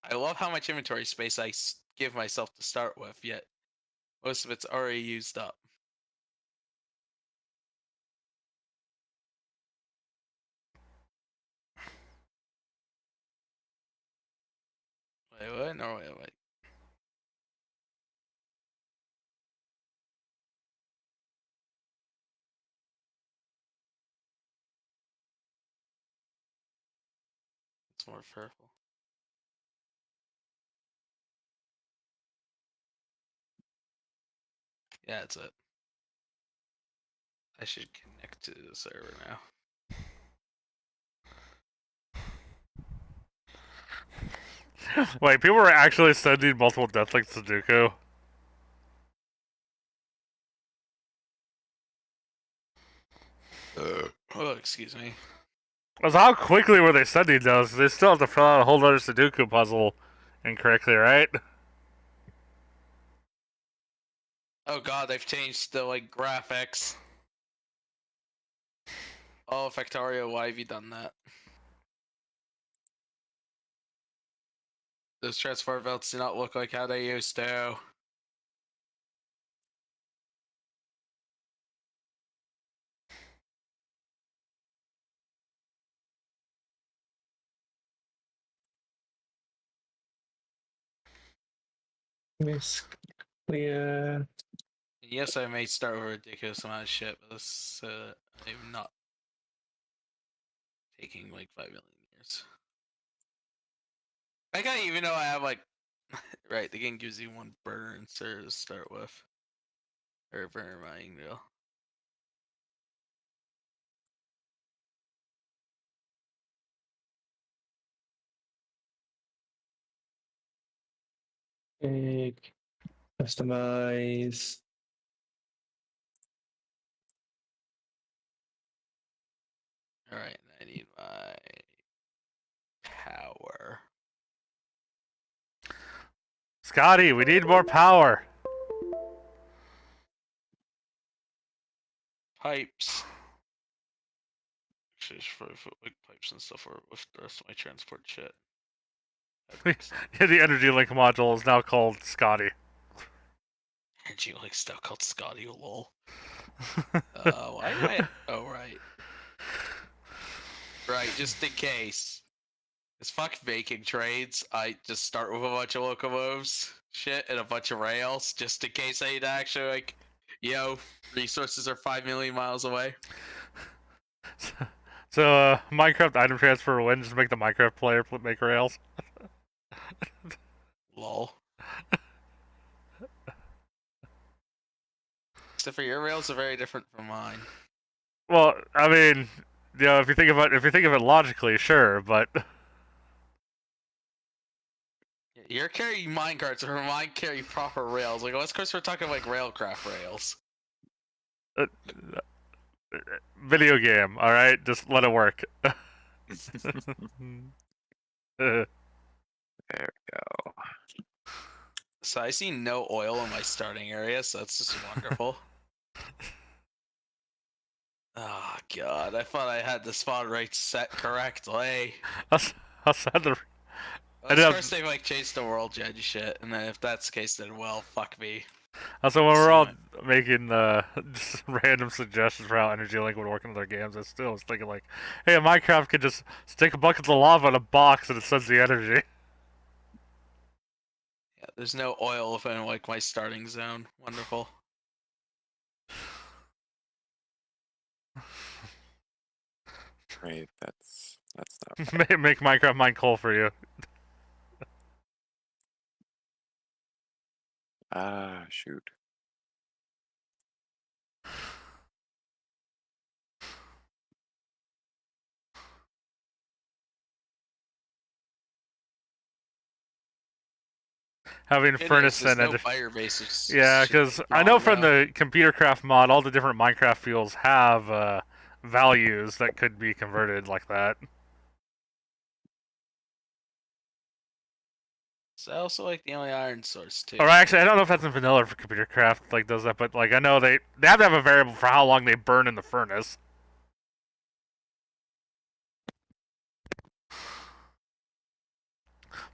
I love how much inventory space I give myself to start with, yet most of it's already used up. Wait, what? No, wait. It's more purple. Yeah, that's it. I should connect to the server now. Wait, people were actually sending multiple Deathlinks to Dooku? Oh, excuse me. Because how quickly were they sending those? They still have to fill out a whole other Sudoku puzzle incorrectly, right? Oh god, they've changed the graphics. Oh, Factorio, why have you done that? Those transport belts do not look like how they used to. Miss clear. Yes, I may start with a ridiculous amount of shit, but this I'm not taking 5 million years. I can't even know I have right, the game gives you one burner insert to start with. Or burner mining deal. Big. Customize. Alright, I need my power. Scotty, we need more power. Pipes. Actually, I should probably put pipes and stuff with the rest of my transport shit. Yeah, the energy link module is now called Scotty. Energy link stuff called Scotty, lol. Why do I? Oh, right. Right, just in case. Because fuck making trades, I just start with a bunch of locomotives, shit, and a bunch of rails, just in case I need to actually, resources are 5 million miles away. So, Minecraft item transfer win, just make the Minecraft player make rails. Lol. Except for your rails are very different from mine. Well, I mean, if you think of it logically, sure, but You're carrying minecarts, or mine carry proper rails. Let's course we're talking railcraft rails. video game, all right, just let it work. There we go. So I see no oil in my starting area, so that's just wonderful. Oh god, I thought I had the spawn rate set correctly. Outside the. Well, first they changed the world judge shit, and then if that's the case, then well, fuck me. Also, when we're all making just random suggestions for how Energy Link would work in other games, I still was thinking hey, Minecraft could just stick a bucket of lava in a box and it sends the energy. Yeah, there's no oil within my starting zone. Wonderful. Right, that's not make Minecraft mine coal for you. Ah, shoot. Having furnace and no fire bases. Yeah, because I know from the computer craft mod, all the different Minecraft fuels have values that could be converted like that. So I also like the only iron source too. Or actually, I don't know if that's in vanilla for computer craft does that, but I know they have to have a variable for how long they burn in the furnace.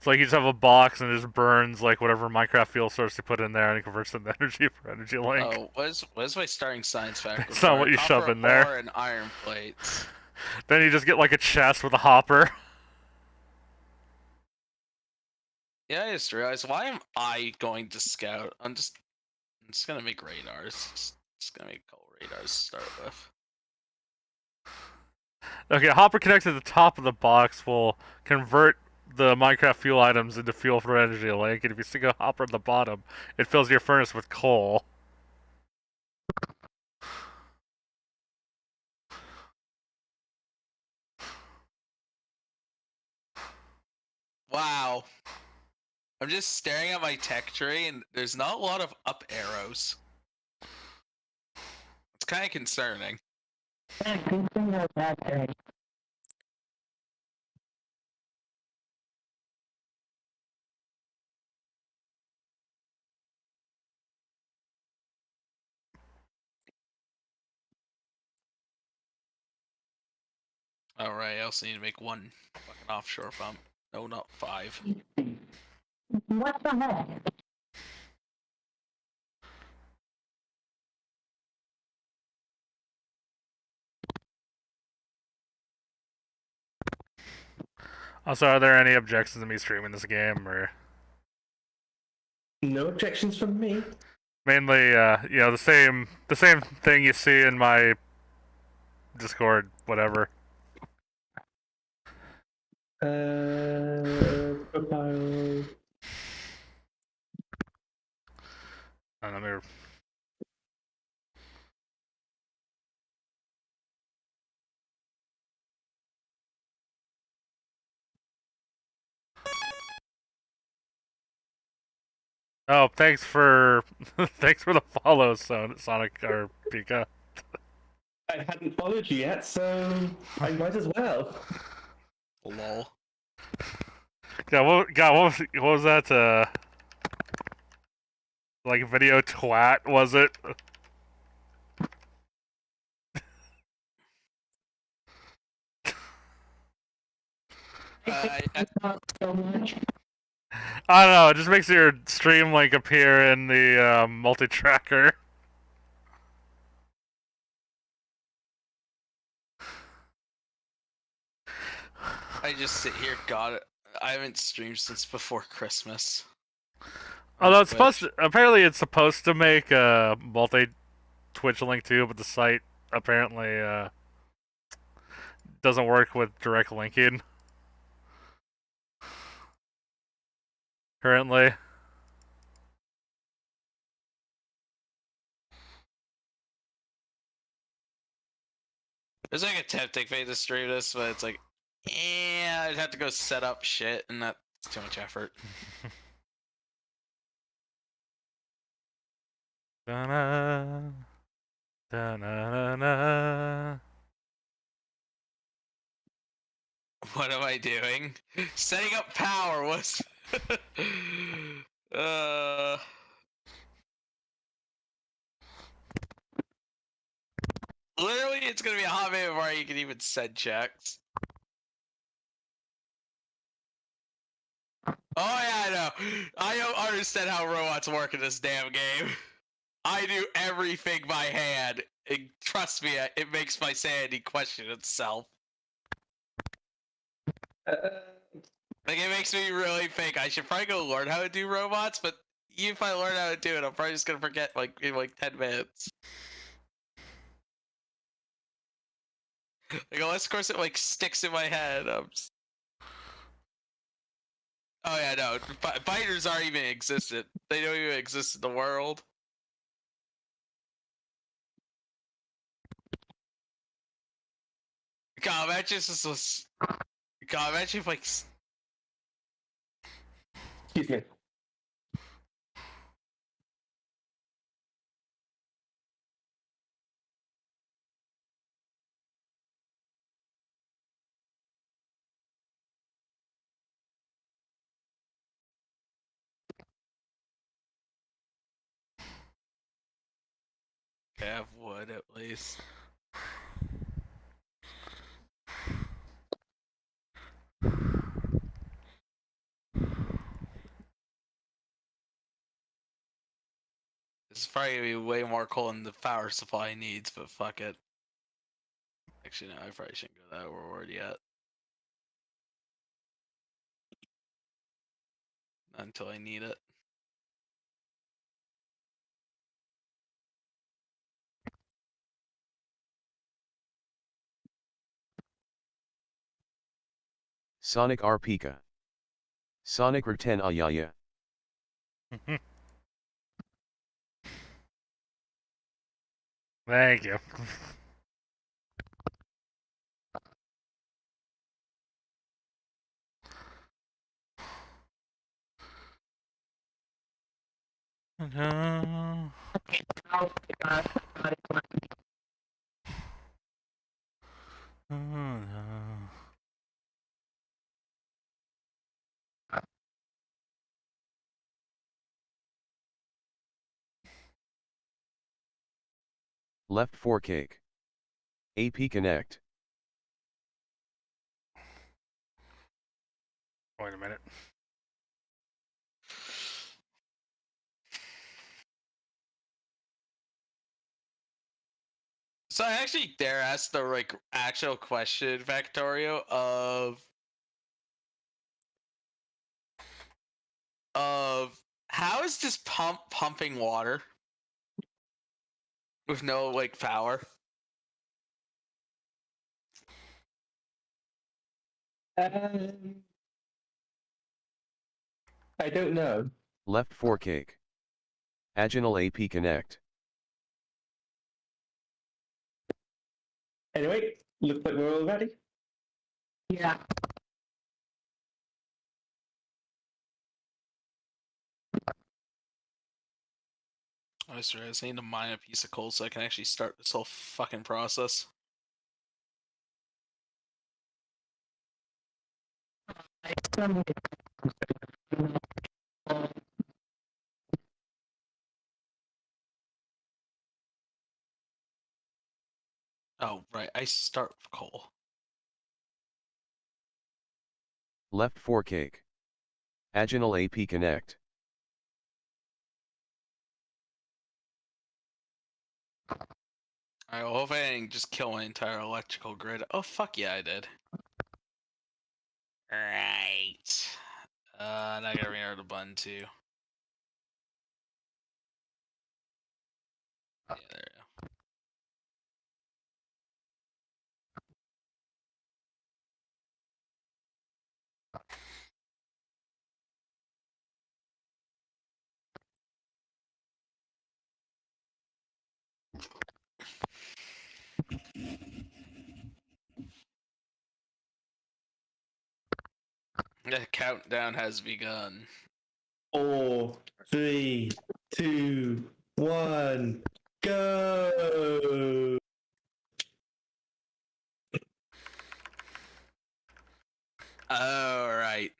It's like you just have a box and it just burns like whatever Minecraft fuel source you put in there and it converts it into energy for Energy Link. Oh, what is my starting science fact? It's not what you shove in there. Ore and iron plates. Then you just get like a chest with a hopper. Yeah, I just realized, why am I going to scout? I'm just gonna make radars. Just gonna make a couple radars to start with. Okay, a hopper connected to the top of the box will convert the Minecraft fuel items into fuel for Energy Link, and if you stick a hopper at the bottom, it fills your furnace with coal. Wow. I'm just staring at my tech tree, and there's not a lot of up arrows. It's kind of concerning. Alright, I also need to make one fucking offshore pump. No, not 5. What the heck? Also, are there any objections to me streaming this game, or No objections from me. mainly, you know, the same thing you see in my Discord, whatever. Profile. Let me. Oh, thanks for thanks for the follow, Sonic or Pika. I hadn't followed you yet, so I might as well. Lol. God, what was that? Like video twat, was it? Not so much. I don't know. It just makes your stream link appear in the multi-tracker. I just sit here, God, I haven't streamed since before Christmas. Although it's supposed to, apparently it's supposed to make a multi-Twitch link too, but the site apparently doesn't work with direct linking currently. There's like a tempting way to stream this, but it's like, I'd have to go set up shit, and that's too much effort. Da-na, da-na-na-na. What am I doing? Setting up power was. Literally, it's gonna be a hot minute before you can even send checks. Oh yeah, I know. I don't understand how robots work in this damn game. I do everything by hand. And trust me, it makes my sanity question itself. Like, it makes me really think I should probably go learn how to do robots, but even if I learn how to do it, I'm probably just gonna forget like in like 10 minutes. Like, unless of course it like sticks in my head. Oh yeah, no, biters aren't even existent. They don't even exist in the world. God, imagine if this was. God, imagine if like. Excuse me. I have wood at least. It's probably gonna be way more coal than the power supply needs, but fuck it. Actually, no, I probably shouldn't go that reward yet. Not until I need it. Sonic R Pika. Sonic R10 Ayaya. Thank you. Left 4 cake. AP Connect. Wait a minute. So I actually dare ask the like actual question, Factorio, of how is this pumping water with no like power? I don't know. Left 4 cake. Aginal AP Connect. Anyway, looks like we're all ready. Yeah. I just realized I need to mine a piece of coal so I can actually start this whole fucking process. Oh, right. I start with coal. Left 4 cake. Aginal AP Connect. Alright, well, hopefully I didn't just kill my entire electrical grid. Oh, fuck yeah, I did. Right. Now I gotta reorder the button too. Yeah, there we go. The countdown has begun. 4, 3, 2, 1, go! Alright.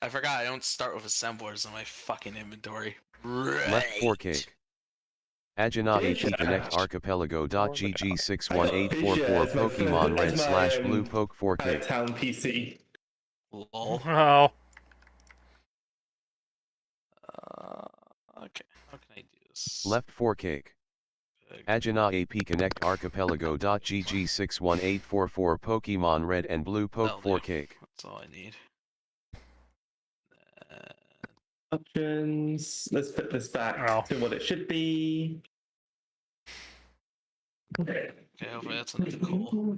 I forgot I don't start with assemblers in my fucking inventory. Right. Left 4 cake. Agina AP Connect Archipelago.gg61844 Pokemon Red / Blue Poke 4 cake. Town PC. Lol. Oh. Okay, how can I do this? Left 4 cake. Agina AP Connect Archipelago.gg61844 Pokemon Red and Blue Poke That'll 4 do. cake. That's all I need. Options. Let's put this back Oh. to what it should be. Okay, hopefully that's enough coal.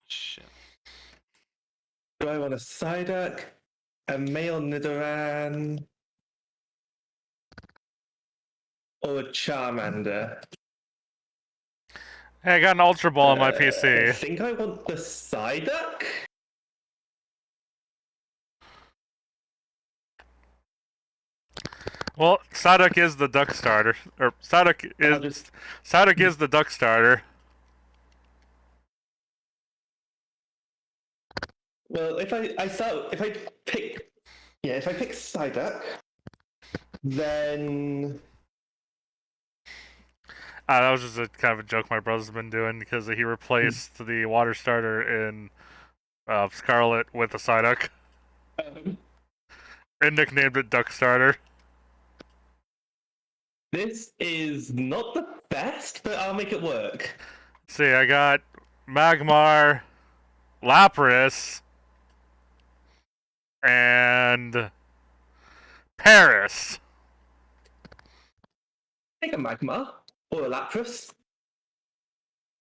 Shit. Do I want a Psyduck, a male Nidoran, or a Charmander? Hey, I got an Ultra Ball on my I PC. think I want the Psyduck. Well, Psyduck is the duck starter. Or Psyduck is the duck starter. Well, if I pick Psyduck, then That was just a kind of a joke my brother's been doing because he replaced the water starter in Scarlet with a Psyduck. And nicknamed it Duck Starter. This is not the best, but I'll make it work. Let's see, I got Magmar, Lapras, and Paris. Take a Magmar or a Lapras.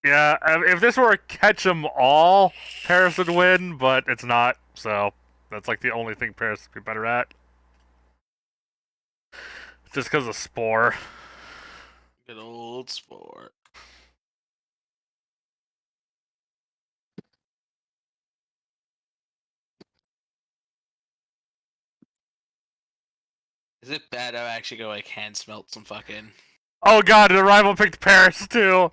Yeah, if this were a catch 'em all, Paris would win, but it's not, so that's like the only thing Paris would be better at. Just because of Spore. Good old sport. Is it bad I'm actually gonna like hand smelt some fucking... Oh god, the rival picked Paris too!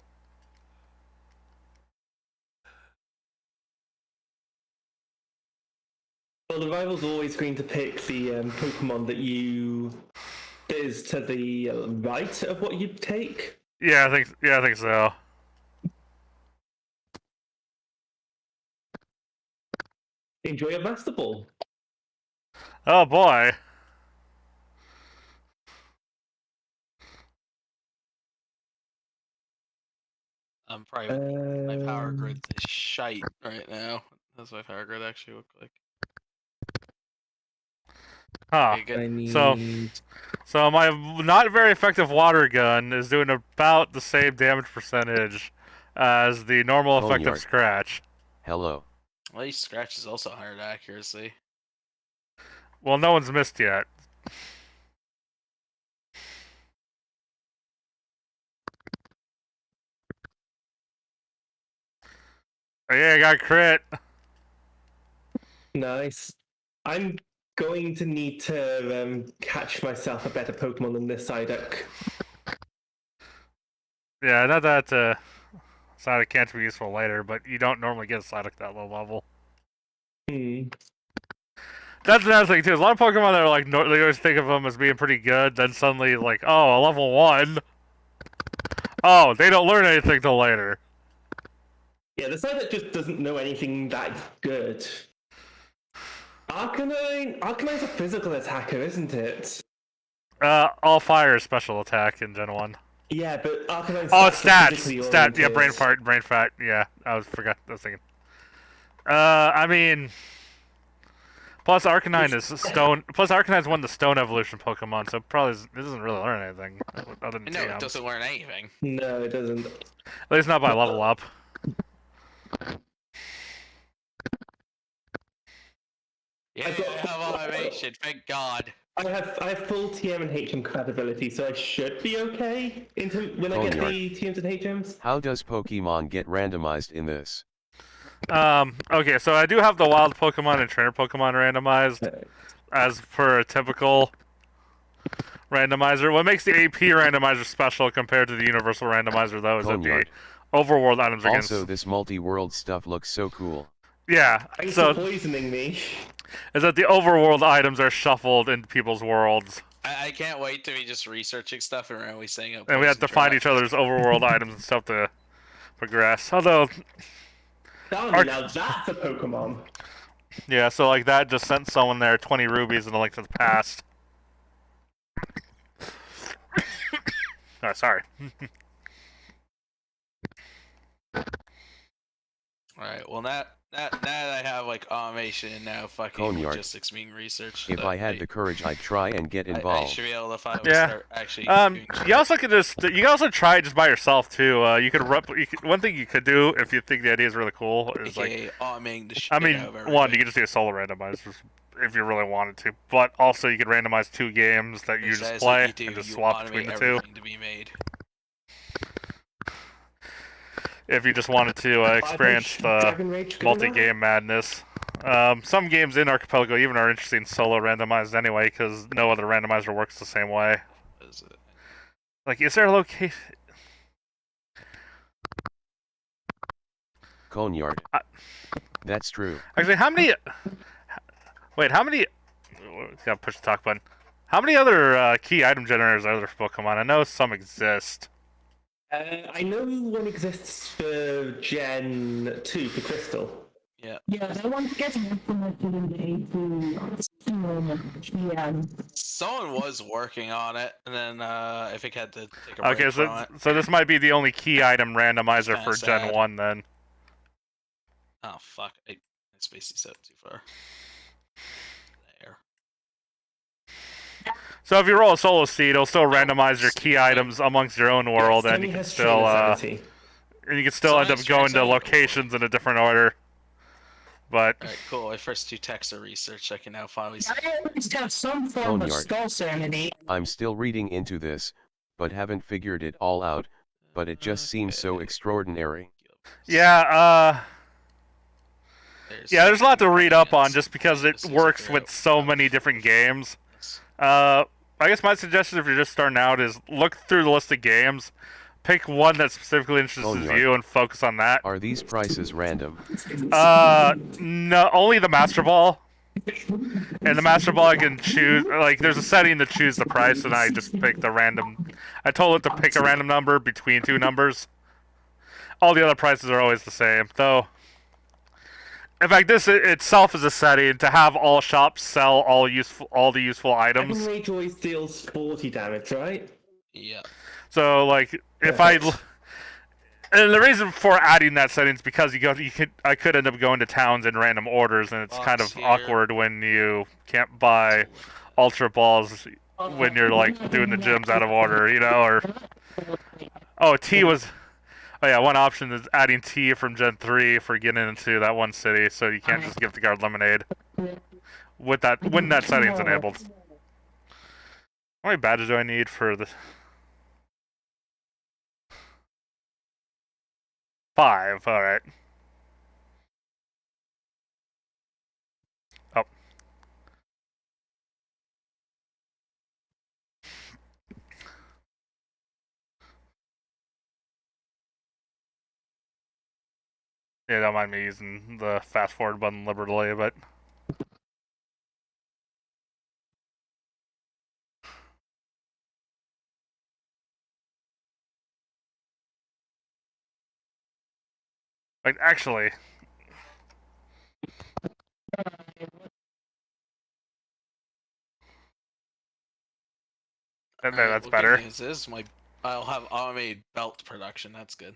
Well, the rival's always going to pick the Pokemon that is to the right of what you take. Yeah, I think so. Enjoy your Master Ball. Oh boy. I'm probably... my power grid is shite right now. That's what my power grid actually look like. Huh. Okay, good. So my not very effective water gun is doing about the same damage percentage as the normal effective Boneyard. Scratch. Hello. At least Scratch is also 100 accuracy. Well, no one's missed yet. Oh, yeah, I got crit. Nice. I'm going to need to catch myself a better Pokemon than this Psyduck. Yeah, not that Psyduck can't be useful later, but you don't normally get a Psyduck that low level. That's another thing too. There's a lot of Pokemon that are like they always think of them as being pretty good, then suddenly like, oh, a level 1. Oh, they don't learn anything till later. Yeah, the Psyduck just doesn't know anything that good. Arcanine's a physical attacker, isn't it? All fire is special attack in Gen 1. Yeah, but Arcanine's Oh, it's are stats. physically Stat. Yeah, oriented. brain fat. Yeah, I was thinking. I mean, plus Arcanine is stone. Plus Arcanine's one of the stone evolution Pokemon, so probably it doesn't really learn anything other than No, it TMs. doesn't learn anything. No, it doesn't. At least not by level up. Yeah, I have automation, thank God. I have full TM and HM compatibility, so I should be okay when I get the TMs and HMs. How does Pokemon get randomized in this? Okay, so I do have the wild Pokemon and trainer Pokemon randomized as per a typical randomizer. What makes the AP randomizer special compared to the universal randomizer, though, is that the overworld items are Also, this multi-world stuff looks so cool. Yeah, Thanks so for poisoning me. Is that the overworld items are shuffled into people's worlds. I can't wait to be just researching stuff and randomly saying up. And we have to find each other's overworld items and stuff to progress. Although, Now that's a Pokemon. yeah, so like that just sent someone there 20 rubies in a link to the past. Oh, sorry. Alright, well now that I have like automation and now fucking Coneyard. logistics being researched. If I had the courage, I'd try and get I involved. should be able to finally Yeah. start actually doing shit. You also could you can also try it just by yourself too. One thing you could do if you think the idea is really cool is AKA automating the shit I mean, out of one, everything. you could just do a solo randomizer if you really wanted to, but also you could randomize 2 games that you It just says play that you and do, just you swap between automate the two. everything to be made. If you just wanted to experience the Dragon Rage good multi-game madness. Some games in Archipelago even are interesting solo randomized anyway, because no other randomizer works the same way. What is it? Like, is there a location? Coneyard. That's true. Actually, how many? Wait, how many? Gotta push the talk button. How many other key item generators are there for Pokemon? I know some exist. I know one exists for Gen 2 for Crystal. Yeah. Yeah, I want to get information in the A2 Yeah. Someone was working on it, and then I think had to take a break Okay, from it. so this might be the only key item randomizer kinda for Gen sad. 1 then. Oh fuck! I spaced these out too far. There. So if you roll a solo seed, it'll still randomize your key items amongst your own world, and you can still end up going to locations in a different order. But Alright, cool. My first 2 texts are research. I can now finally see. I at least have some form of Boneyard. skull sanity. I'm still reading into this, but haven't figured it all out, but it just seems so extraordinary. yeah, there's a lot to read up on just because it works with so many different games. I guess my suggestion if you're just starting out is look through the list of games, pick one that specifically interests you, and focus on that. Are these prices random? No, only the Master Ball. And the Master Ball I can choose, like, there's a setting to choose the price, and I just picked a random. I told it to pick a random number between 2 numbers. All the other prices are always the same, though. In fact, this itself is a setting to have all shops sell all the useful items. Heavenly Joys deals 40 damage, right? Yeah. So, like, if and the reason for adding that setting is because I could end up going to towns in random orders, and it's kind of awkward when you can't buy Ultra Balls when you're like doing the gyms out of order, you know, or Oh yeah, one option is adding tea from Gen 3 for getting into that one city, so you can't just gift the guard lemonade. When that setting's enabled. How many badges do I need for this? 5, alright. Oh. Yeah, don't mind me using the fast forward button liberally, but like actually that's better. Good news is I'll have automated belt production. That's good.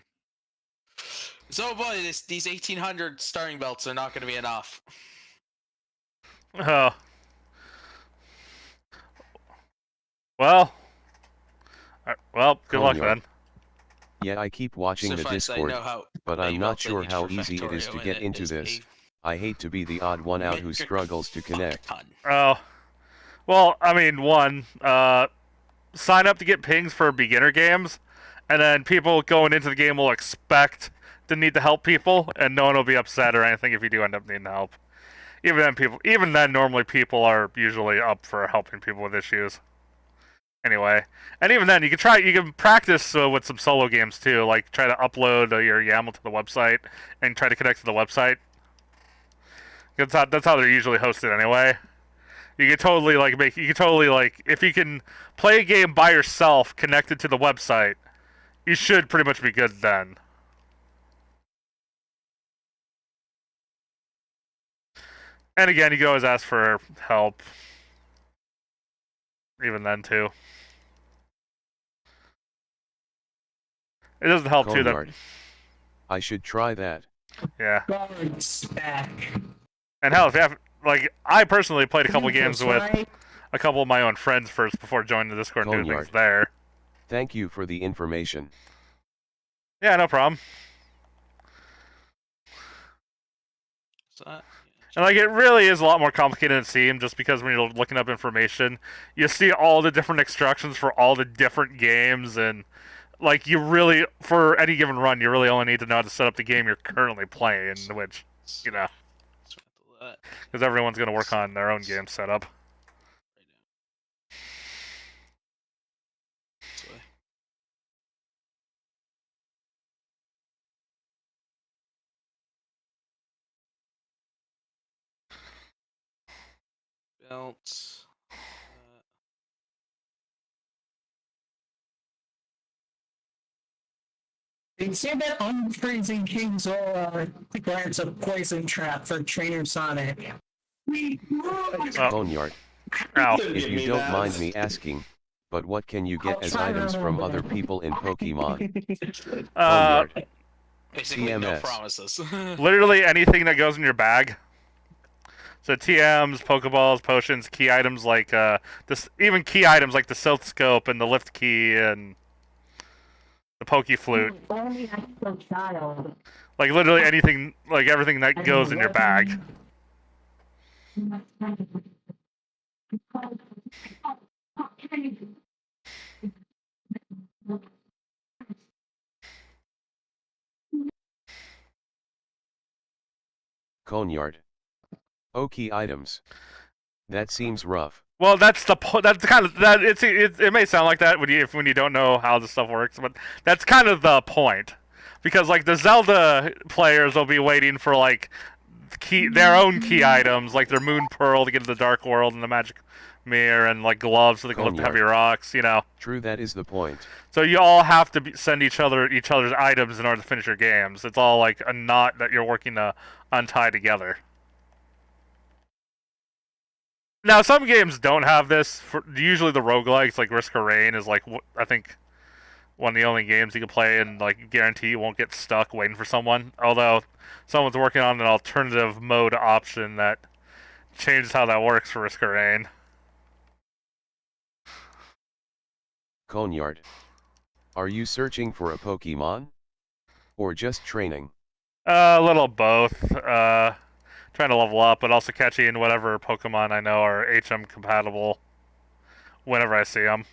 So, boy, these 1800 starting belts are not going to be enough. Oh. Well, good luck then. Yeah, I keep watching the Discord, but I'm not sure how easy it is to get into this. I hate to be the odd one out who struggles to connect. Oh. Well, I mean, sign up to get pings for beginner games, and then people going into the game will expect to need to help people, and no one will be upset or anything if you do end up needing help. Even then, normally people are usually up for helping people with issues. Anyway, and even then, you can practice with some solo games too, like try to upload your YAML to the website and try to connect to the website. That's how they're usually hosted anyway. You can totally if you can play a game by yourself connected to the website, you should pretty much be good then. And again, you can always ask for help. Even then too. It doesn't help too that I should try that. Yeah. Guards back. And hell, if you have I personally played a couple games with a couple of my own friends first before joining the Discord and doing things there. Thank you for the information. Yeah, no problem. And it really is a lot more complicated than it seems, just because when you're looking up information, you see all the different instructions for all the different games, and you really, for any given run, you really only need to know how to set up the game you're currently playing, which, because everyone's going to work on their own game setup. Belts. You see that unfreezing King's Aura grants a poison trap for Trainer Sonic. Boneyard. Ow. Don't If give you me don't that. mind me asking, but what can you get as items from other people in Pokemon? Boneyard. Basically, no TMS. promises. Literally anything that goes in your bag. So TMs, Pokeballs, potions, key items like even key items like the Silph Scope and the Lift Key and the Poke Flute. Like literally anything, like everything that goes in your bag. Coneyard. Oh, key items. That seems rough. Well, that's kind of that. It may sound like that when you don't know how this stuff works, but that's kind of the point, because like the Zelda players will be waiting for like their own key items, like their Moon Pearl to get to the Dark World and the Magic Mirror, and like gloves so they can lift heavy rocks. You know. True, that is the point. So you all have to send each other's items in order to finish your games. It's all like a knot that you're working to untie together. Now, some games don't have this. Usually the roguelikes, like Risk of Rain, is like, I think, one of the only games you can play and like guarantee you won't get stuck waiting for someone. Although, someone's working on an alternative mode option that changes how that works for Risk of Rain. Coneyard. Are you searching for a Pokemon? Or just training? A little both. Trying to level up, but also catching whatever Pokemon I know are HM compatible whenever I see them.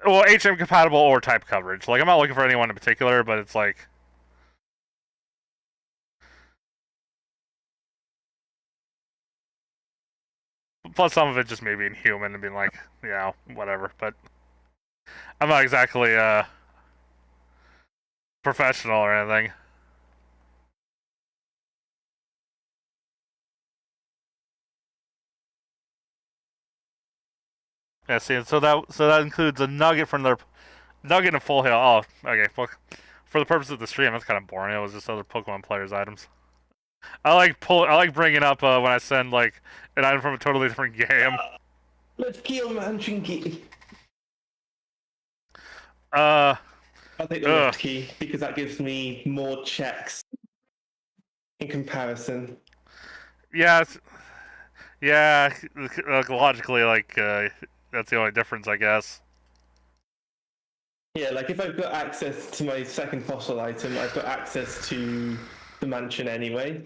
Well, HM compatible or type coverage. Like, I'm not looking for anyone in particular, but it's like... Plus some of it just me being human and being like, you know, whatever. But I'm not exactly professional or anything. Yeah, see, so that includes a nugget from their nugget and full heal. Oh, okay. Well, for the purpose of the stream, that's kind of boring. It was just other Pokemon players' items. I like bringing up when I send like an item from a totally different game. Let's kill Manchinki. I'll take the lift key because that gives me more checks in comparison. Yeah, yeah. Logically, like that's the only difference, I guess. Yeah, like if I've got access to my second fossil item, I've got access to the mansion anyway.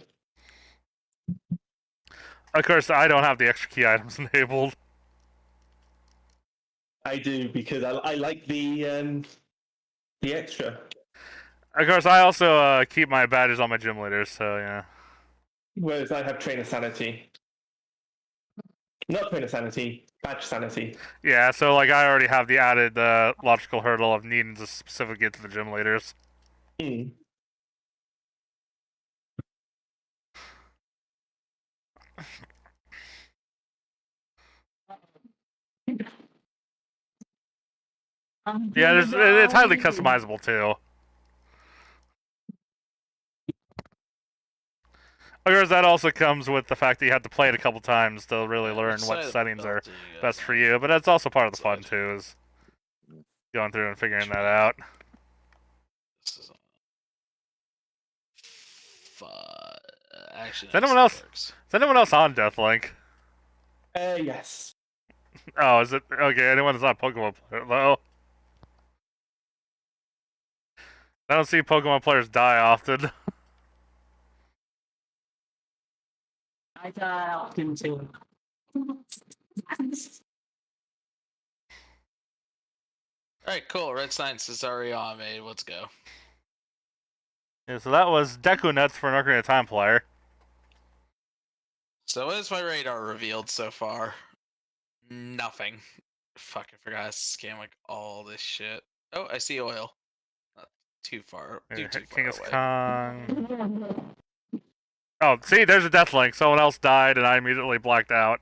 Of course, I don't have the extra key items enabled. I do because I like the extra. Of course, I also keep my badges on my gym leaders, so yeah. Whereas I have trainer sanity. Not trainer sanity, badge sanity. Yeah, so like I already have the added logical hurdle of needing to specifically get to the gym leaders. Hmm. Yeah, it's highly customizable too. Of course, that also comes with the fact that you have to play it a couple times to really learn what settings are best for you. But that's also part of the fun too, is going through and figuring that out. Is actually, is anyone else on Deathlink? Yes. Oh, is it okay? Anyone that's not Pokemon player though? I don't see Pokemon players die often. I die often too. Alright, cool. Red Science is already on, mate. Let's go. Yeah, so that was Deku Nuts for an Ocarina of Time player. So what is my radar revealed so far? Nothing. Fucking forgot to scan like all this shit. Oh, I see oil. Not too far. Too far King's away. Kong. Oh, see, there's a Deathlink. Someone else died, and I immediately blacked out.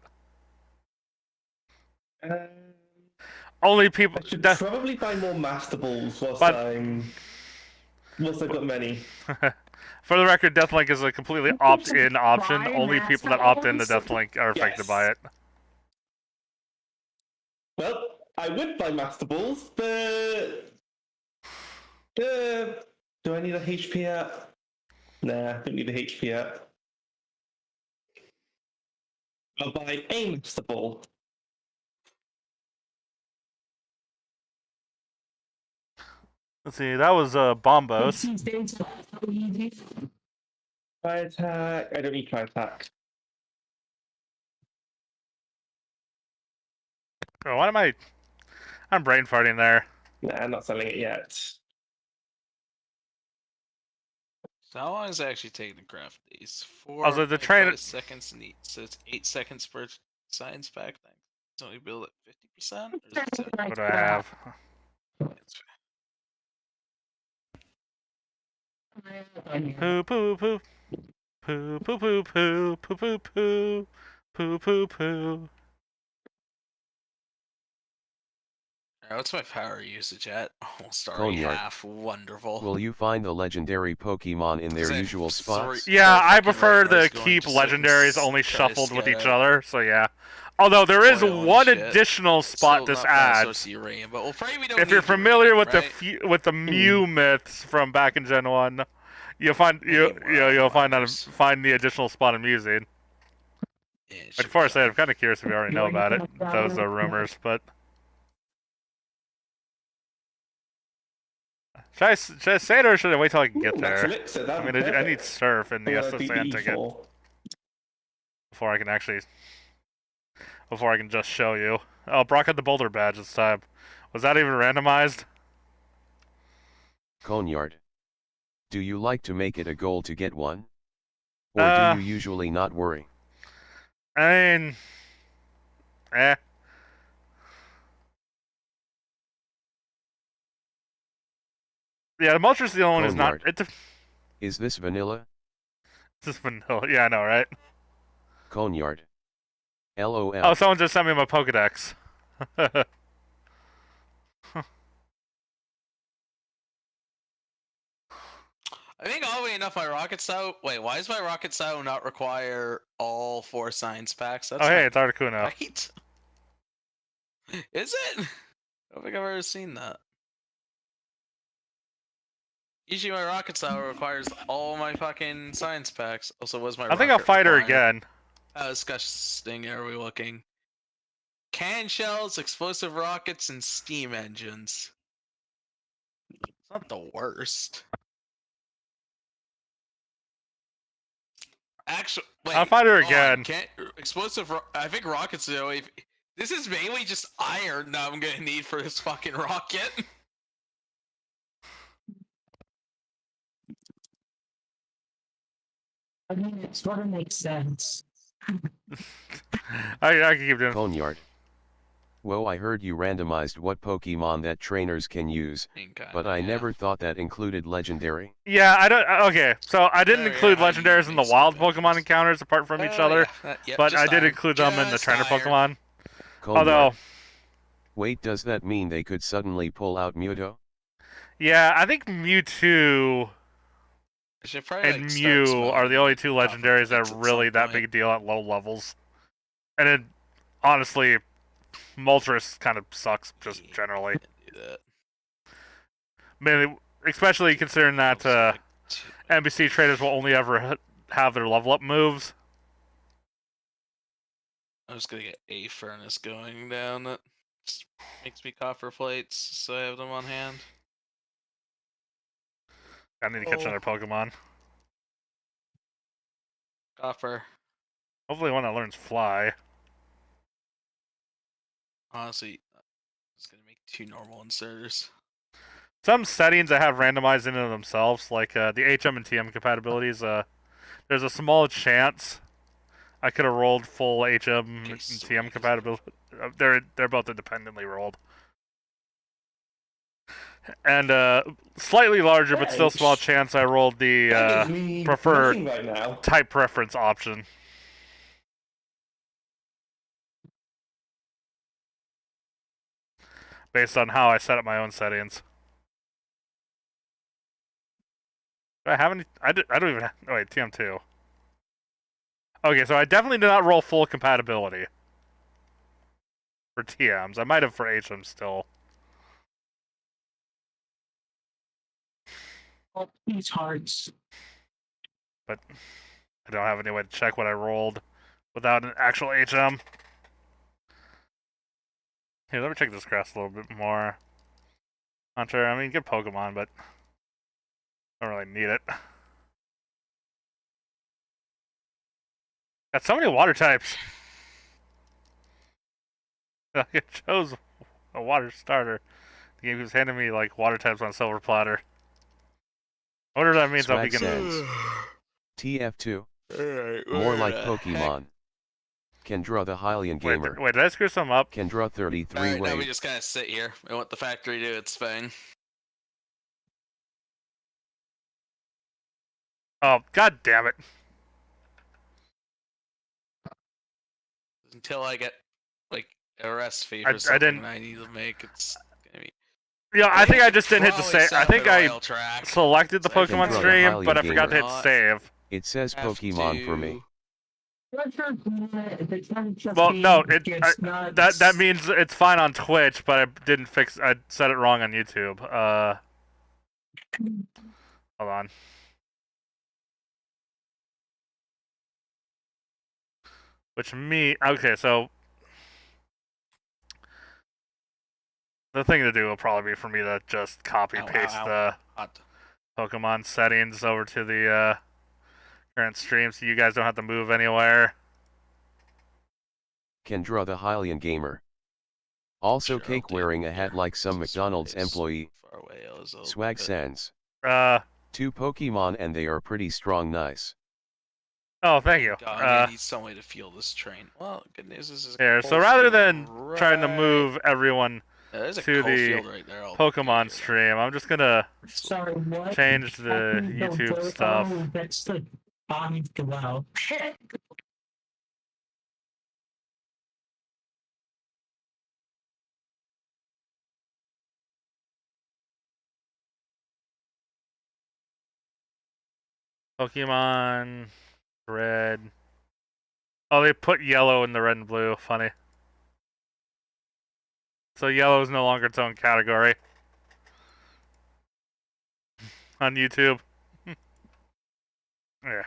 Only people. I should probably buy more Master Balls whilst I'm Once I've got many. For the record, Deathlink is a completely opt-in option. Only people that opt into Deathlink are affected by it. Well, I would buy Master Balls, but... do I need a HP app? Nah, I don't need a HP app. I'll buy a Master Ball. Let's see, that was Bombos. Try attack. I don't need try attack. Oh, what am I? I'm brain farting there. Nah, I'm not selling it yet. So how long is it actually taking to craft these? Also, the train 5 seconds and so it's 8 seconds per science pack thing. So we build at 50%? What do I have? Poo poo poo. Poo poo poo poo poo poo poo poo poo poo. Alright, what's my power usage at? Almost already half. Wonderful. Will you find the legendary Pokemon in their usual spots? Yeah, I prefer to keep legendaries only shuffled with each other, so yeah. Although there is one additional spot this adds. If you're familiar with the Mew myths from back in Gen 1, you'll find you'll find the additional spot I'm using. Like before I say it, I'm kind of curious if you already know about it. Those are rumors, but should I say it or should I wait till I can get there? I mean, I need Surf and the SSN ticket before I can actually. Before I can just show you. Oh, Brock had the Boulder badge this time. Was that even randomized? Conyard. Do you like to make it a goal to get one? Or do you usually not worry? I mean... Yeah, the Moltres the only one is not... Is this vanilla? This is vanilla. Yeah, I know, right? Conyard. LOL. Oh, someone just sent me my Pokedex. I think oddly enough, my Rocket Style... Wait, why does my Rocket Style not require all 4 science packs? That's hey, it's Articuno. Right? Is it? I don't think I've ever seen that. Usually my Rocket Style requires all my fucking science packs. Also, was my I think I'll fight her again. How disgusting are we looking? Can shells, explosive rockets, and steam engines. It's not the worst. Actually, wait, I'll fight her again. I think rockets though. This is mainly just iron that I'm gonna need for this fucking rocket. I mean, it sort of makes sense. I can keep doing. Conyard. Whoa, I heard you randomized what Pokemon that trainers can use, but I never thought that included legendary. Yeah, I don't. Okay, so I didn't include legendaries in the wild Pokemon encounters apart from each other, but I did include them in the trainer Pokemon. Conyard. Although, wait, does that mean they could suddenly pull out Mewtwo? Yeah, I think Mewtwo and Mew are the only 2 legendaries that are really that big a deal at low levels. And it, honestly, Moltres kind of sucks just generally. I mean, especially considering that NPC traders will only ever have their level up moves. I'm just gonna get a furnace going down. That just makes me copper plates, so I have them on hand. I need to catch another Pokemon. Copper. Hopefully one that learns Fly. Honestly, I'm just gonna make 2 normal inserters. Some settings that have randomized into themselves, like the HM and TM compatibilities, there's a small chance I could have rolled full HM and TM compatibility. They're both independently rolled. And slightly larger, but still small chance I rolled the preferred type preference option. Based on how I set up my own settings. Do I have any? I don't even. Oh wait, TM2. Okay, so I definitely did not roll full compatibility for TMs. I might have for HM still. Oh, these hearts. But I don't have any way to check what I rolled without an actual HM. Here, let me check this grass a little bit more. Hunter, I mean, good Pokemon, but don't really need it. Got so many water types. It chose a water starter. The game keeps handing me like water types on silver platter. I wonder if that means I'll be Swag TF2. More like Pokemon. Kendra the Hylian Gamer. Wait, did I screw some up? Kendra 33 Alright, now we wave. just kind of sit here and let the factory do its thing. Oh, god damn it. Until I get, like, a rest fee for something I need to make, it's gonna be... Yeah, I think I just didn't hit the save. I think I track. selected the Pokemon Kendra, stream, the but I Hylian forgot to hit Gamer. save. It says Pokemon for me. Well, no, that means it's fine on Twitch, but I said it wrong on YouTube. Hold on. Okay, so the thing to do will probably be for me to just copy paste the Pokemon settings over to the current stream, so you guys don't have to move anywhere. Kendra the Hylian Gamer. Also cake wearing a hat like some McDonald's employee. Swag sans. 2 Pokemon and they are pretty strong nice. Oh, thank you. I need some way to fuel this train. Well, good news is here, so rather than trying to move everyone to the Pokemon stream, I'm just gonna change the YouTube stuff. That's the bomb wow. Pokemon Red. Oh, they put yellow in the red and blue. Funny. So yellow is no longer its own category on YouTube. Yeah.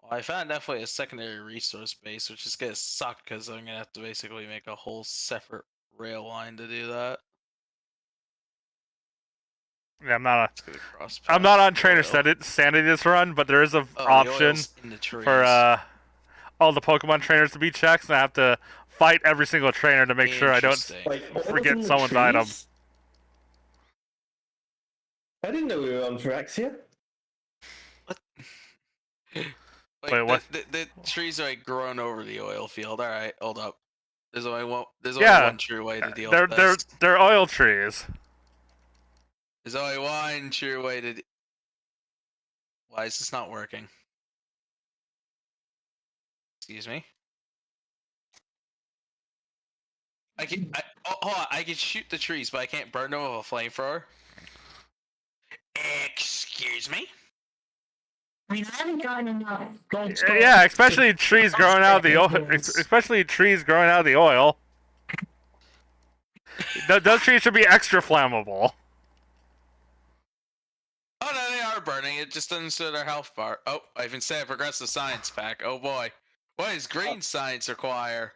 Well, I found definitely a secondary resource base, which is gonna suck because I'm gonna have to basically make a whole separate rail line to do that. Yeah, I'm not on trainer sanity this run, but there is an option for all the Pokemon trainers to be checked, and I have to fight every single trainer to make sure I don't forget someone's item. I didn't know we were on Phyrexia. What? Wait, what? The trees are like growing over the oil field. All right, hold up. There's only one true way to deal with this. They're oil trees. There's only one true way to. Why is this not working? Excuse me. Hold on. I can shoot the trees, but I can't burn them with a flamethrower. Excuse me. I mean, I haven't gotten enough. Yeah, especially trees growing out of the oil. Especially trees growing out of the oil. Those trees should be extra flammable. Oh no, they are burning. It just doesn't suit their health bar. Oh, I even said progressive science pack. Oh boy, what does green science require?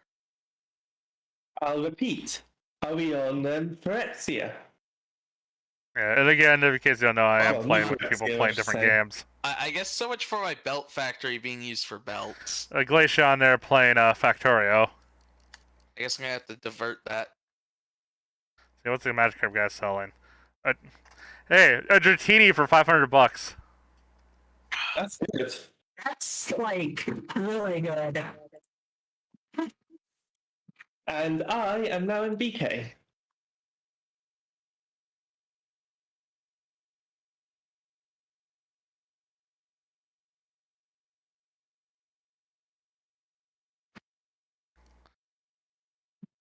I'll repeat. Are we on Phyrexia? Yeah, and again, in case you don't know, I am playing with people playing different games. I guess so much for my belt factory being used for belts. Glacian there playing Factorio. I guess I'm gonna have to divert that. See, what's the Magikarp guy selling? Hey, a Dratini for $500. That's good. That's like really good. And I am now in BK.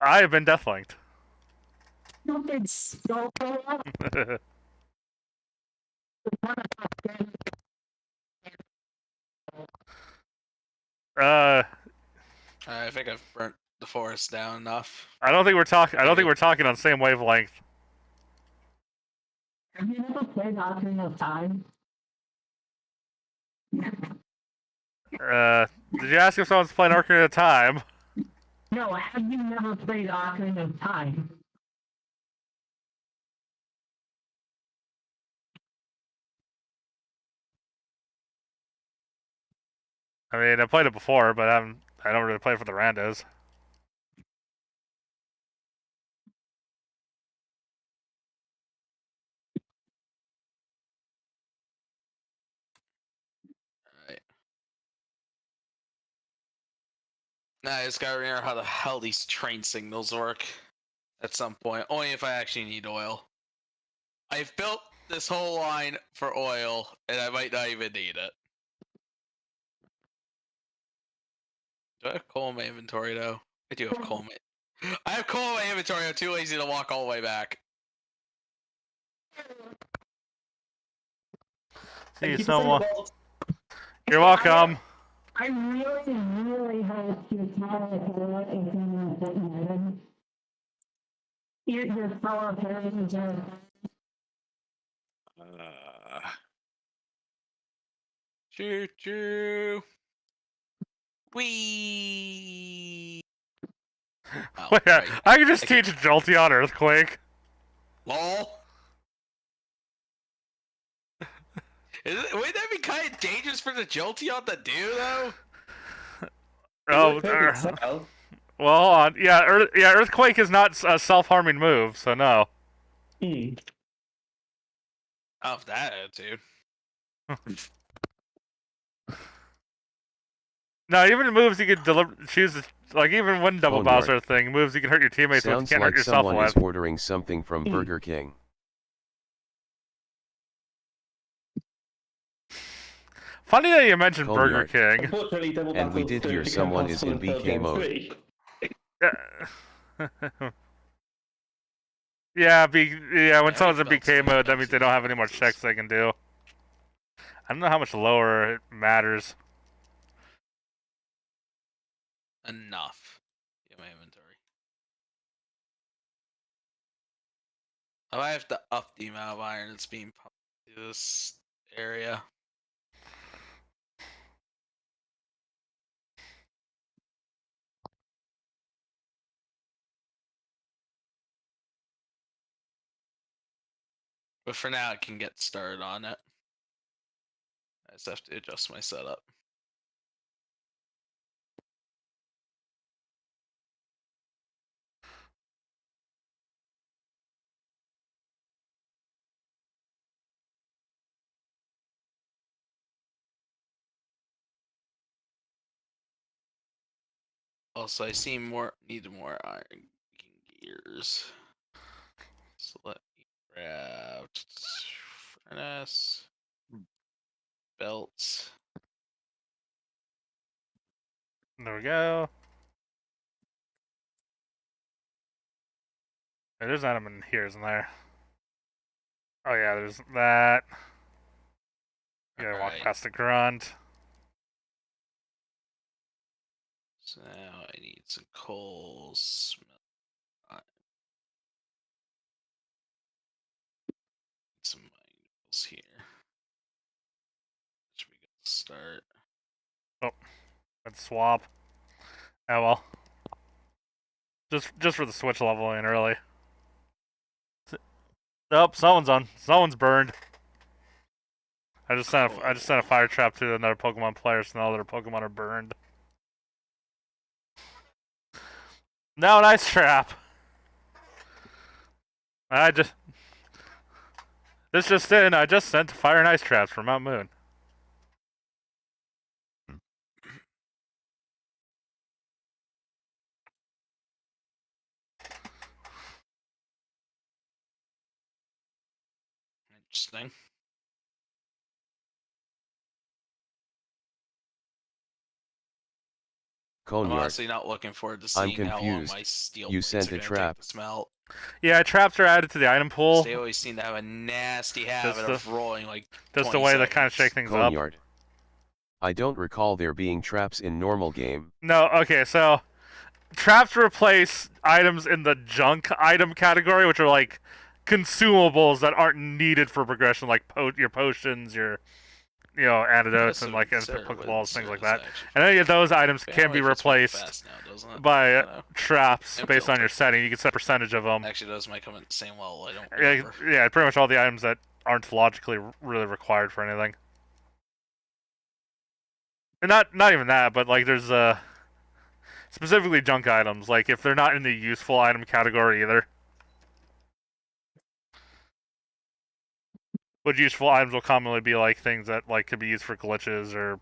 I have been deathlinked. stupid skull. I think I've burnt the forest down enough. I don't think we're talking. I don't think we're talking on the same wavelength. Have you never played Ocarina of Time? Did you ask if someone's playing Arcane of Time? No, have you never played Ocarina of Time? I mean, I played it before, but I don't really play for the randos. Alright. Now I just gotta remember how the hell these train signals work at some point. Only if I actually need oil. I've built this whole line for oil, and I might not even need it. Do I have coal in my inventory, though? I do have coal in my... I have coal in my inventory, I'm too lazy to walk all the way back. See you, Thank you for saying someone. about- You're welcome. I really, really hope your fellow parent is in an important item. Your fellow parent is Choo choo. Wee. Oh, Wait, right. I can just Okay. teach Jolteon Earthquake. Lol. Wouldn't that be kind of dangerous for the Jolteon to do, though? Oh, Perfect style. well, hold on. Yeah, Earthquake is not a self-harming move, so no. Hmm. Oh, that attitude. No, even moves you could choose, like even when double Phone Bowser thing, moves you can hurt your teammates with, you Sounds can't like hurt yourself someone is with. ordering something from Burger King. Funny that you mentioned Cold Burger yard. King. Unfortunately, Double And we Battle's did hear become someone is possible in Third BK Game mode. 3. Yeah, when Yeah, someone's in I felt BK some mode, that means they don't have any more consequences. checks they can do. I don't know how much lower it matters. Enough. Get my inventory. Oh, I have to up the amount of iron that's being pumped to this area. But for now, I can get started on it. I just have to adjust my setup. Also, I see need more iron gears. So let me grab furnace, belts. There we go. Hey, there's an item in here, isn't there? Oh yeah, there's that. You gotta walk Alright. past the grunt. So now I need some coal, some minerals here. Should we get to start? Let's swap. Oh well. Just for the switch level in early. Nope, someone's burned. I just sent a fire trap to another Pokemon player, so now their Pokemon are burned. No, an ice trap. This just in. I just sent fire and ice traps from Mount Moon. Interesting. I'm Coneyard. honestly not looking forward to I'm seeing how long confused. my steel You plates sent are a gonna trap. take to smelt. Yeah, traps are added to the item pool. They always seem to have a nasty habit Just of rolling like. Just 20 a way to seconds. kind of shake things up. Coneyard. I don't recall there being traps in normal game. No, okay, so traps replace items in the junk item category, which are like consumables that aren't needed for progression, like your potions, your antidotes, and like infinite Pokeballs, things like that. And any of those items can be replaced by traps based on your setting. You can set a percentage of them. Actually, those might come at the same level. I don't remember. Yeah, pretty much all the items that aren't logically really required for anything. And not even that, but like there's specifically junk items, like if they're not in the useful item category either. But useful items will commonly be like things that like could be used for glitches or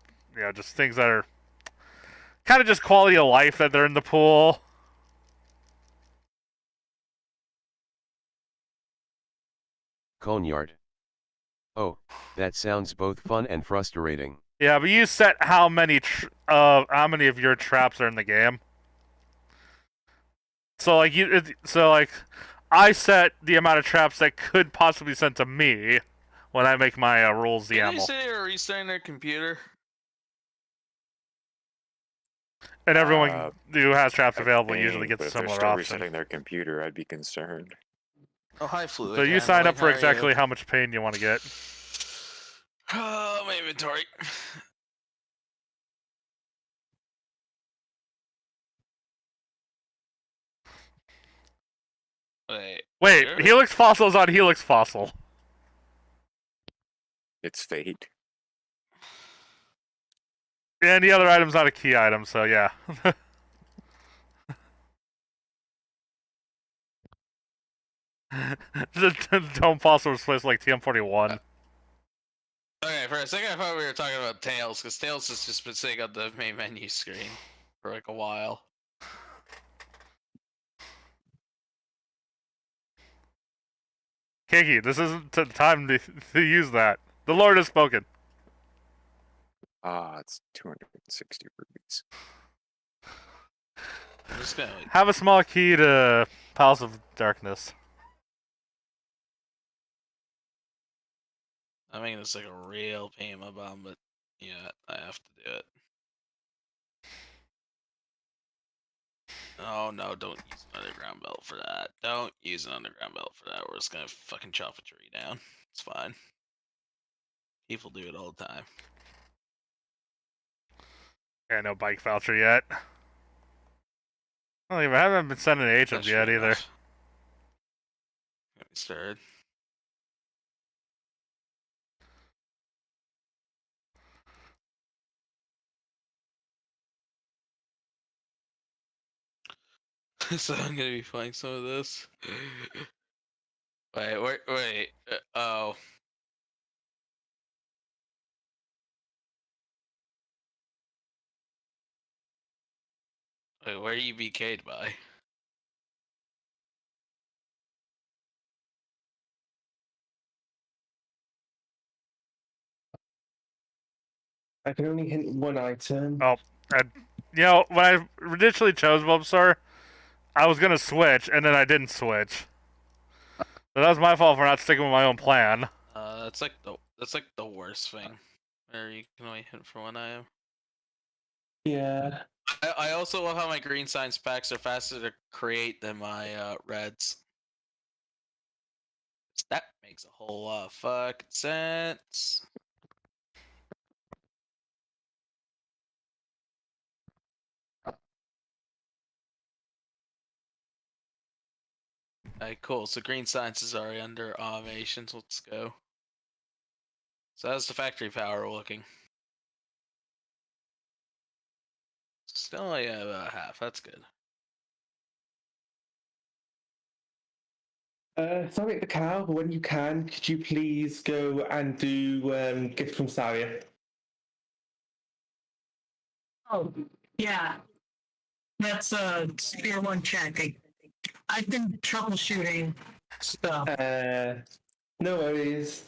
just things that are kind of just quality of life that they're in the pool. Coneyard. Oh, that sounds both fun and frustrating. Yeah, but you set how many of your traps are in the game. So like I set the amount of traps that could possibly be sent to me when I make my rules YAML. Can you say you're restarting their computer? And everyone who has traps available usually gets a if they're similar still option. resetting their computer, I'd be concerned. Oh, hi, Fluid. So you sign up for exactly how much pain you want to get. Oh, my inventory. Wait, sure. Helix Fossil is on Helix Fossil. It's fate. And the other item's not a key item, so yeah. The Dome Fossil was placed like TM41. Okay, for a second I thought we were talking about Tails, because Tails has just been sitting on the main menu screen for like a while. Kiki, this isn't the time to use that. The Lord has spoken. It's 260 rupees. I'm just gonna have a small key to Palace of Darkness. I mean, it's like a real pain in my bum, but yeah, I have to do it. Oh no, don't use an underground belt for that. Don't use an underground belt for that. We're just gonna fucking chop a tree down. It's fine. People do it all the time. Yeah, no bike voucher yet. I haven't been sending agents yet either. Get me started. So I'm gonna be playing some of this. Wait. Oh. Wait, where are you BK'd by? I can only hint one item. Oh, when I initially chose Bulbasaur, I was gonna switch, and then I didn't switch. So that was my fault for not sticking with my own plan. That's like the worst thing. Where you can only hit for one item. Yeah. I also love how my green science packs are faster to create than my reds. That makes a whole lot of fucking sense. Alright, cool. So green science is already under automations. Let's go. So how's the factory power looking? Still only about half. That's good. Sorry, the cow, but when you can, could you please go and do gift from Saria? Oh, yeah. That's a spear one check. I've been troubleshooting stuff. No worries.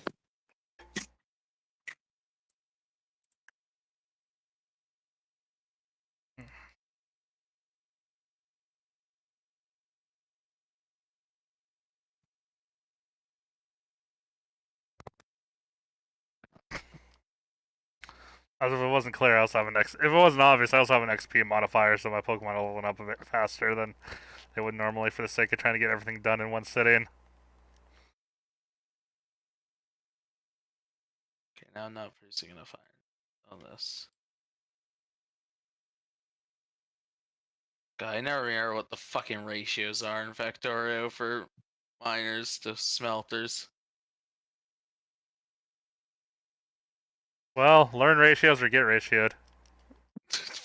As if it wasn't clear, I also have an X. If it wasn't obvious, I also have an XP modifier, so my Pokemon will level up a bit faster than they would normally for the sake of trying to get everything done in one sitting. Okay, now I'm not producing enough iron on this. God, I never remember what the fucking ratios are in Factorio for miners to smelters. Well, learn ratios or get ratioed.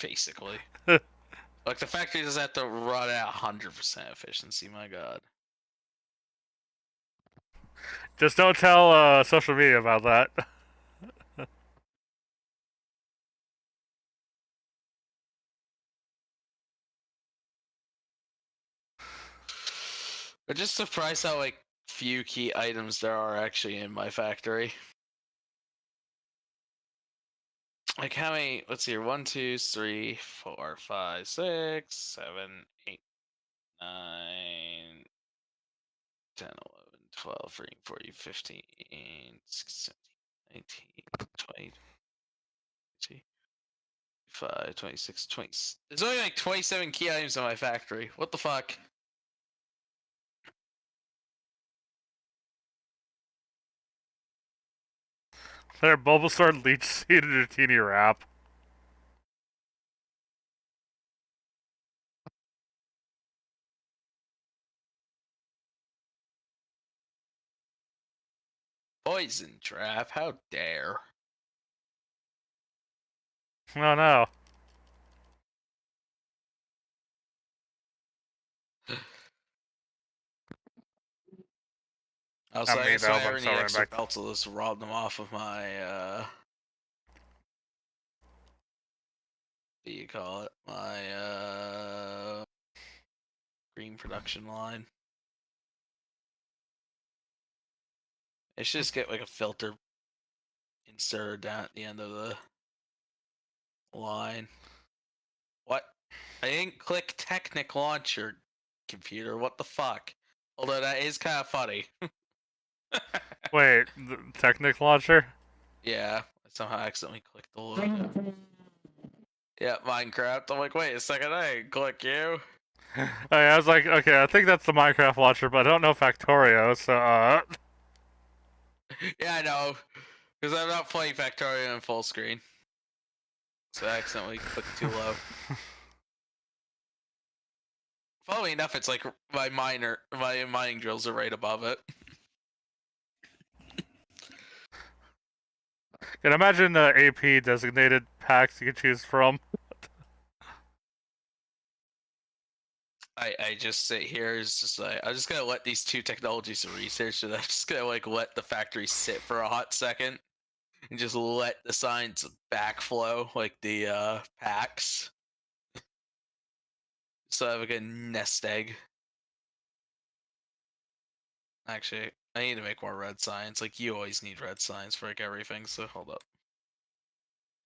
Basically. Like, the factory doesn't have to run at 100% efficiency, my god. Just don't tell social media about that. I'm just surprised how, like, few key items there are actually in my factory. Like, how many? Let's see here. 1, 2, 3, 4, 5, 6, 7, 8, 9, 10, 11, 12, 13, 14, 15, 16, 17, 19, 20, 25, 26, 20. There's only like 27 key items in my factory. What the fuck? There, Bulbasaur, Leech Seed, and a teeny wrap. Poison trap? How dare? Oh no. Also, Not I me, guess though, if I but I'm ever still need running extra back. belts, I'll just rob them off of my, what do you call it? My, green production line. I should just get, like, a filter inserted down at the end of the line. What? I didn't click Technic Launcher, computer. What the fuck? Although that is kind of funny. Wait, the Technic Launcher? Yeah, I somehow accidentally clicked the logo. Yeah, Minecraft. I'm like, wait a second, I didn't click you. I was like, okay, I think that's the Minecraft launcher, but I don't know Factorio, so, Yeah, I know. Because I'm not playing Factorio in full screen. So I accidentally clicked too low. Funnily enough, it's like my mining drills are right above it. can imagine AP designated packs you can choose from. I just sit here, it's just like, I'm just gonna let these two technologies research, and I'm just gonna like let the factory sit for a hot second, and just let the science backflow, like the packs. So I have like a nest egg. Actually, I need to make more red science. Like, you always need red science for like everything, so hold up.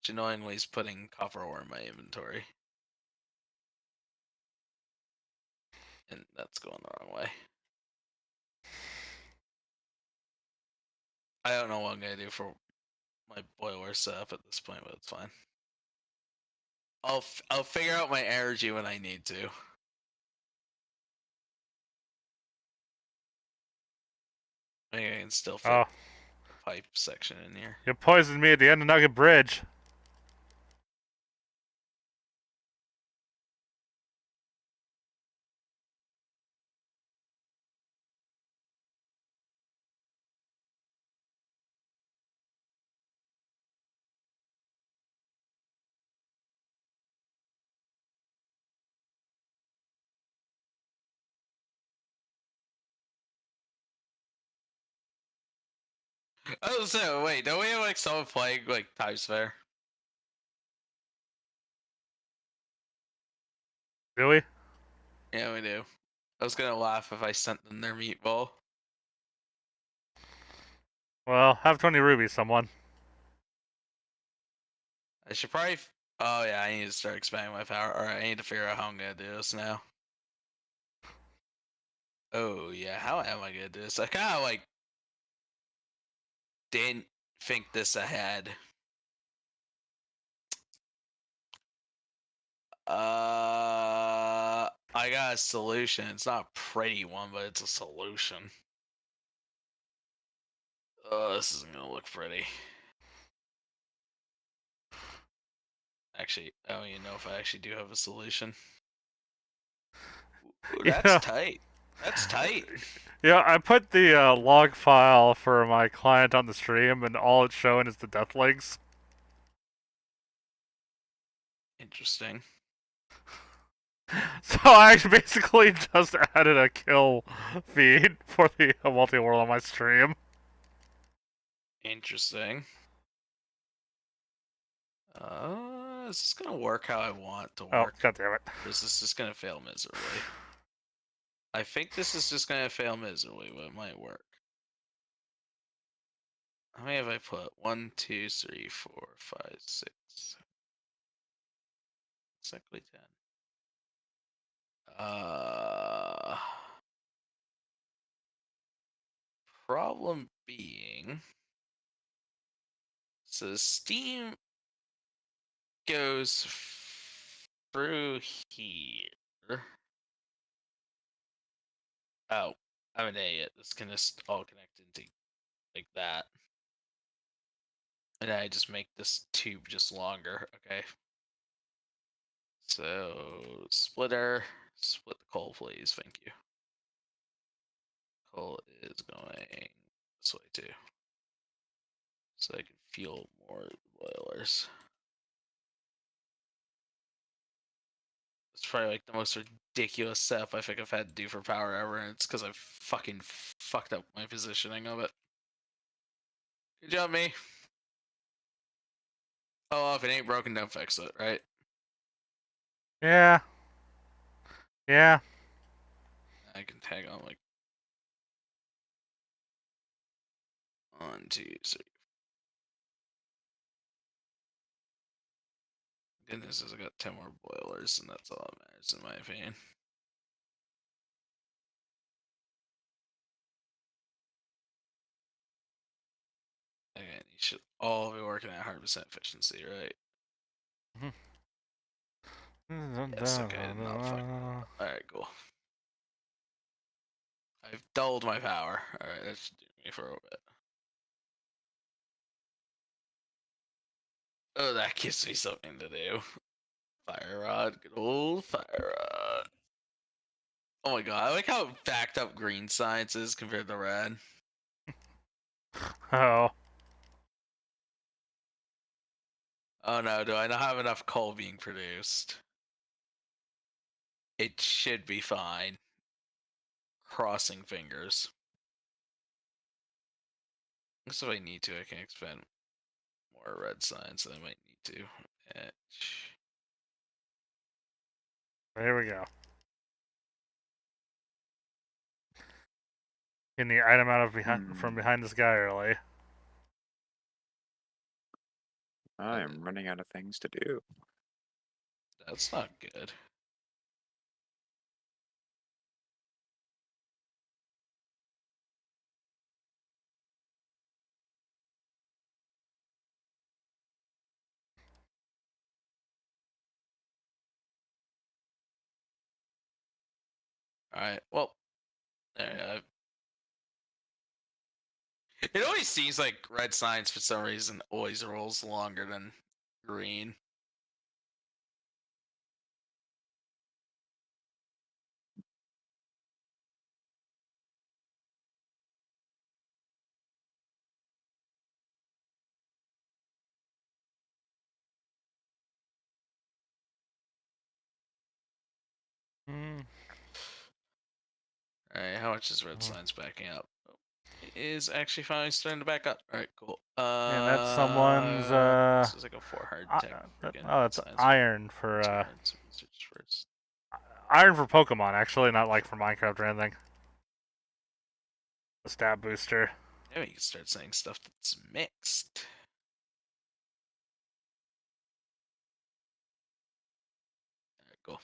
Which annoyingly is putting copper ore in my inventory. And that's going the wrong way. I don't know what I'm gonna do for my boiler setup at this point, but it's fine. I'll figure out my energy when I need to. I think I can still fit Oh, the pipe section in here. you poisoned me at the end of Nugget Bridge. Oh, so wait, don't we have like someone playing like Times Fair? Do we? Yeah, we do. I was gonna laugh if I sent them their meatball. Well, have 20 rubies, someone. I should probably. Oh yeah, I need to start expanding my power. All right, I need to figure out how I'm gonna do this now. Oh yeah, how am I gonna do this? I kind of like didn't think this ahead. I got a solution. It's not a pretty one, but it's a solution. This isn't gonna look pretty. Actually, I don't even know if I actually do have a solution. Ooh, that's tight. That's tight. Yeah, I put the log file for my client on the stream, and all it's showing is the death links. Interesting. So I actually basically just added a kill feed for the multi-world on my stream. Interesting. Is this gonna work how I want to work? Oh, god damn it. Or is this just gonna fail miserably? I think this is just gonna fail miserably, but it might work. How many have I put? 1, 2, 3, 4, 5, 6, 7. Exactly 10. Problem being, so Steam goes through here. Oh, I'm an idiot. This can just all connect into like that. And I just make this tube just longer. Okay. So splitter, split the coal, please. Thank you. Coal is going this way too, so I can fuel more boilers. It's probably like the most ridiculous setup I think I've had to do for power ever, and it's because I fucking fucked up my positioning of it. Good job, me. Oh, if it ain't broken, don't fix it, right? Yeah. Yeah. I can tag on like 1, 2, 3. Goodness, I got 10 more boilers, and that's all that matters in my opinion. Again, you should all be working at 100% efficiency, right? Yes, okay, I did not fuck that up. Alright, cool. I've doubled my power. Alright, that should do me for a little bit. Oh, that gives me something to do. Fire rod, good old fire rod. Oh my god, I like how backed up green science is compared to red. Oh. Oh no, do I not have enough coal being produced? It should be fine. Crossing fingers. Guess if I need to, I can expend more red signs than I might need to. Etch. There we go. Getting the item out of from behind this guy early. I am running out of things to do. That's not good. Alright, well, there, it always seems like red science for some reason always rolls longer than green. Alright, how much is red science backing up? Oh, it is actually finally starting to back up. Alright, cool. And that's someone's this is like a 400 tech. Oh, it's iron for research first. iron for Pokemon, actually, not like for Minecraft or anything. A stat booster. Yeah, you can start saying stuff that's mixed. Alright, cool.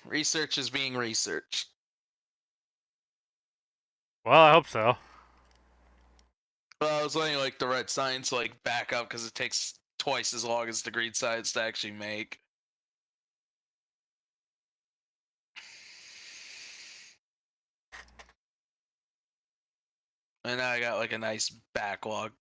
Research is being researched. Well, I hope so. Well, I was letting like the red signs like back up because it takes twice as long as the green signs to actually make. And now I got like a nice backlog.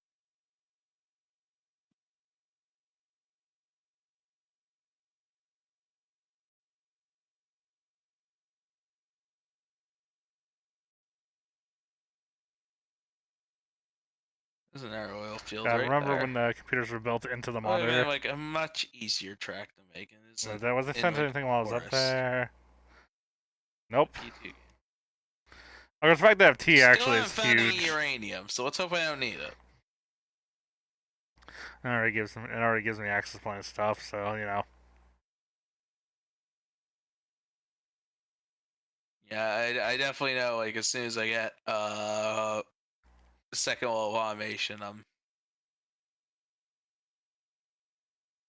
There's an air oil field I right remember there. when the computers were built into the Oh, monitor. man, like a much easier track to make. That wasn't sent like, anything while I was up forest. there. Nope. Oh, the fact that I have T actually is found any huge. uranium, so let's hope I don't need it. It already gives me access point and stuff, so you know. Yeah, I definitely know. Like as soon as I get second level of automation,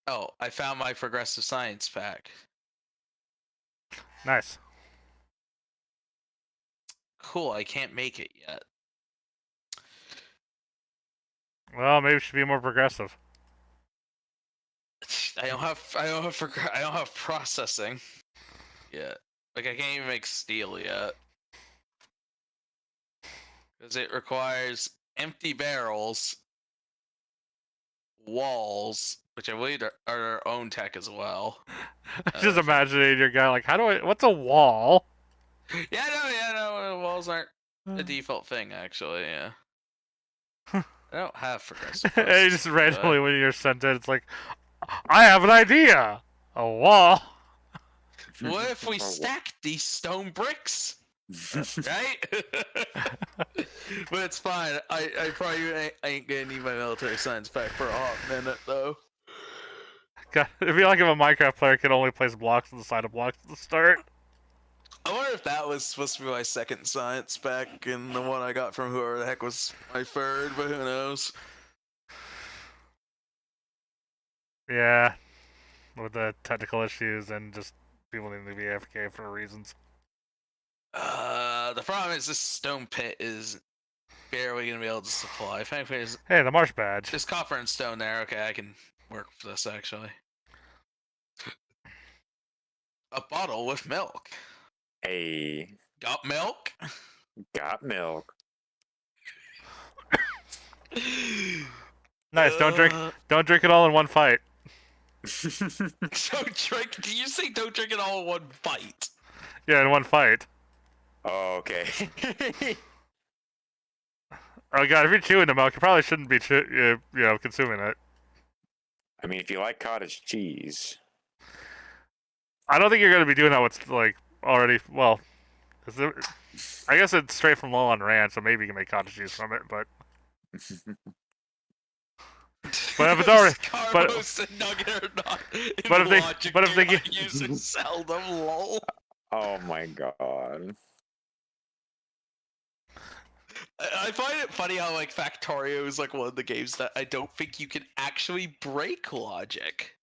Oh, I found my progressive science pack. Nice. Cool. I can't make it yet. Well, maybe it should be more progressive. I don't have processing yet. Like I can't even make steel yet. Because it requires empty barrels, walls, which I believe are our own tech as well. Just imagining your guy like, what's a wall? Yeah, no, walls aren't the default thing, actually, yeah. I don't have progressive And you just processing, randomly, when you're sent it, it's like, I have an idea! A wall! What if we stack these stone bricks? Right? But it's fine. I probably ain't gonna need my military science pack for a hot minute, though. God, it'd be like if a Minecraft player could only place blocks on the side of blocks at the start. I wonder if that was supposed to be my second science pack and the one I got from whoever the heck was my third, but who knows? Yeah. With the technical issues and just people needing to be AFK for reasons. The problem is this stone pit is barely gonna be able to supply. If anything, Hey, the marsh badge. there's copper and stone there. Okay, I can work for this actually. A bottle with milk. Hey, Got milk? got milk. Nice. Don't drink it all in one fight. Don't drink. Did you say don't drink it all in one bite? Yeah, in one fight. Oh, okay. Oh god, if you're chewing the milk, you probably shouldn't be consuming it. I mean, if you like cottage cheese. I don't think you're gonna be doing that with like already. Well, I guess it's straight from Lowland Ranch, so maybe you can make cottage cheese from it. But if it's already, but if they get using seldom, lol. Oh my god. I find it funny how like Factorio is like one of the games that I don't think you can actually break logic.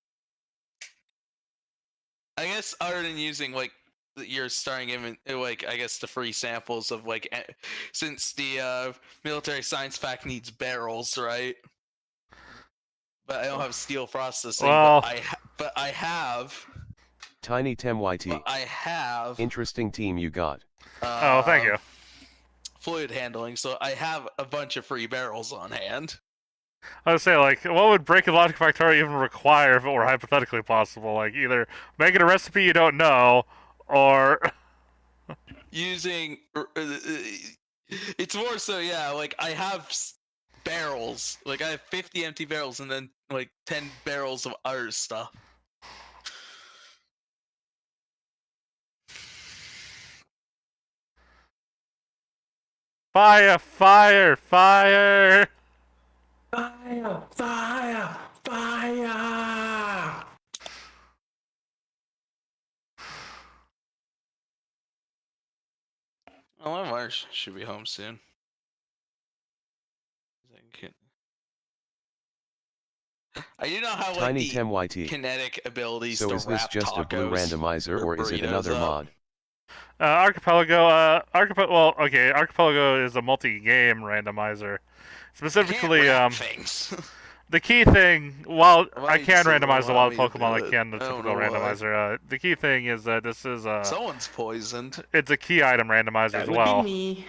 I guess other than using like your starting like I guess the free samples of like since the military science pack needs barrels, right? But I don't have steel processing. Well, but I have. Tiny TemYT. But I have. Interesting team you got. Oh, thank you. Fluid handling, so I have a bunch of free barrels on hand. I would say, like, what would breaking logic Factorio even require if it were hypothetically possible? Like, either making a recipe you don't know, or using. It's more so, yeah. Like I have barrels. Like I have 50 empty barrels, and then like 10 barrels of other stuff. fire. Fire! Fire! Fire! Oh, my Marsh should be home soon. I do not have like Tiny the TemYT. kinetic abilities So to is this wrap just a blue tacos randomizer or is it burritos another up. mod? Archipelago. Archipelago is a multi-game randomizer. Specifically, things. the key thing, while Why I can does it randomize the allow wild me to Pokemon like do I it? can the I don't typical know why. randomizer, the key thing is that this is Someone's poisoned. it's a key item randomizer That as would well. be me.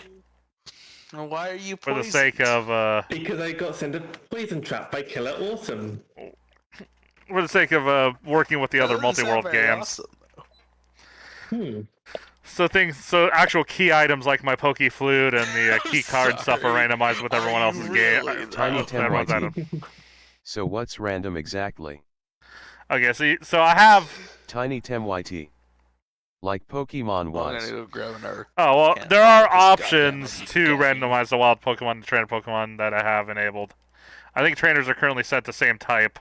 Why are you For poisoned? the sake of Because I got sent a poison trap by Killer Awesome. working with the other That doesn't sound multi-world very games. awesome. So actual key items like my Poke Flute and the key card stuff are Sorry. randomized with everyone Are else's you game. really Tiny though? Tim everyone's YT. item. So what's random exactly? Okay, so I have. Tiny Tim YT. Like Pokemon I'm was. gonna go grab another. Oh well, Can't there are find this options goddamn to caffeine. randomize the wild Pokemon and trainer Pokemon that I have enabled. I think trainers are currently set to same type.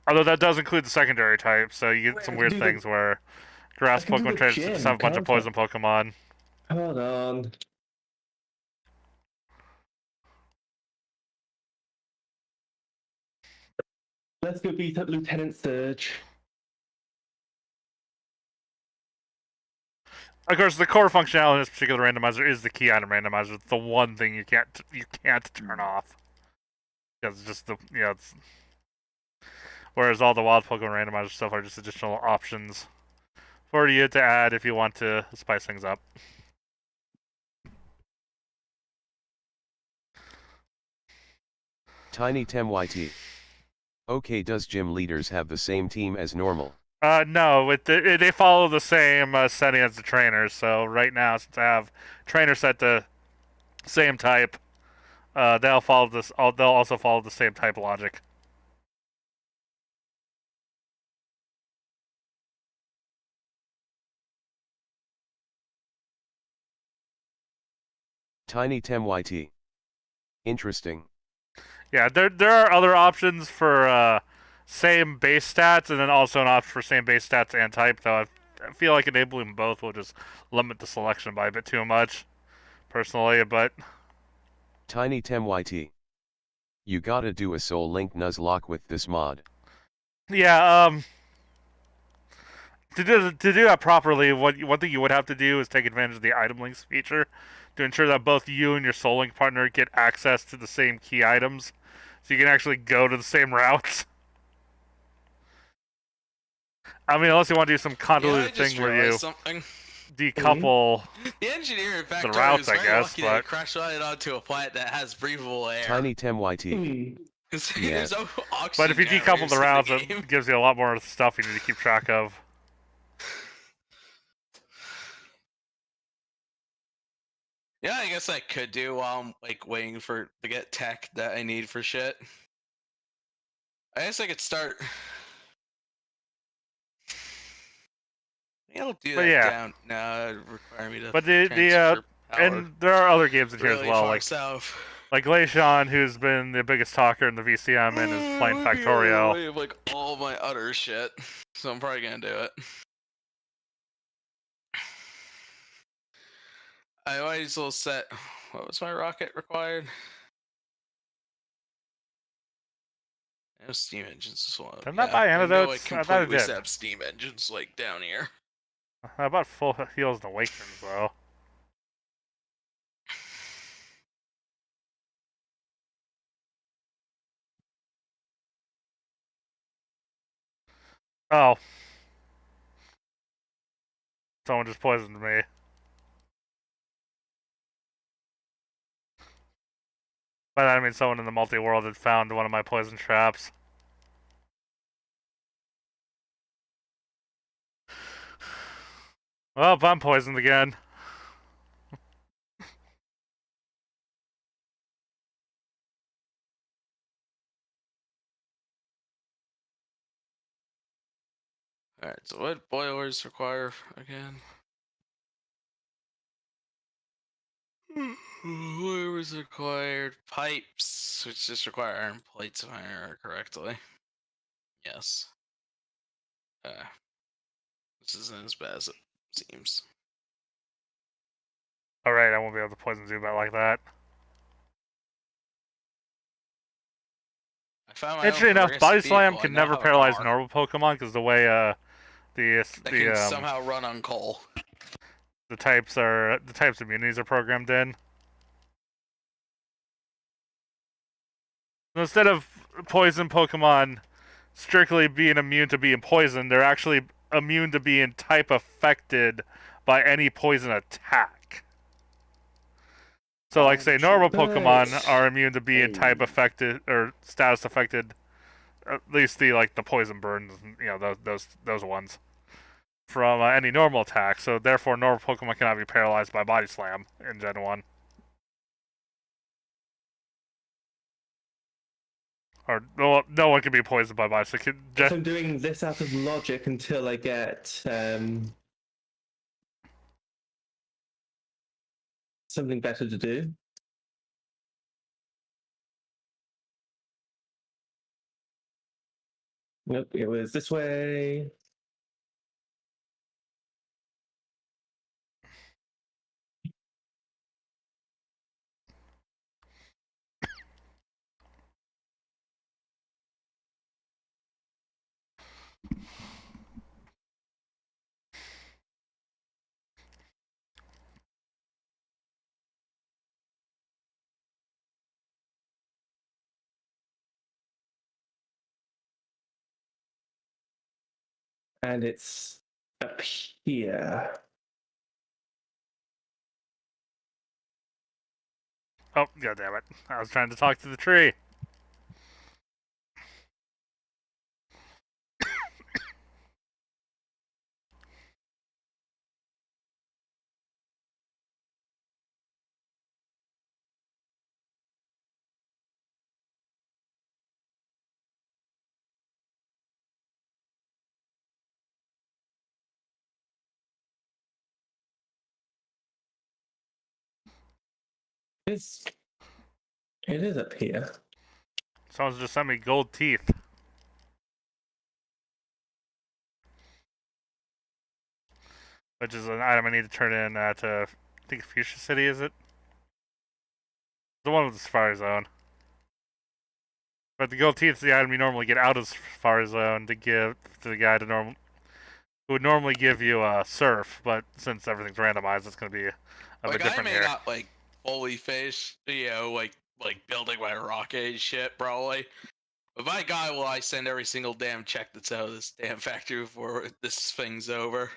Although that does include the secondary type, so you get some weird things where grass I can do Pokemon the trainers gym, just have a bunch of can't I? poison Pokemon. Hold on. Let's go beat up Lieutenant Surge. Of course, the core functionality in this particular randomizer is the key item randomizer. It's the one thing you can't turn off. Because it's just it's. Whereas all the wild Pokemon randomizer stuff are just additional options for you to add if you want to spice things up. Tiny Tim YT. Okay, does gym leaders have the same team as normal? No, they follow the same setting as the trainers. So right now, since I have trainer set to same type, they'll follow this. They'll also follow the same type logic. Tiny Tim YT. Interesting. Yeah, there are other options for same base stats, and then also an option for same base stats and type. Though I feel like enabling both will just limit the selection by a bit too much, personally. But Tiny Tim YT. You gotta do a Soul Link Nuzlocke with this mod. yeah, to do that properly, one thing you would have to do is take advantage of the item links feature to ensure that both you and your Soul Link partner get access to the same key items, so you can actually go to the same routes. I mean, unless you want to do some convoluted thing where you decouple The engineer in fact the routes, I very guess, lucky but that he crashed right onto a planet that has breathable air. Tiny Tim YT. There's Yes. no oxygen but if you decouple generators the in routes, game. it gives you a lot more stuff you need to keep track of. Yeah, I guess I could do while I'm like waiting to get tech that I need for shit. I guess I could start. I'll do But that yeah. down. No, it'd require me to. But transfer power and there are other games in here really as well, far like south. Glacian, who's been the biggest talker in the VCM and is playing Factorio. I have like all my other shit, so I'm probably gonna do it. I might as well set. What was my rocket required? No steam engines as well. Didn't that buy I know antidotes? I I thought it completely did. set up steam engines like down here. How about full heals and awakens though? Oh. Someone just poisoned me. By that I mean someone in the multi-world had found one of my poison traps. Well, I'm poisoned again. Alright, so what boilers require again? Boilers required pipes, which just require iron plates if I remember correctly. Yes. This isn't as bad as it seems. Alright, I won't be able to poison Zubat like that. I found my Interesting own enough, Body progressive Slam vehicle. I can now never have a paralyze car normal Pokemon because the way that can somehow run on coal. the types immunities are programmed in. Instead of poison Pokemon strictly being immune to being poisoned, they're actually immune to being type affected by any poison attack. So, like, say, normal Pokemon are immune to being type affected or status affected. At least the poison burns, those ones from any normal attack. So therefore, normal Pokemon cannot be paralyzed by Body Slam in Gen 1. Or no one can be poisoned by Body Slam. So I'm doing this out of logic until I get something better to do. Nope, it was this way. And it's up here. Oh, god damn it. I was trying to talk to the tree. It is up here. Someone's just sent me gold teeth. Which is an item I need to turn in to, I think, Fuchsia City, is it? The one with the Safari Zone. But the gold teeth is the item you normally get out of the Safari Zone to give to the guy who would normally give you a surf, but since everything's randomized, it's going to be a bit different here. I may not fully finish, building my rocket and shit, probably. But by God, will I send every single damn check that's out of this damn factory before this thing's over.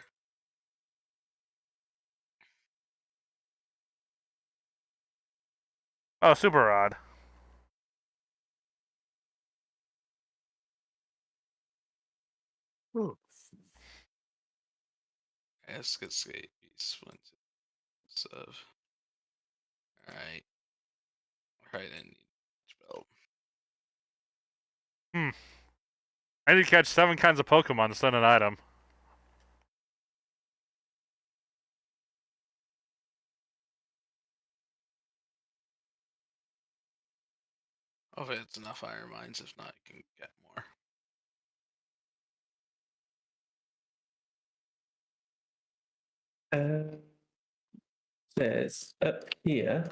Oh, Super Rod. Escape splinter. Alright. Alright, I need spell. I need to catch 7 kinds of Pokemon to send an item. Oh, if it's enough iron mines, if not, I can get more. Says up here.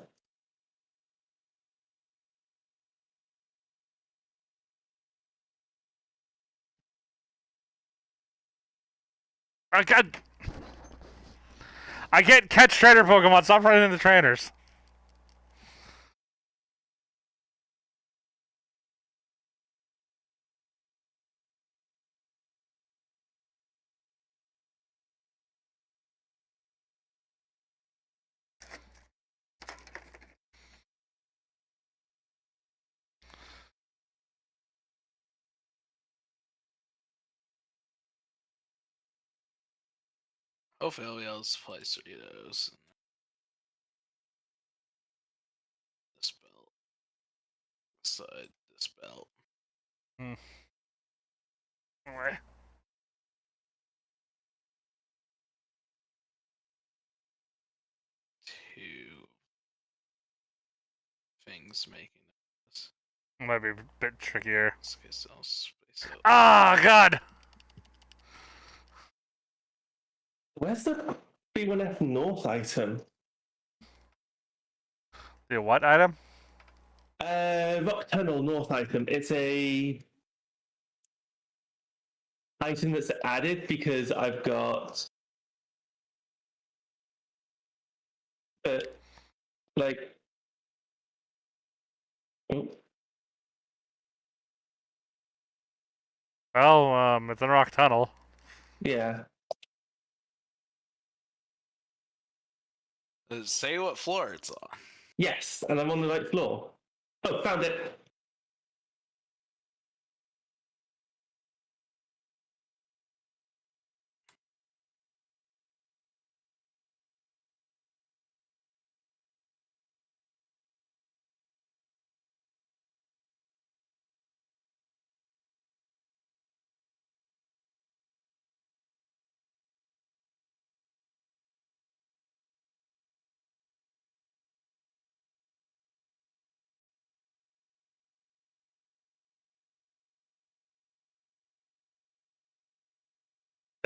I can't catch trainer Pokemon. Stop running into trainers. Hopefully I'll be able to place 3 of those. This belt. Side, this belt. Anyway. Two things making this. Might be a bit trickier. So I'll space out. Ah, God! Where's the B1F North item? The what item? Rock Tunnel North item. It's a item that's added because I've got like Well, it's in a rock tunnel. Yeah. Say what floor it's on. Yes, and I'm on the right floor. Oh, found it.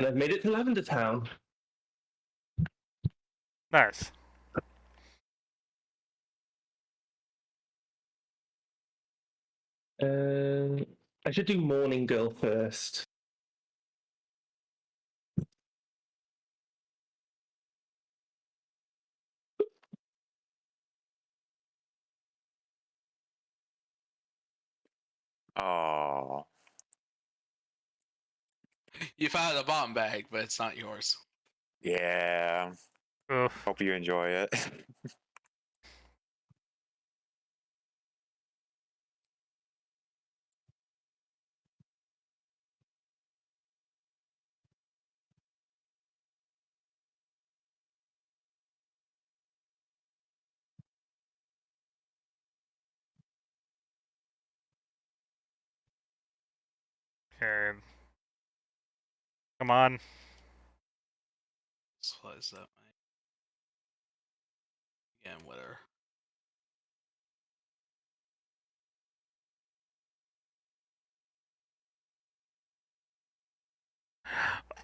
And I've made it to Lavender Town. Nice. I should do Morning Girl first. Oh, You found a bomb bag, but it's not yours. yeah. Ugh. Hope you enjoy it. Okay. Come on. So what is that, mate? Again, whatever.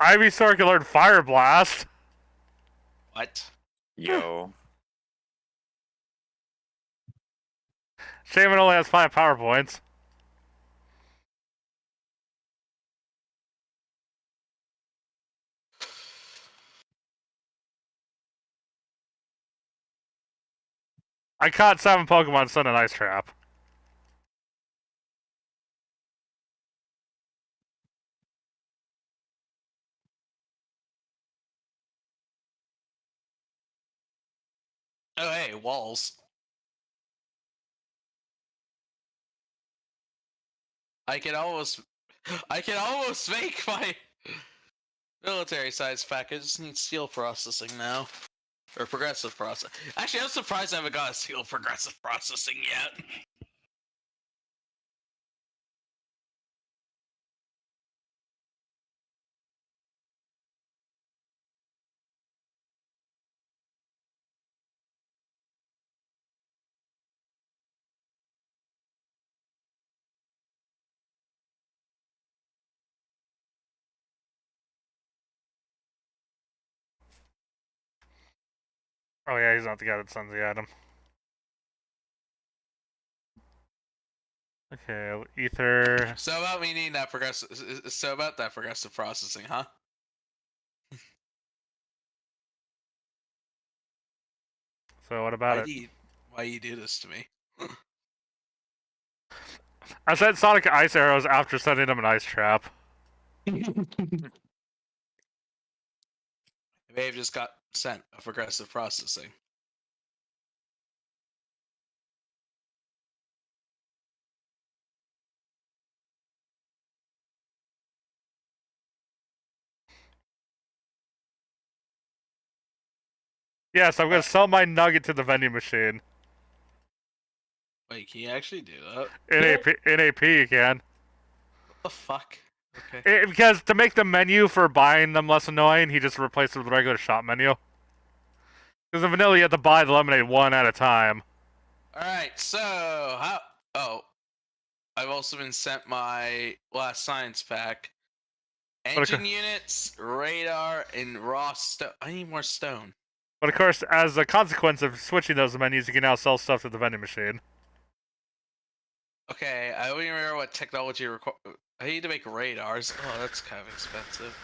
Ivysaur can learn Fire Blast. What? Yo. Shame it only has 5 power points. I caught 7 Pokemon Sun and Ice Trap. Oh, hey, walls. I can almost make my military size pack. I just need steel processing now. Or progressive process. Actually, I'm surprised I haven't got a steel progressive processing yet. Oh yeah, he's not the guy that sends the item. Okay, Ether. So about me needing that progressive. So about that progressive processing, huh? So what about it? Why you do this to me? I sent Sonic Ice Arrows after sending him an Ice Trap. I may have just got sent a progressive processing. Yes, I'm gonna sell my nugget to the vending machine. Wait, can you actually do that? In AP you can. What the fuck? Okay. Because to make the menu for buying them less annoying, he just replaced it with the regular shop menu. Because in vanilla, you have to buy the lemonade one at a time. Alright, so how... Oh. I've also been sent my last science pack. Engine units, radar, and raw stone. I need more stone. But of course, as a consequence of switching those menus, you can now sell stuff to the vending machine. Okay, I don't even remember what technology require. I need to make radars. Oh, that's kind of expensive.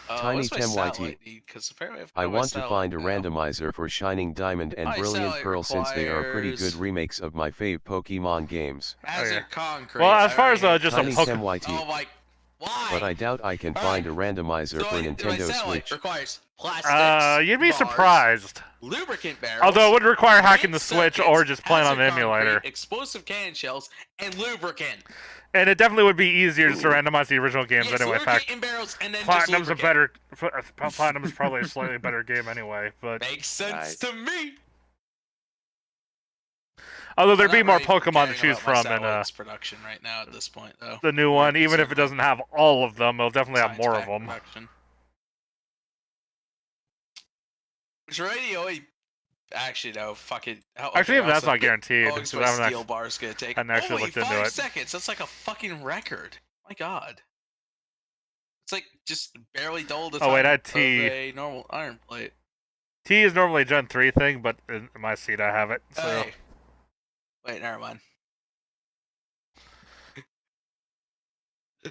Tiny what's my Tim satellite YT. need? Because apparently I want to find a randomizer for Shining Diamond and My Brilliant satellite Pearl since they are pretty good requires- remakes of my fave Pokemon games. Hazard yeah. concrete. Well, as far as already- just Tiny a Tim YT. Oh my! Why? But I doubt I can find a randomizer for Nintendo Switch. Requires plastics. You'd be bars, surprised. Lubricant barrels. Although it would require hacking the red Switch circuits, or just playing on the hazard emulator. concrete, explosive cannon shells, and lubricant. And it definitely would be easier just to randomize the original games Yes, anyway. In fact, lubricant barrels and then Platinum's just a better. Platinum's probably a slightly better game anyway. But makes sense to me. although there'd I'm be not more really Pokemon to caring choose about my from, and Satellites production right now at this point, though. the new one, even if it doesn't have all of them, it'll definitely have Science more pack of them. production. Which already only. Actually, no. Fucking. Actually, that's not guaranteed. How long because is I my haven't steel bar is gonna take? hadn't actually Only looked into 5 it. seconds. That's like a fucking record. My God. It's like just barely double the time Oh, wait, I had of T. a normal iron plate. T is normally a Gen 3 thing, but in my seat I have it. So. Hey. Wait, never mind.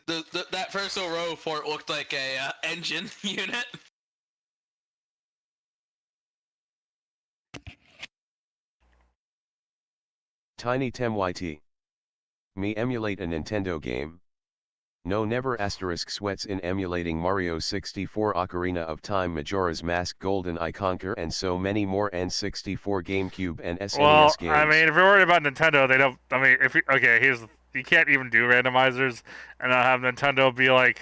That first row port looked like a engine unit. Tiny Tem YT. Me emulate a Nintendo game. No, never asterisk sweats in emulating Mario 64 Ocarina of Time, Majora's Mask, Golden Eye Conquer, and so many more N64 GameCube and SNES Well, games. I mean, if you're worried about Nintendo, they don't. I mean, if you, okay, you can't even do randomizers and not have Nintendo be like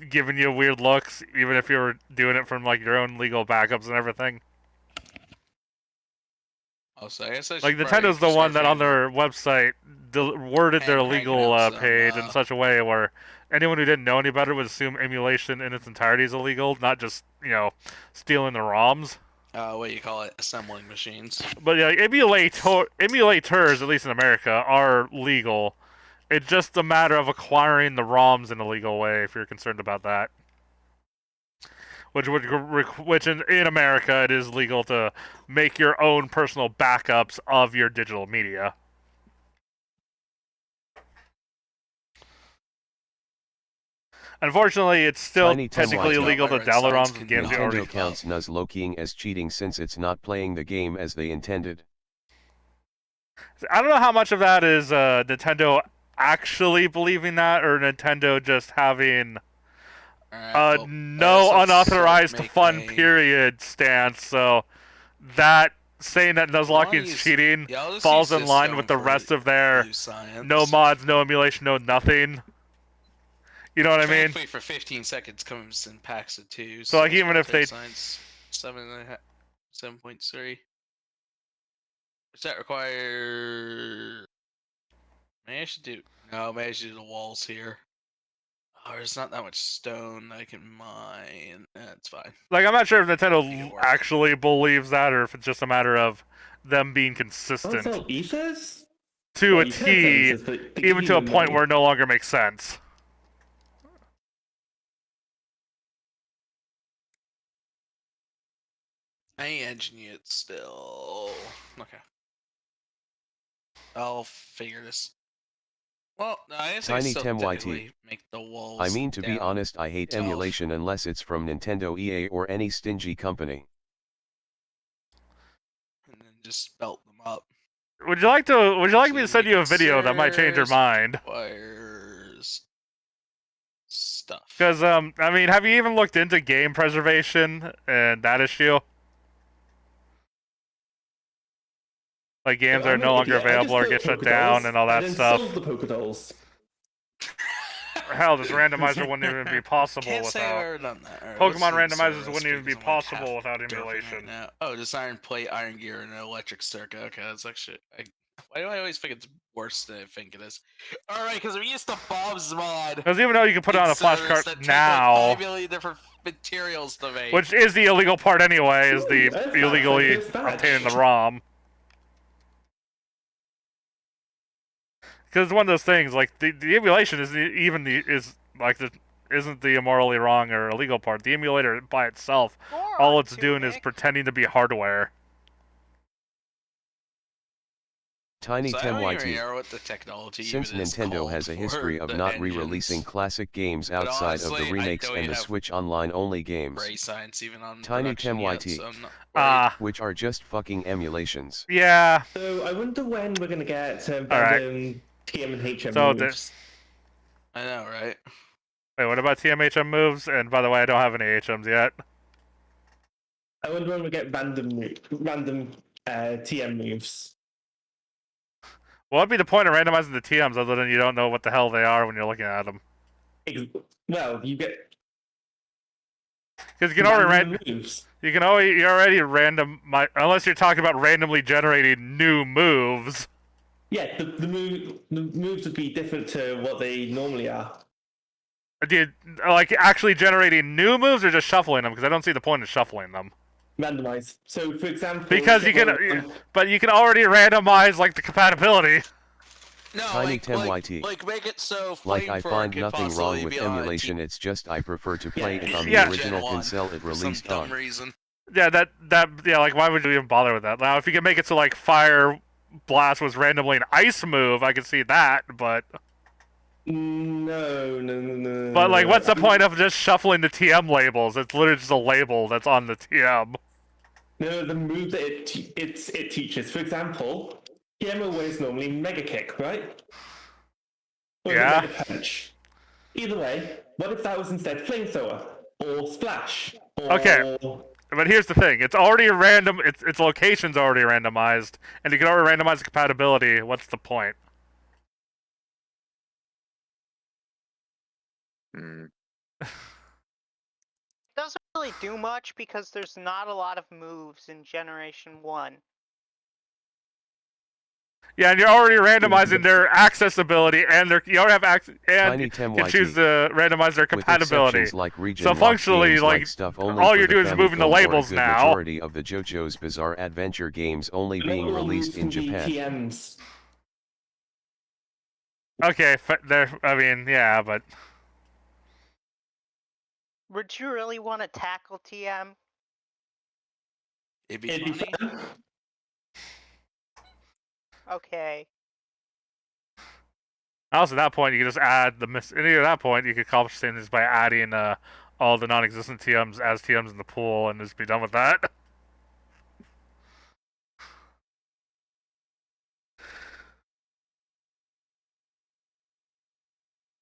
giving you weird looks, even if you were doing it from like your own legal backups and everything. Oh, so I guess I should Like probably Nintendo's the start one that on figuring their website worded their And legal cranking up some, page in such a way where anyone who didn't know any better would assume emulation in its entirety is illegal, not just stealing the ROMs. what do you call it? Assembling machines. But yeah, emulators, at least in America, are legal. It's just a matter of acquiring the ROMs in a legal way, if you're concerned about that. Which in America, it is legal to make your own personal backups of your digital media. Unfortunately, it's still technically illegal to download ROMs of games you already Nintendo counts Nuzlocking as cheating since it's not playing the game as they intended. I don't know how much of that is Nintendo actually believing that, or Nintendo just having no unauthorized fun period stance. So that saying that Nuzlocking is cheating falls in line with the rest of their no mods, no emulation, no nothing. You know what I mean? For 15 seconds comes in packs of 2. So like even if they 7.3. Does that require? Maybe I should do. No, maybe I should do the walls here. Oh, there's not that much stone I can mine. That's fine. Like I'm not sure if Nintendo actually believes that, or if it's just a matter of them being consistent to a T, even to a point where it no longer makes sense. I ain't engineered still. Okay. I'll figure this. Well, I guess Tiny I still Tem YT. technically make the walls I mean, to be down honest, I hate 12. emulation unless it's from Nintendo, EA, or any stingy company. And then just belt them up. Would you like me to send you a video that might change your mind? Requires stuff. Because I mean, have you even looked into game preservation and that issue? Like games are no longer available or get shut down and all that stuff. Sold the Pokédolls. Hell, this randomizer wouldn't even be possible Can't say I've without. ever done that. Alright, Pokemon let's see the randomizers server wouldn't even be speakers. I'm like possible half without broken emulation. right now. Oh, just iron plate, iron gear, and an electric circuit. Okay, that's actually. Why do I always think it's worse than I think it is? Alright, because I'm used to Bob's mod. Because even though you can put it on a flash card that take, now, like 5 million different materials to make. which is the illegal part anyway, is the that's illegally not like this obtaining the ROM. Because it's one of those things, like the emulation isn't even isn't the immorally wrong or illegal part. The emulator by itself, all it's doing is pretending to be hardware. Tiny So I Tem don't even YT. know what the technology Since even is Nintendo called has a for history of the not engines. re-releasing classic games But outside of honestly, the I remakes don't and even the have Switch Online-only games, Ray science even on Tiny production Tem yet, YT. so I'm not which are just fucking emulations. Yeah. So I wonder when we're gonna get Alright. random TM and HM So moves. I know, right? Wait, what about TMHM moves? And by the way, I don't have any HMs yet. I wonder when we get random TM moves. What would be the point of randomizing the TMs other than you don't know what the hell they are when you're looking at them? Well, you get Because you can already moves. you already random unless you're talking about randomly generating new moves. Yeah, the moves would be different to what they normally are. Do you like actually generating new moves or just shuffling them? Because I don't see the point of shuffling them. Randomized. So, for example, Because you can, but you can already randomize like the compatibility. No, Tiny like, Tim like, YT. like make it so Like I Flamethrower find could nothing possibly wrong with be on a emulation, it's just I prefer to play it on the Yeah. original Gen 1 console it for some released dumb on. reason. Yeah, like why would you even bother with that? Now, if you can make it so like Fire Blast was randomly an ice move, I could see that, but No. but like, what's the point of just shuffling the TM labels? It's literally just a label that's on the TM. No, the move that it teaches. For example, TM is normally Mega Kick, right? Or Yeah. Mega Punch. Either way, what if that was instead Flamethrower or Splash? Or... Okay. But here's the thing: it's already random. Its location's already randomized, and you can already randomize the compatibility. What's the point? Hmm. Doesn't really do much because there's not a lot of moves in Generation 1. Yeah, and you're already randomizing their accessibility, and you already have access, and Tiny you Tim can YT. choose to randomize their With compatibility. exceptions like region So locked functionally, games like, stuff only all for you're the doing is moving the Famicom or a labels good now. majority of the JoJo's Bizarre Adventure games only being Not all released moves in can be Japan. TMs. Okay, I mean, yeah, but Would you really want to tackle TM? It'd be It'd be funny. fun. Okay. also at that point you can just add the and at that point you could accomplish things by adding all the non-existent TMs as TMs in the pool and just be done with that.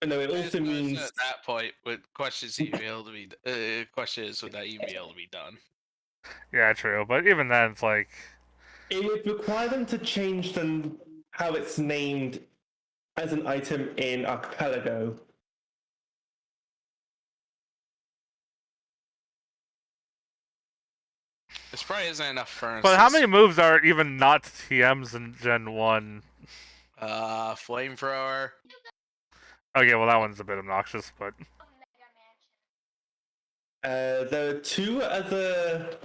No, it also At means that point, with questions you be able to be question is would that even be able to be done? Yeah, true. But even then, it's like it would require them to change how it's named as an item in Archipelago. This probably isn't enough for but how many moves are even not TMs in Gen 1? Flamethrower. Okay, well that one's a bit obnoxious, but there are two other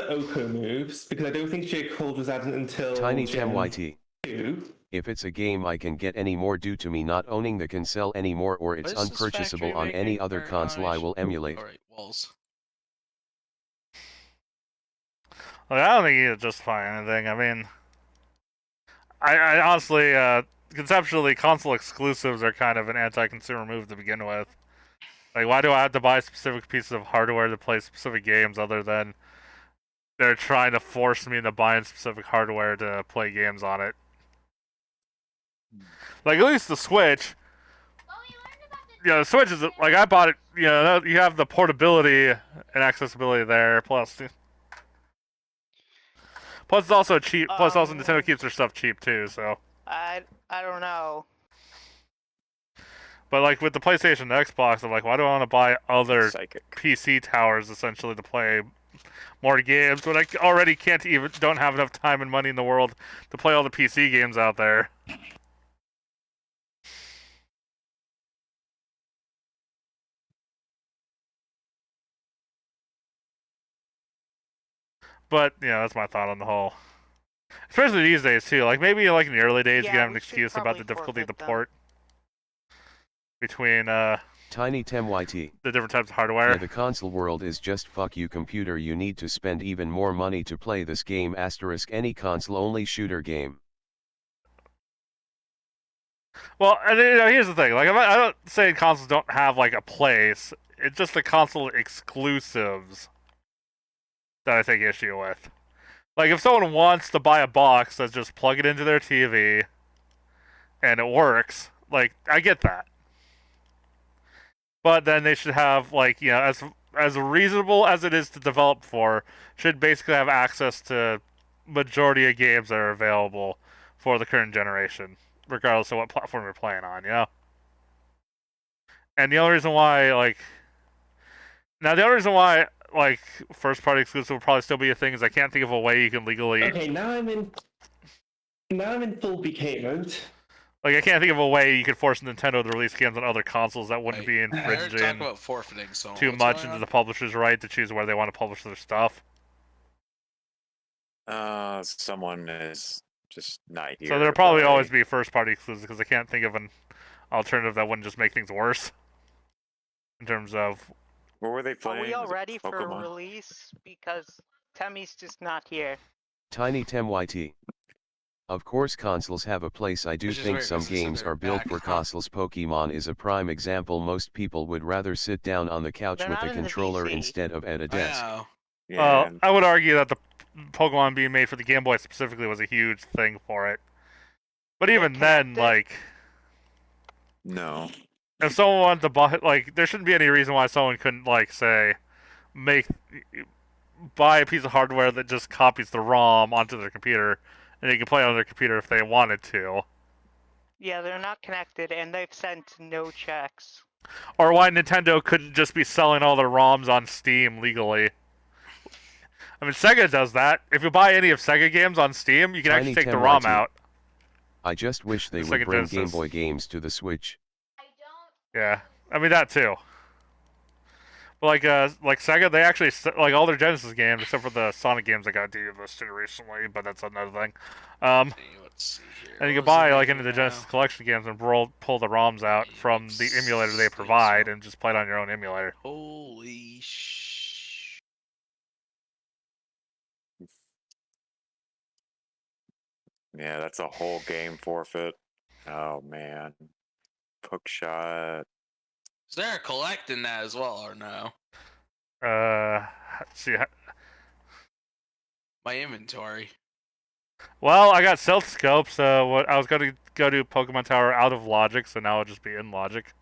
Oko moves because I don't think J.Cold was added until Tiny Gen Tim YT. 2. If it's a game I can get any more due to me not owning the console anymore or it's What is this unpurchasable factory on any making other for console I will automation? emulate. Alright, walls. like, I don't think you justify anything. I mean, I honestly, conceptually, console exclusives are kind of an anti-consumer move to begin with. Like, why do I have to buy specific pieces of hardware to play specific games other than they're trying to force me into buying specific hardware to play games on it? Like, at least the Switch. Yeah, the Switch is like I bought it. You know, you have the portability and accessibility there. Plus, it's also cheap. Plus, also Nintendo keeps their stuff cheap too. So. I don't know. But like with the PlayStation and Xbox, I'm like, why do I want to buy other Psychic. PC towers essentially to play more games when I already don't have enough time and money in the world to play all the PC games out there? But that's my thought on the whole. Especially these days too. Like maybe like in the early days, you can have an excuse about the difficulty of the port between Tiny Tim YT. the different types of hardware. Yeah, the console world is just fuck you computer, you need to spend even more money to play this game * any console only shooter game. Well, and here's the thing. Like, I'm not saying consoles don't have like a place. It's just the console exclusives that I take issue with. Like, if someone wants to buy a box that's just plug it into their TV and it works, like, I get that. but then they should have like as reasonable as it is to develop for, should basically have access to majority of games that are available for the current generation, regardless of what platform you're playing on. And the only reason why first party exclusive will probably still be a thing is I can't think of a way you can legally. Okay, now I'm in full BK mode. Like, I can't think of a way you could force Nintendo to release games on other consoles that wouldn't be I heard talk infringing about forfeiting so too much into the publisher's right to choose where they want to publish their stuff. Someone is just not here. So there'll probably always be first-party exclusive because I can't think of an alternative that wouldn't just make things worse. In terms of, Where were they playing? Are we all Was it ready for Pokemon? release? Because Temmy's just not here. Tiny Tem YT. Of course consoles have a place. I do Which is think weird, some 'cause it's in games their are built back, for huh? consoles. Pokemon is a prime example. Most people would rather sit down on the couch They're with not a in the controller PC. instead of at a I desk. know. Yeah. I would argue that the Pokemon being made for the Game Boy specifically was a huge thing for it. But even then, connected? like, No. if someone wanted to buy, like, there shouldn't be any reason why someone couldn't, like, say, buy a piece of hardware that just copies the ROM onto their computer, and they can play it on their computer if they wanted to. Yeah, they're not connected, and they've sent no checks. Or why Nintendo couldn't just be selling all their ROMs on Steam legally. I mean, Sega does that. If you buy any of Sega games on Steam, you can Tiny actually take the Tem ROM YT. out. I just wish they It's would like a bring Game Genesis. Boy games to the Switch. Yeah, I mean that too. But like Sega, they actually like all their Genesis games except for the Sonic games that got delisted recently, but that's another thing. Hey, let's see here. And you What can was buy it like right into the now? Genesis collection games and pull the ROMs out from the emulator they provide and just play it on your own emulator. Holy sh! Yeah, that's a whole game forfeit. Oh man. Hookshot. Is there a collect in that as well, or no? See, My inventory. well, I got Stealth Scope, so what I was gonna go to Pokemon Tower out of Logic, so now it'll just be in Logic.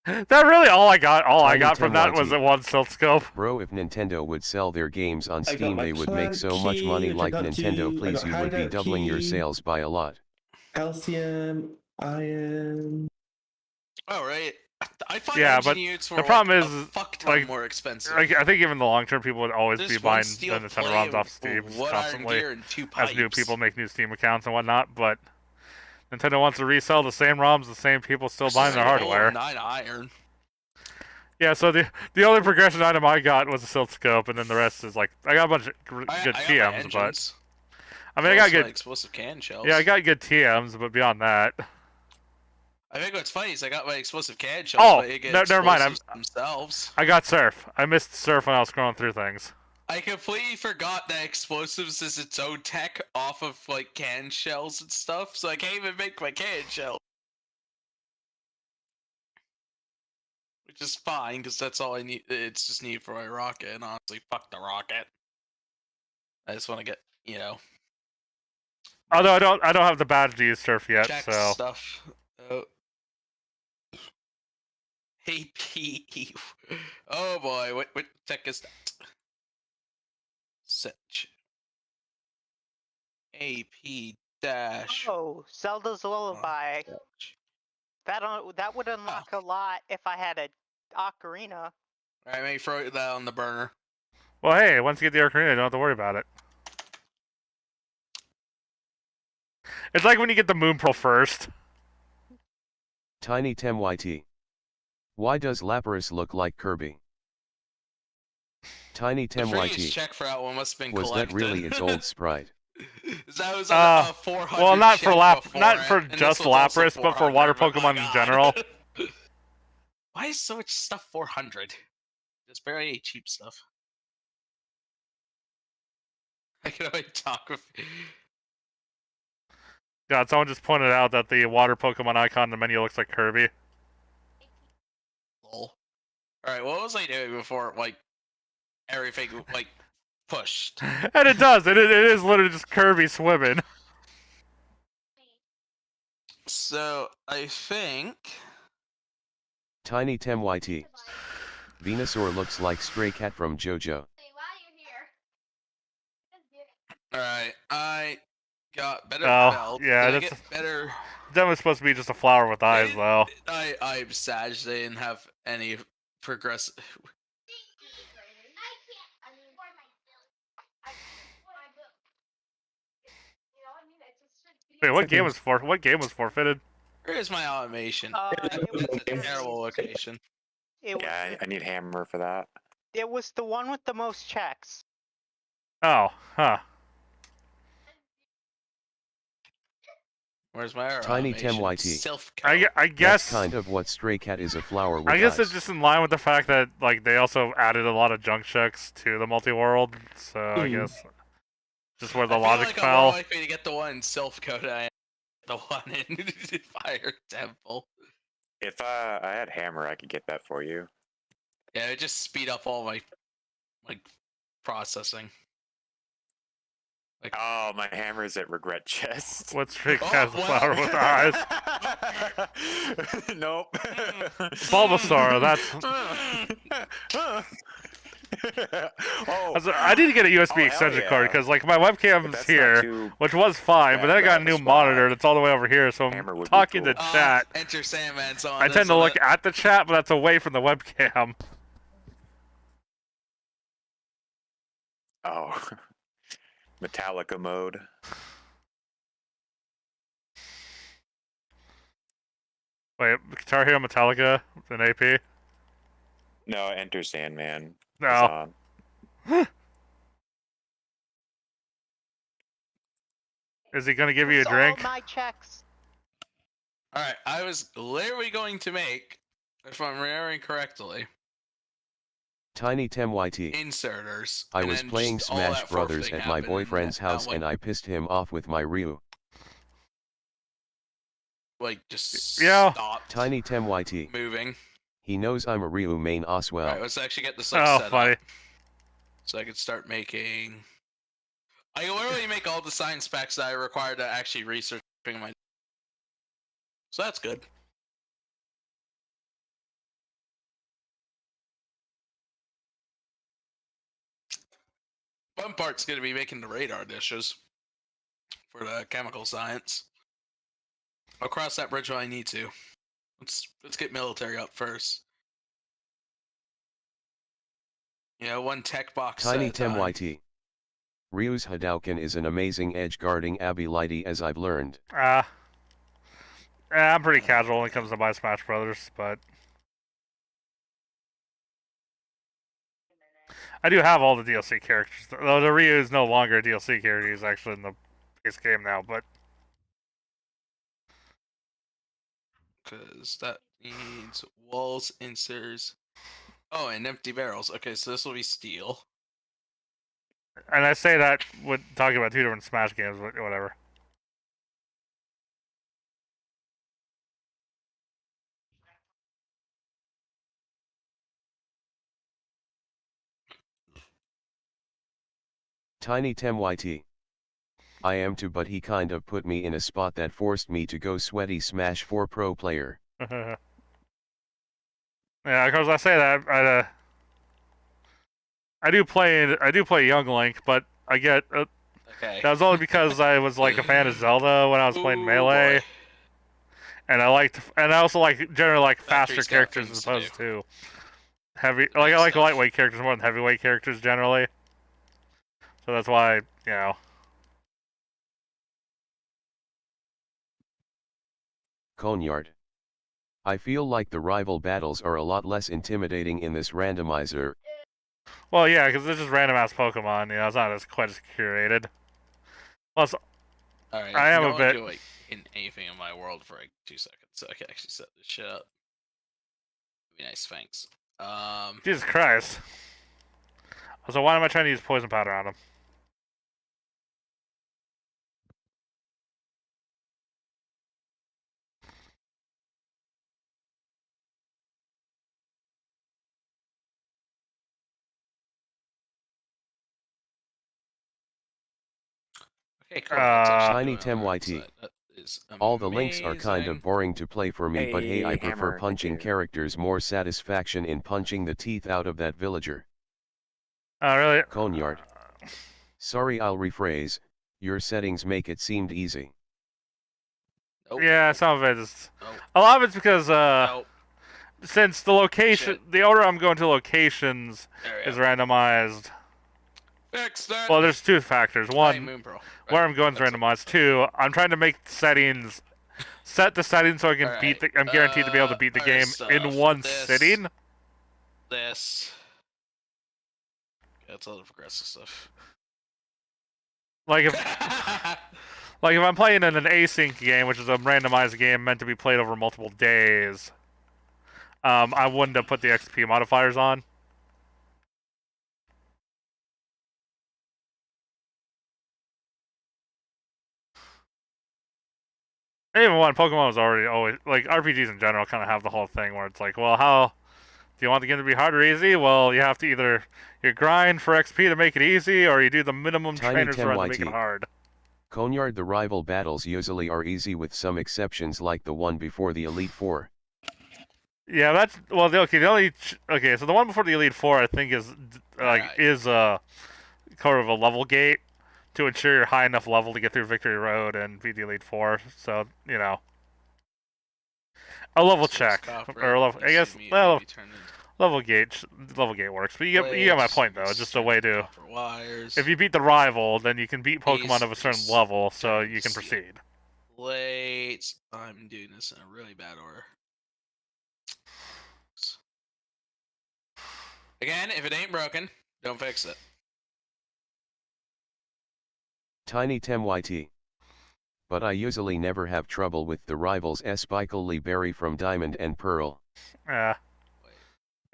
That really all I got. All I Tiny got from that Tim was YT. the one Stealth Scope. Bro, if Nintendo would sell their games on I got Steam, my they would make plant so much key, money. which I Like got Nintendo, to. I please, got you would be hideout doubling your key. sales by a lot. Calcium, iron. Oh right. I find Yeah, but engineers for the problem like, is, a fuck ton like, more expensive. I think even in the long term, people would always There's be one buying steel the Nintendo plate ROMs off with Steam just wood iron constantly gear and 2 as new pipes. people make new Steam accounts and whatnot. But Nintendo wants to resell the same ROMs, the same people still buying their hardware. 9 iron. Yeah, so the only progression item I got was a Silk Scope, and then the rest is like I got a bunch of good I got my TMs, but engines. I mean I got Plus my good. explosive can shells. Yeah, I got good TMs, but beyond that, I think what's funny is I got my explosive can shells, Oh, but I get never mind, explosives themselves. I got Surf. I missed Surf when I was scrolling through things. I completely forgot that explosives is its own tech off of like can shells and stuff, so I can't even make my can shell. Which is fine, because that's all I need. It's just needed for my rocket, and honestly, fuck the rocket. I just want to get, Although I don't have the badge to use Surf yet, check so stuff. Oh. AP. Oh boy, what tech is that? Search. AP dash. Oh, Zelda's Lullaby. That would unlock a lot if I had a ocarina. Alright, maybe throw that on the burner. well, hey, once you get the Ocarina, you don't have to worry about it. It's like when you get the Moon Pearl first. Tiny Tem YT. Why does Lapras look like Kirby? Tiny The Tem previous YT. check for that one must have been Was collected. that really its old sprite? That was on a 400 Well, not for check not before for it, and just this was also Lapras, but for water 400, but my Pokemon in God. general. Why is so much stuff 400? There's barely any cheap stuff. I can only talk with. God, someone just pointed out that the water Pokemon icon in the menu looks like Kirby. Lol. Alright, what was I doing before, like, everything, like, pushed? And it does. It is literally just Kirby swimming. So I think. Tiny Tem YT. Venusaur looks like Stray Cat from JoJo. Alright, I got better Oh, belt. yeah, Did I that's get better? that was supposed to be just a flower with eyes, though. I'm sad they didn't have any progress. Wait, what game was forfeited? Where's my automation? It was, That's a terrible location. it was, Yeah, I need hammer for that. it was the one with the most checks. Oh, huh. Where's my error Tiny Tem automation? YT. Self I That's guess kind of what Stray Cat is, a flower with I guess eyes. it's just in line with the fact that like they also added a lot of junk checks to the multi-world, so I guess just where the I feel logic like I'm more fell. likely to get the one in self code than I am the one in Fire Temple. If I had hammer, I could get that for you. Yeah, it just speed up all my processing. Like, Oh, my hammer is at regret chest. What's Trick Oh, has a well. flower with eyes? Nope. Bulbasaur, that's. Oh, I need to get a USB hell extension yeah. cord because like my But webcam's that's not here, too which was fine, but bad then I got a of a new spot. monitor that's all the way over here, so Hammer I'm would be talking cool. to chat. Enter Sandman's on I this, tend to isn't look it? at the chat, but that's away from the webcam. Oh, Metallica mode. Wait, Guitar Hero Metallica, an AP? No, Enter Sandman. is No. on. Is he gonna give you a It's drink? all my checks. Alright, I was literally going to make, if I'm remembering correctly, Tiny Tem YT. inserters. I and was then playing just all Smash that Brothers forfeiting at my happened, boyfriend's and I'm house and I pissed him off with my Ryu. just Yeah. stopped Tiny Tem YT. moving. He knows I'm a Ryu main as well. Alright, let's actually get this Oh, set funny. up. So I can start making... I can literally make all the science specs that I require to actually research my... So that's good. Fun part's gonna be making the radar dishes for the chemical science. I'll cross that bridge when I need to. Let's get military up first. Yeah, one tech box. Tiny at a Tem time. YT. Ryu's Hadouken is an amazing edge guarding ability as I've learned. Yeah, I'm pretty casual when it comes to my Smash Brothers, but I do have all the DLC characters. Though the Ryu is no longer a DLC character; he's actually in the base game now. But Because that needs walls, inserts. Oh, and empty barrels. Okay, so this will be steel. and I say that with talking about two different Smash games, but whatever. Tiny Tem YT. I am too, but he kind of put me in a spot that forced me to go sweaty Smash 4 pro player. Yeah, because I say that I do play Young Link, but I get Okay. that was only because I was like a fan of Zelda when I was playing Ooh, Melee, boy. and I also like generally like faster Factory's got characters things as to opposed do. to heavy. Like I like stuff. lightweight characters more than heavyweight characters generally. So that's why, you know. Conyard. I feel like the rival battles are a lot less intimidating in this randomizer. Well, yeah, because it's just random ass Pokemon. You know, it's not as quite as curated. Plus, Alright, I am you a don't bit- do like in anything in my world for like 2 seconds, so I can actually set this shit up. Be nice, thanks. Jesus Christ. So why am I trying to use poison powder on him? Okay, cool. That's actually Tiny going Tem on our YT. side. That is All the links are kind of amazing. boring to play for me, but hey, I Hey, prefer Hammer, thank punching you. characters, more satisfaction in punching the teeth out of that villager. Oh, really? Conyard. Sorry, I'll rephrase, your settings make it seemed easy. Nope. Yeah, some of it is. Nope. A lot of it's because Nope. since the location, Shit. the order I'm going to locations There we is go. randomized. Fix that. Well, there's two factors. Hey, One, Moon Pro. where I'm going is That's it. randomized. Two, I'm trying to make settings, set the settings so I can Alright, beat the. I'm guaranteed to be able to beat the alright, game stuff. in one This. sitting. This. That's all the progressive stuff. Like if I'm playing in an async game, which is a randomized game meant to be played over multiple days, I wouldn't have put the XP modifiers on. Even when Pokemon was already always like RPGs in general kind of have the whole thing where it's like, well, how do you want the game to be hard or easy? Well, you have to either you grind for XP to make it easy, or you do the minimum Tiny trainers Tim run to make YT. it hard. Conyard, the rival battles usually are easy with some exceptions like the one before the Elite Four. Yeah, that's well. Okay, so the one before the Elite Four, I think, is kind of a level gate to ensure you're high enough level to get through Victory Road and beat the Elite Four. So you know, a level check or a level. I guess level gate works, but you get my point though. It's just a way to. If you beat the rival, then you can beat Pokemon of a certain level, so you can proceed. Wait, I'm doing this in a really bad order. Again, if it ain't broken, don't fix it. Tiny Tem YT. But I usually never have trouble with the rivals Espikely Berry from Diamond and Pearl. Yeah.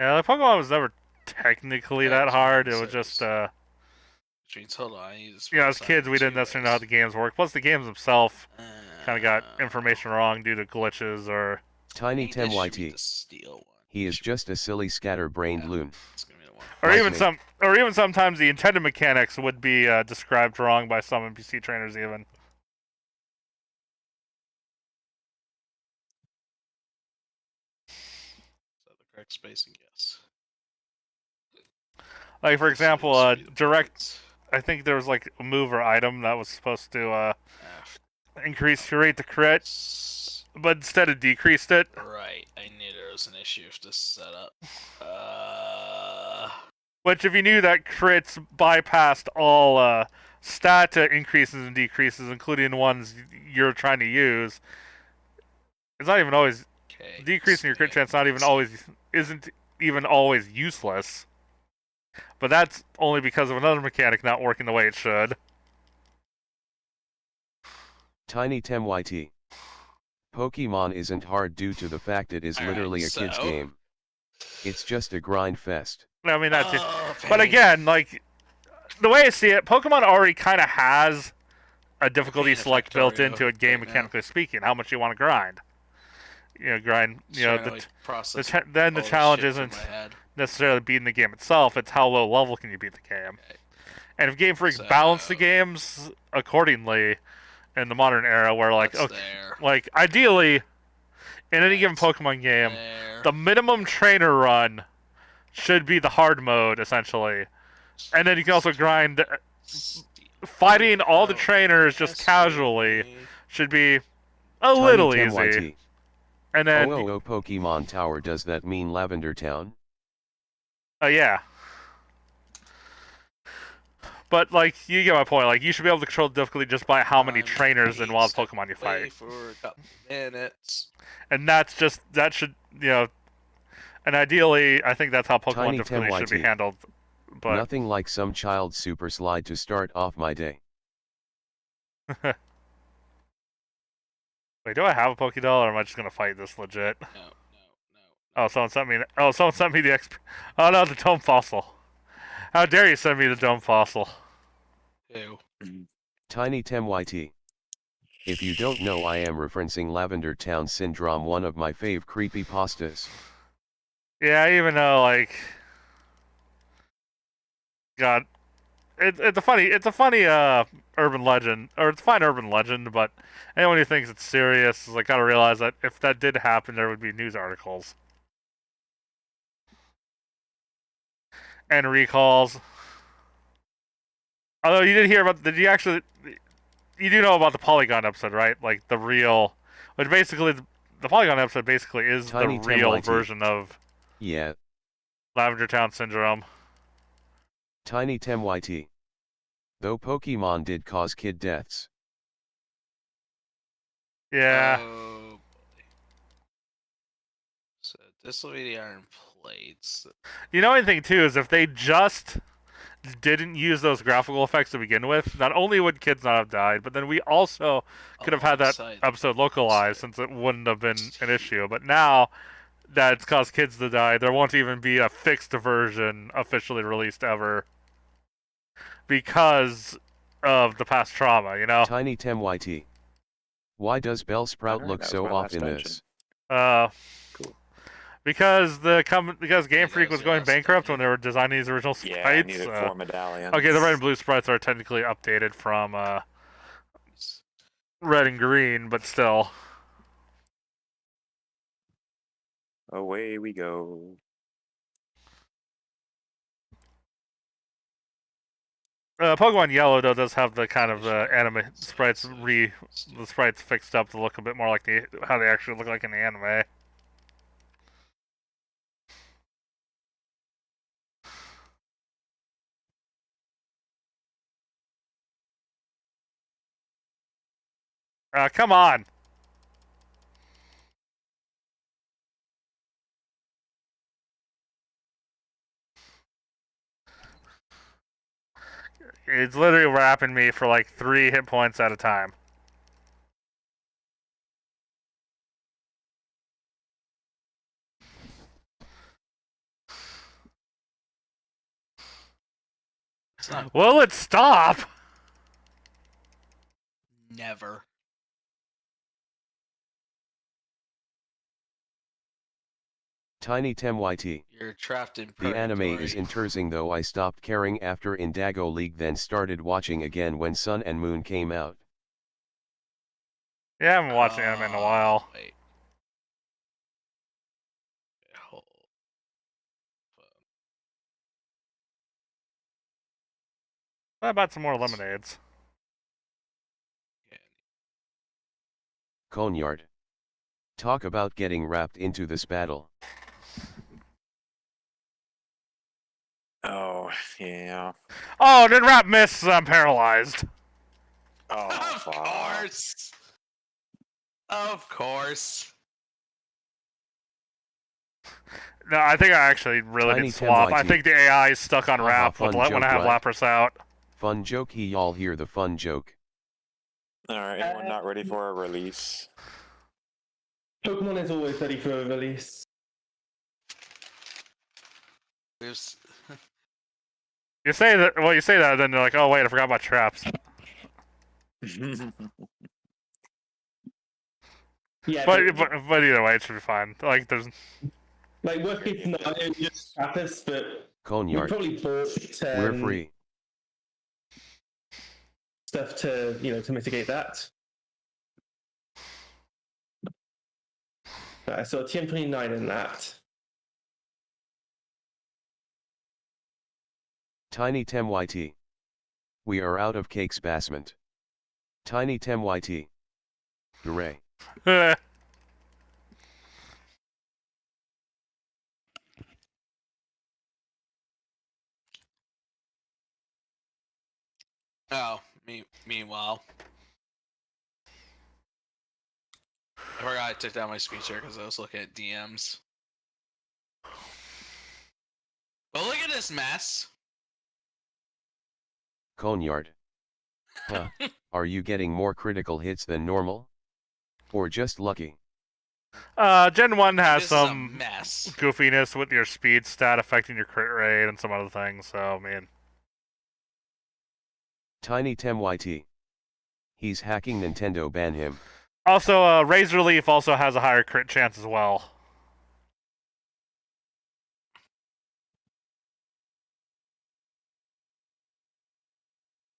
Yeah, the Pokemon was never technically that hard. It was just, Which means, hold on, I need to as kids, we didn't necessarily know how the games work. Plus, the games themselves kind of got information wrong due to glitches or. Tiny Tem YT. He is just a silly scatterbrained loon. Or even sometimes the intended mechanics would be described wrong by some NPC trainers even. So the correct spacing, yes. Like for example, direct. I think there was like a move or item that was supposed to increase your rate to crit, but instead it decreased it. Right, I knew there was an issue with this setup. Which, if you knew that crits bypassed all stat increases and decreases, including the ones you're trying to use, it's not even always decreasing your crit chance. Isn't even always useless. But that's only because of another mechanic not working the way it should. Tiny Tem YT. Pokemon isn't hard due to the fact it is literally a kid's game. It's just a grind fest. I mean, that's it. But again, like, the way I see it, Pokemon already kind of has a difficulty select built into a game, mechanically speaking, how much you want to grind. Then the challenge isn't necessarily beating the game itself, it's how low level can you beat the game. And if Game Freak balanced the games accordingly in the modern era, where like ideally in any given Pokemon game, the minimum trainer run should be the hard mode essentially, and then you can also grind. Fighting all the trainers just casually should be a little easy. And then Pokemon Tower, does that mean Lavender Town? Yeah. But, like, you get my point. Like, you should be able to control the difficulty just by how many trainers and wild Pokemon you fight. For a couple minutes. And that should, and ideally, I think that's how Pokemon difficulty should be handled. But nothing like some child super slide to start off my day. Wait, do I have a Pokédoll, or am I just gonna fight this legit? No. Oh, someone sent me. Someone sent me the XP. Oh no, the Dome Fossil. How dare you send me the Dome Fossil? Ew. Tiny Tem YT. If you don't know, I am referencing Lavender Town Syndrome, one of my fave creepypastas. Yeah, even though, like, God, it's a funny urban legend, or it's a fine urban legend, but anyone who thinks it's serious is like gotta realize that if that did happen, there would be news articles and recalls. Although you did hear about, did you actually? You do know about the Polygon episode, right? Like the real, which basically the Polygon episode basically is Tiny the real 10YT. version of Yeah, Lavender Town Syndrome. Tiny 10YT. Though Pokemon did cause kid deaths. Yeah. Oh, boy. So this will be the iron plates. You know, anything too is if they just didn't use those graphical effects to begin with, not only would kids not have died, but then we also could have had that Alongside episode localized since it wouldn't have been an issue. But now that it's caused kids to die, there won't even be a fixed version officially released ever because of the past trauma, you know? Tiny 10YT. Why does Bellsprout Alright, look that was so my off last in dungeon. this? Cool. Because Game Freak was your going last bankrupt dungeon. when they were designing these original Yeah, I sprites. needed 4 medallions. Okay, the red and blue sprites are technically updated from red and green, but still. Away we go. Pokemon Yellow though does have the kind of anime sprites the sprites fixed up to look a bit more like how they actually look like in the anime. Come on. It's literally wrapping me for like 3 hit points at a time. It's not Will it stop? never. Tiny 10YT. You're trapped in The anime is purgatory. interesting though I stopped caring after Indago League then started watching again when Sun and Moon came out. Yeah, I haven't watched anime in a while. Wait. Hold. How about some more lemonades? Conyard. Talk about getting wrapped into this battle. Oh, yeah. Oh, then Rap misses. I'm paralyzed. Oh, Of fuck. course. Of course. No, I think I actually really Tiny did swap. I 10YT. think the AI is stuck on Haha, Rap fun when joke, I have right? Lapras out. Fun joke, he y'all hear the fun joke. Alright, anyone not ready for a release? Pokemon is always ready for a release. There's You say that, well, you say that, then they're like, oh wait, I forgot about traps. Yeah, But either way, it should be fine. Like, there's like worst case scenario, just Trappist, but we Conyard. probably bought We're free. stuff to to mitigate that. I saw TM29 in that. Tiny 10YT. We are out of cakes basement. Tiny 10YT. Hooray. oh, meanwhile. I forgot I took down my screen share because I was looking at DMs. But look at this mess. Conyard. Huh. Are you getting more critical hits than normal? Or just lucky? Gen 1 has This is a some mess. goofiness with your speed stat affecting your crit rate and some other things, so, man. Tiny 10YT. He's hacking Nintendo, ban him. Also, Razor Leaf also has a higher crit chance as well.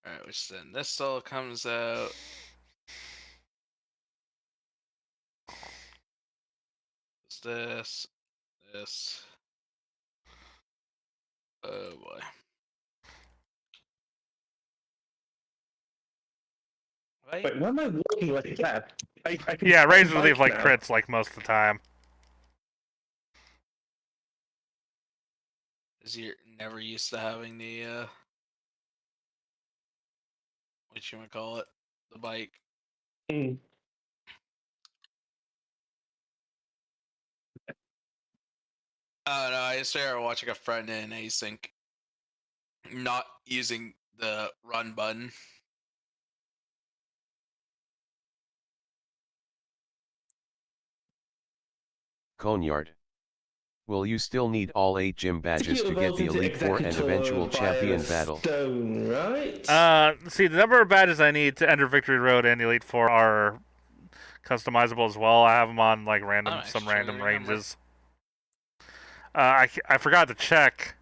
Alright, which then this all comes out. What's this? This. Oh boy. Right? Wait, why am I walking like that? I can Yeah, stand Razor bike leave like now. crits like most of the time. Because you're never used to having the what you wanna call it? The bike. Hmm. Oh no, I just started watching a friend in async not using the run button. Coneyard. Will you still need all 8 gym badges to get the Into Elite Four and Executor eventual via champion the battle? Stone, right? See, the number of badges I need to enter Victory Road and Elite Four are customizable as well. I have them on like I'm some actually random trying to remember. ranges. I forgot to check.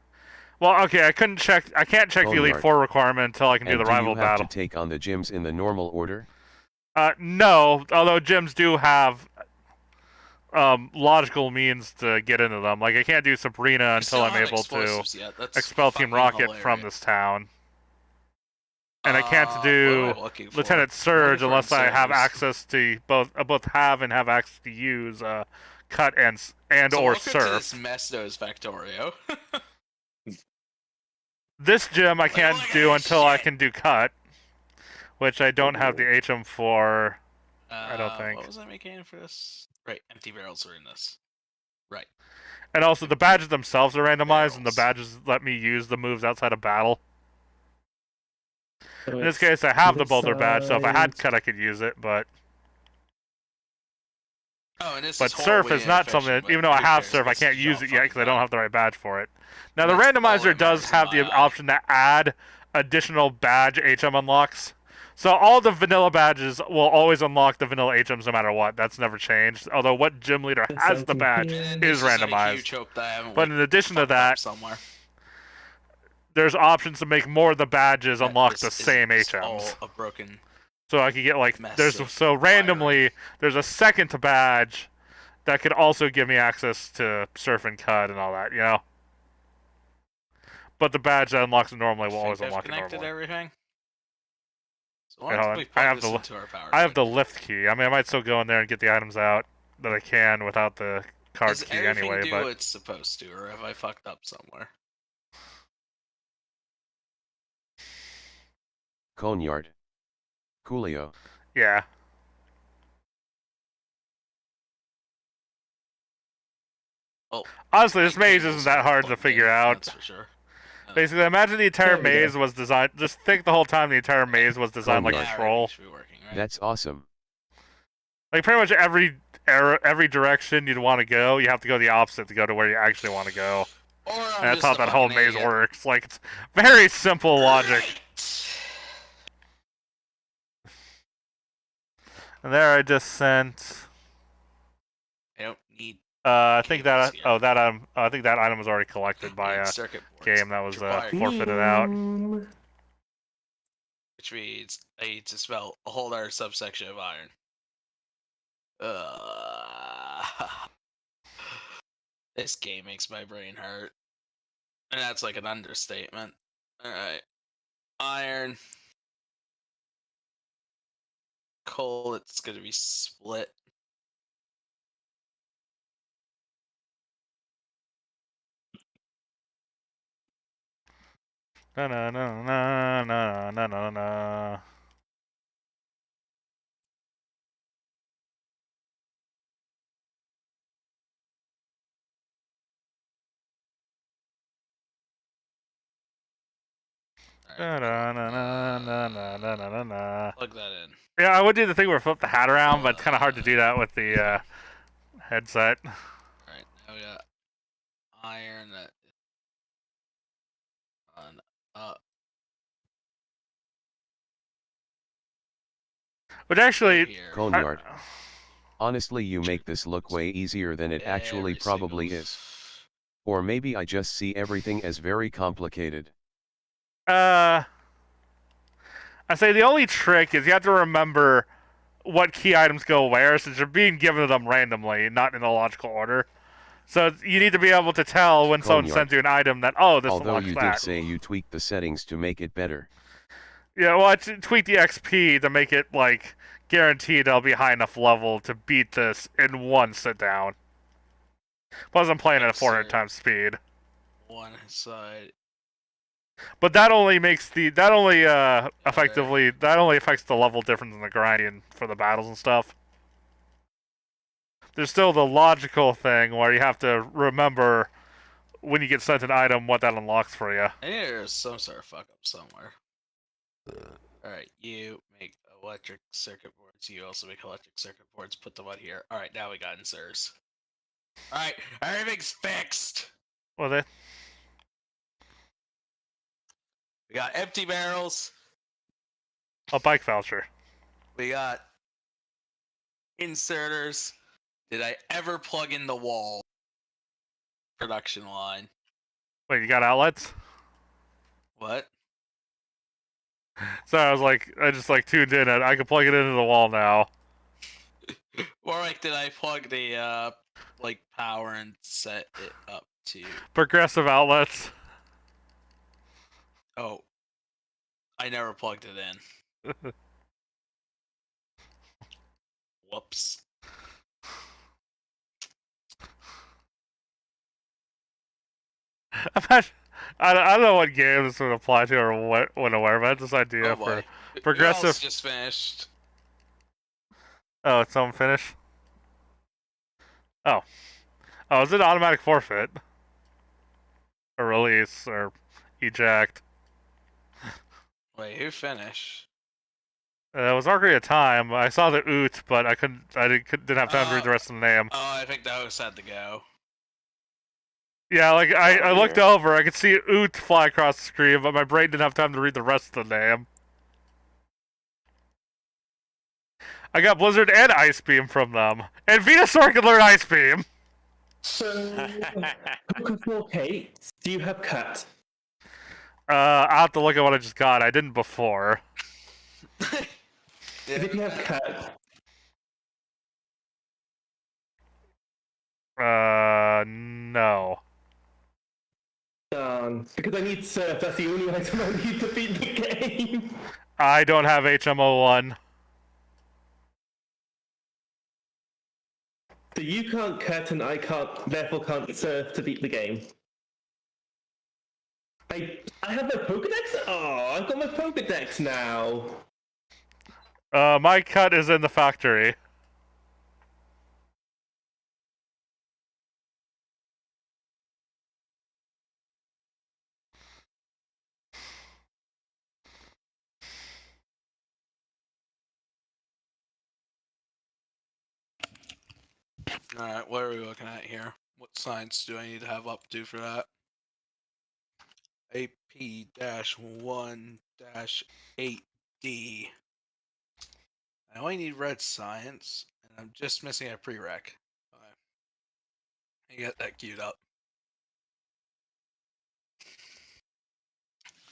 Well, okay, I couldn't check. I can't check the Elite Boneyard. Four requirement until I can do And the do rival you have battle. to take on the gyms in the normal order? No, although gyms do have logical means to get into them. Like I can't do Sabrina We until still I'm have able to explosives yet. That's expel Team fucking Rocket from hilarious. this town. And I can't What do am I looking for? Lieutenant I'm Surge looking for unless I have inserters. access to both have and have access to use cut and So or welcome to this surf. mess nose Factorio. This gym I can't look at do this until I shit. can do cut, which I don't have the HM for. I don't think. What was I making for this? Right, empty barrels are in this. Right. And also the badges themselves are randomized, and the Barrels. badges let me use the moves outside of battle. So In this it's case, I have the this boulder badge, so if I had side. cut, I could use it. But Oh, and this surf is horribly is not something. inefficient, Even but though I who have cares? surf, I Makes can't the use job it yet because I fucking don't done. have the right badge for it. Now the That's all randomizer that does matters in have my the eye. option to add additional badge HM unlocks. So all the vanilla badges will always unlock the vanilla HMs no matter what. That's never changed. Although what gym leader has the badge And is this just a randomized. huge hope that I haven't, But like, in addition to fucked up that, somewhere. there's options to make more of the badges unlock the This same is HMs. all a broken So I could get like mess of so randomly wiring. there's a second to badge that could also give me access to surf and cut and all that, you know. But the badge that unlocks it normally will always Think I've unlock it connected normally. everything. So Wait, why hold don't on. we I plug have this the- into our power I have the cord? lift key. I mean, I might still go in there and get the items out that I can without the card Does key everything anyway. do But what it's supposed to, or have I fucked up somewhere? Coneyard. Coolio. yeah, Well, honestly, this my maze cable's isn't that not hard to plugged figure in, out. That's for sure. Basically, imagine the entire There we go. maze was designed. Just think the whole time the entire maze was designed like a Coneyard. troll. Should be working, right? That's awesome. Like pretty much every direction you'd want to go, you have to go the opposite to go to where you actually want to go. Or I'm And that's just how a that whole fucking maze idiot. works. Like it's very simple logic. Right. And there I just sent. I don't need I think Cables that here. I think that item was already collected by a circuit boards, game that was which require- forfeited out. which means I need to spell a whole other subsection of iron. This game makes my brain hurt. And that's like an understatement. Alright. Iron. Coal, it's gonna be split. Na na na na na na na na. Na na na na na na na na na. Plug that in. Yeah, I would do the thing where I flip the hat around, but it's kind of hard to do that with the headset. Alright, now we got iron that on up. But actually, Here. Coneyard. Honestly, you make this look way easier than it actually Every probably single- is. Or maybe I just see everything as very complicated. I say the only trick is you have to remember what key items go where, since you're being given them randomly, not in a logical order. So you need to be able to tell when someone sends you an item that, oh, this Although unlocks you that. did say you tweaked the settings to make it better. Yeah, well, I tweaked the XP to make it, like, guaranteed I'll be high enough level to beat this in one sit down. Plus, I'm playing at a 400 times speed. One side. But that only makes that only affects the level difference in the grinding for the battles and stuff. There's still the logical thing where you have to remember when you get sent an item what that unlocks for you. I think there's some sort of fuck up somewhere. Alright, you make electric circuit boards. You also make electric circuit boards. Put them on here. Alright, now we got inserters. Alright, everything's fixed! Well, they... We got empty barrels. A bike voucher. We got inserters. Did I ever plug in the wall? Production line. Wait, you got outlets? What? So I just tuned in and I can plug it into the wall now. Or like, did I plug the power and set it up to Progressive outlets. Oh. I never plugged it in. Whoops. Imagine, I don't know what game this would apply to or what where, but I had this idea for progressive. Y'all's just finished. Oh, it's someone finished? Oh. Oh, is it automatic forfeit? Or release, or eject? Wait, who finished? It was already a time. I saw the oot, but I didn't have time to read the rest of the name. Oh, I think the host had to go. Yeah, like I looked over, I could see oot fly across the screen, but my brain didn't have time to read the rest of the name. I got Blizzard and Ice Beam from them. And Venusaur can learn Ice Beam! So, Kate, do you have cut? I'll have to look at what I just got. I didn't before. If you have cut, no. because I need surf, that's the only item I need to beat the game. I don't have HMO1. So you can't cut and I can't, therefore can't surf to beat the game. I have a Pokedex? Oh, I've got my Pokedex now. My cut is in the factory. Alright, what are we looking at here? What science do I need to have up to for that? AP-1-8D. I only need red science, and I'm just missing a prereq. Okay. I get that queued up.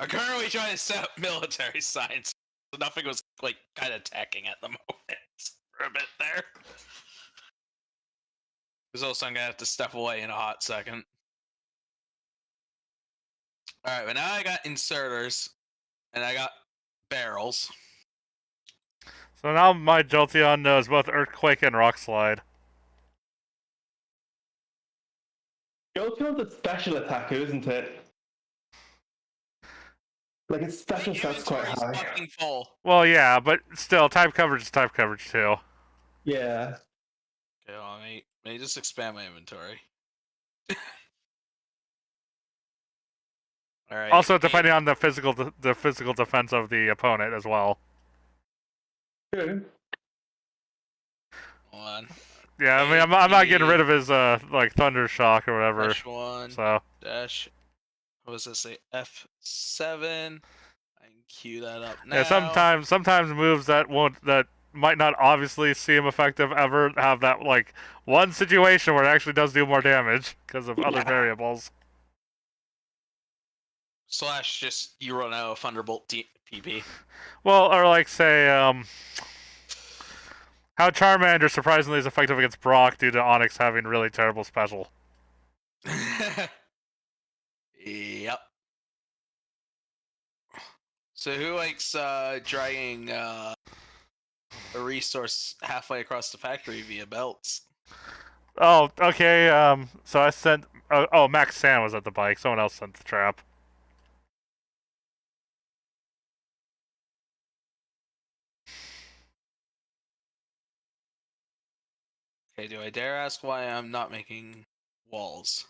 I'm currently trying to set up military science, so nothing was kind of tacking at the moment for a bit there. Because also I'm gonna have to step away in a hot second. Alright, but now I got inserters, and I got barrels. So now my Jolteon knows both Earthquake and Rock Slide. Jolteon's a special attacker, isn't it? Like, its special stats quite high. Fucking full. Well, yeah, but still, type coverage is type coverage too. Yeah. Okay, well, let me just expand my inventory. All right. Also, depending on the physical defense of the opponent as well. True. Hold on. Yeah, I mean, I'm not getting rid of his Thunder Shock or whatever. -1 So dash. What does this say? F7. I can queue that up now. yeah, sometimes moves that might not obviously seem effective ever have that one situation where it actually does do more damage because of other variables. Slash just you run out of Thunderbolt PP. Well, or like say, how Charmander surprisingly is effective against Brock due to Onyx having really terrible special. Yep. So who likes dragging a resource halfway across the factory via belts? Oh, okay. So I sent. Oh, Max Sand was at the bike. Someone else sent the trap. Okay, do I dare ask why I'm not making walls?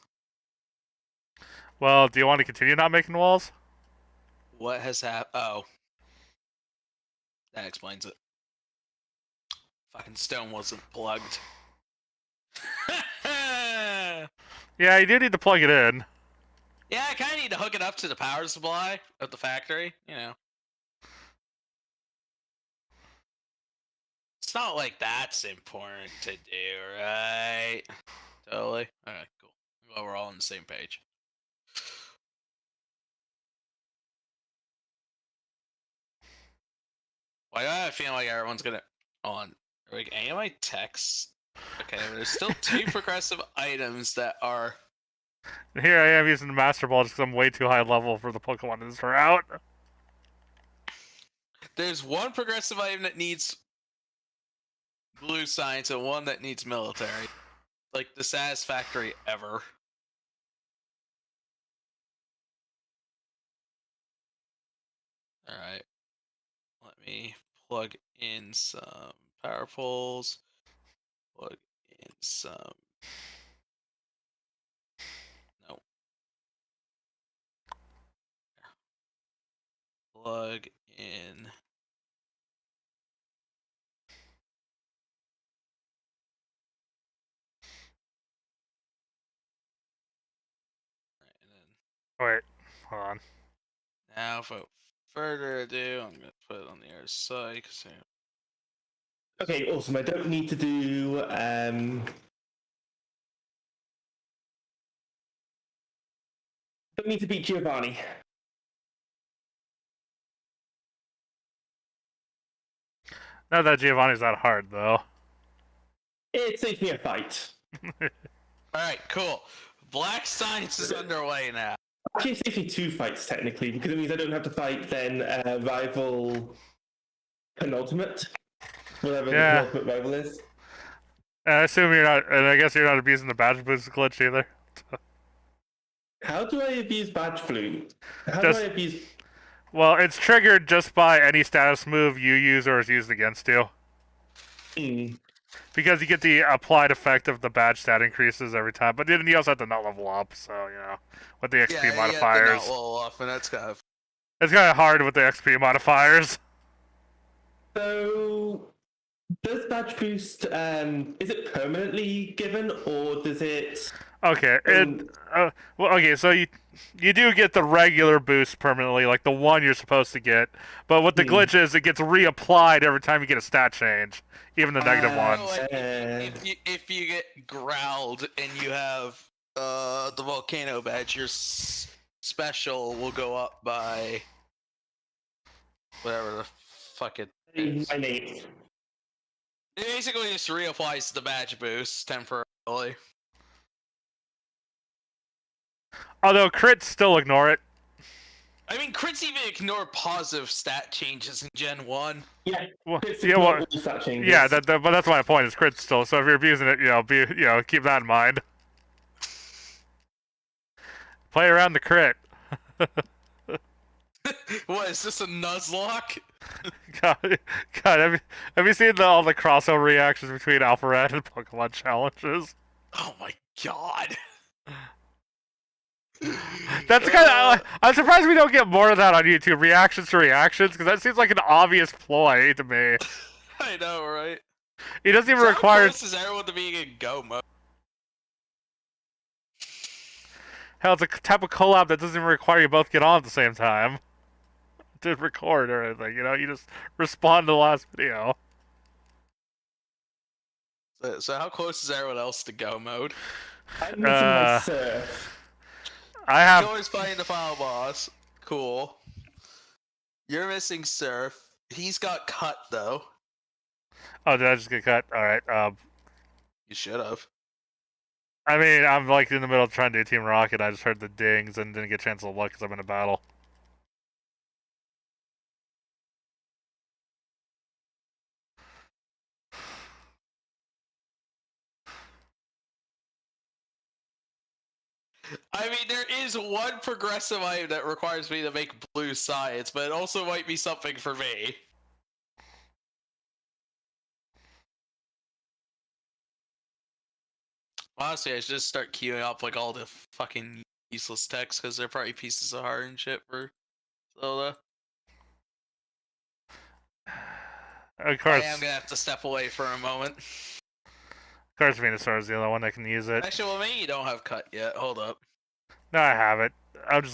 Well, do you want to continue not making walls? What has happened? Oh. That explains it. Fucking stone wasn't plugged. Yeah, you do need to plug it in. Yeah, I kind of need to hook it up to the power supply at the factory, you know. It's not like that's important to do, right? Totally. Alright, cool. Well, we're all on the same page. Why do I have a feeling like everyone's gonna... On. Like, any of my texts? Okay, there's still 2 progressive items that are... Here I am using the Master Ball just because I'm way too high level for the Pokemon in this route. There's 1 progressive item that needs blue science and 1 that needs military. Like the satisfactory ever. Alright. Let me plug in some power poles. Plug in some... No. Plug in... Wait, hold on. Now, without further ado, I'm going to put it on the other side. Cause Okay, awesome. I don't need to do don't need to beat Giovanni. Not that Giovanni's that hard though. It saves me a fight. Alright, cool. Black Science is underway now. Actually, it saves me 2 fights technically, because it means I don't have to fight then rival penultimate, whatever the penultimate rival is. And I assume you're not, and I guess you're not abusing the badge boost glitch either. How do I abuse badge blue? How Just- do I abuse? Well, it's triggered just by any status move you use or is used against you. Because you get the applied effect of the badge stat increases every time, but then you also have to not level up, so, you know, with the XP modifiers. Yeah, level up, and that's kind of... It's kind of hard with the XP modifiers. So, does badge boost, is it permanently given, or does it... Okay, well, okay, so you do get the regular boost permanently, like the one you're supposed to get, but what the glitch is, it gets reapplied every time you get a stat change, even the negative ones. Like if you get growled and you have the volcano badge, your special will go up by whatever the fuck it is. My name. It basically just reapplies the badge boost temporarily. Although crits still ignore it. I mean, crits even ignore positive stat changes in Gen 1. Yeah, Well, crits yeah, ignore well, all stat changes. yeah, but that's my point. Is crits still? So if you're abusing it, keep that in mind. Play around the crit. What is this, a Nuzlocke? God, have you seen all the crossover reactions between Alpha Red and Pokemon challenges? Oh my god. That's kind of. I'm surprised we don't get more of that on YouTube. Reactions to reactions, because that seems like an obvious ploy to me. I know, right? It doesn't even So require. how close is everyone to being in go mode? Hell, it's a type of collab that doesn't even require you both get on at the same time to record or anything. You know, you just respond to the last video. So how close is everyone else to go mode? I'm missing my surf. I have. Always fighting the final boss. Cool. You're missing Surf. He's got cut though. Oh, did I just get cut? All right. You should have. I mean, I'm like in the middle of trying to do Team Rocket. I just heard the dings and didn't get a chance to look because I'm in a battle. I mean, there is one progressive item that requires me to make blue science, but it also might be something for me. Honestly, I should just start queuing up like all the fucking useless text because they're probably pieces of heart and shit for Zelda. Of I course, am gonna have to step away for a moment. of course, Venusaur is the only one that can use it. Actually, well, maybe you don't have cut yet. Hold up. No, I have it. I was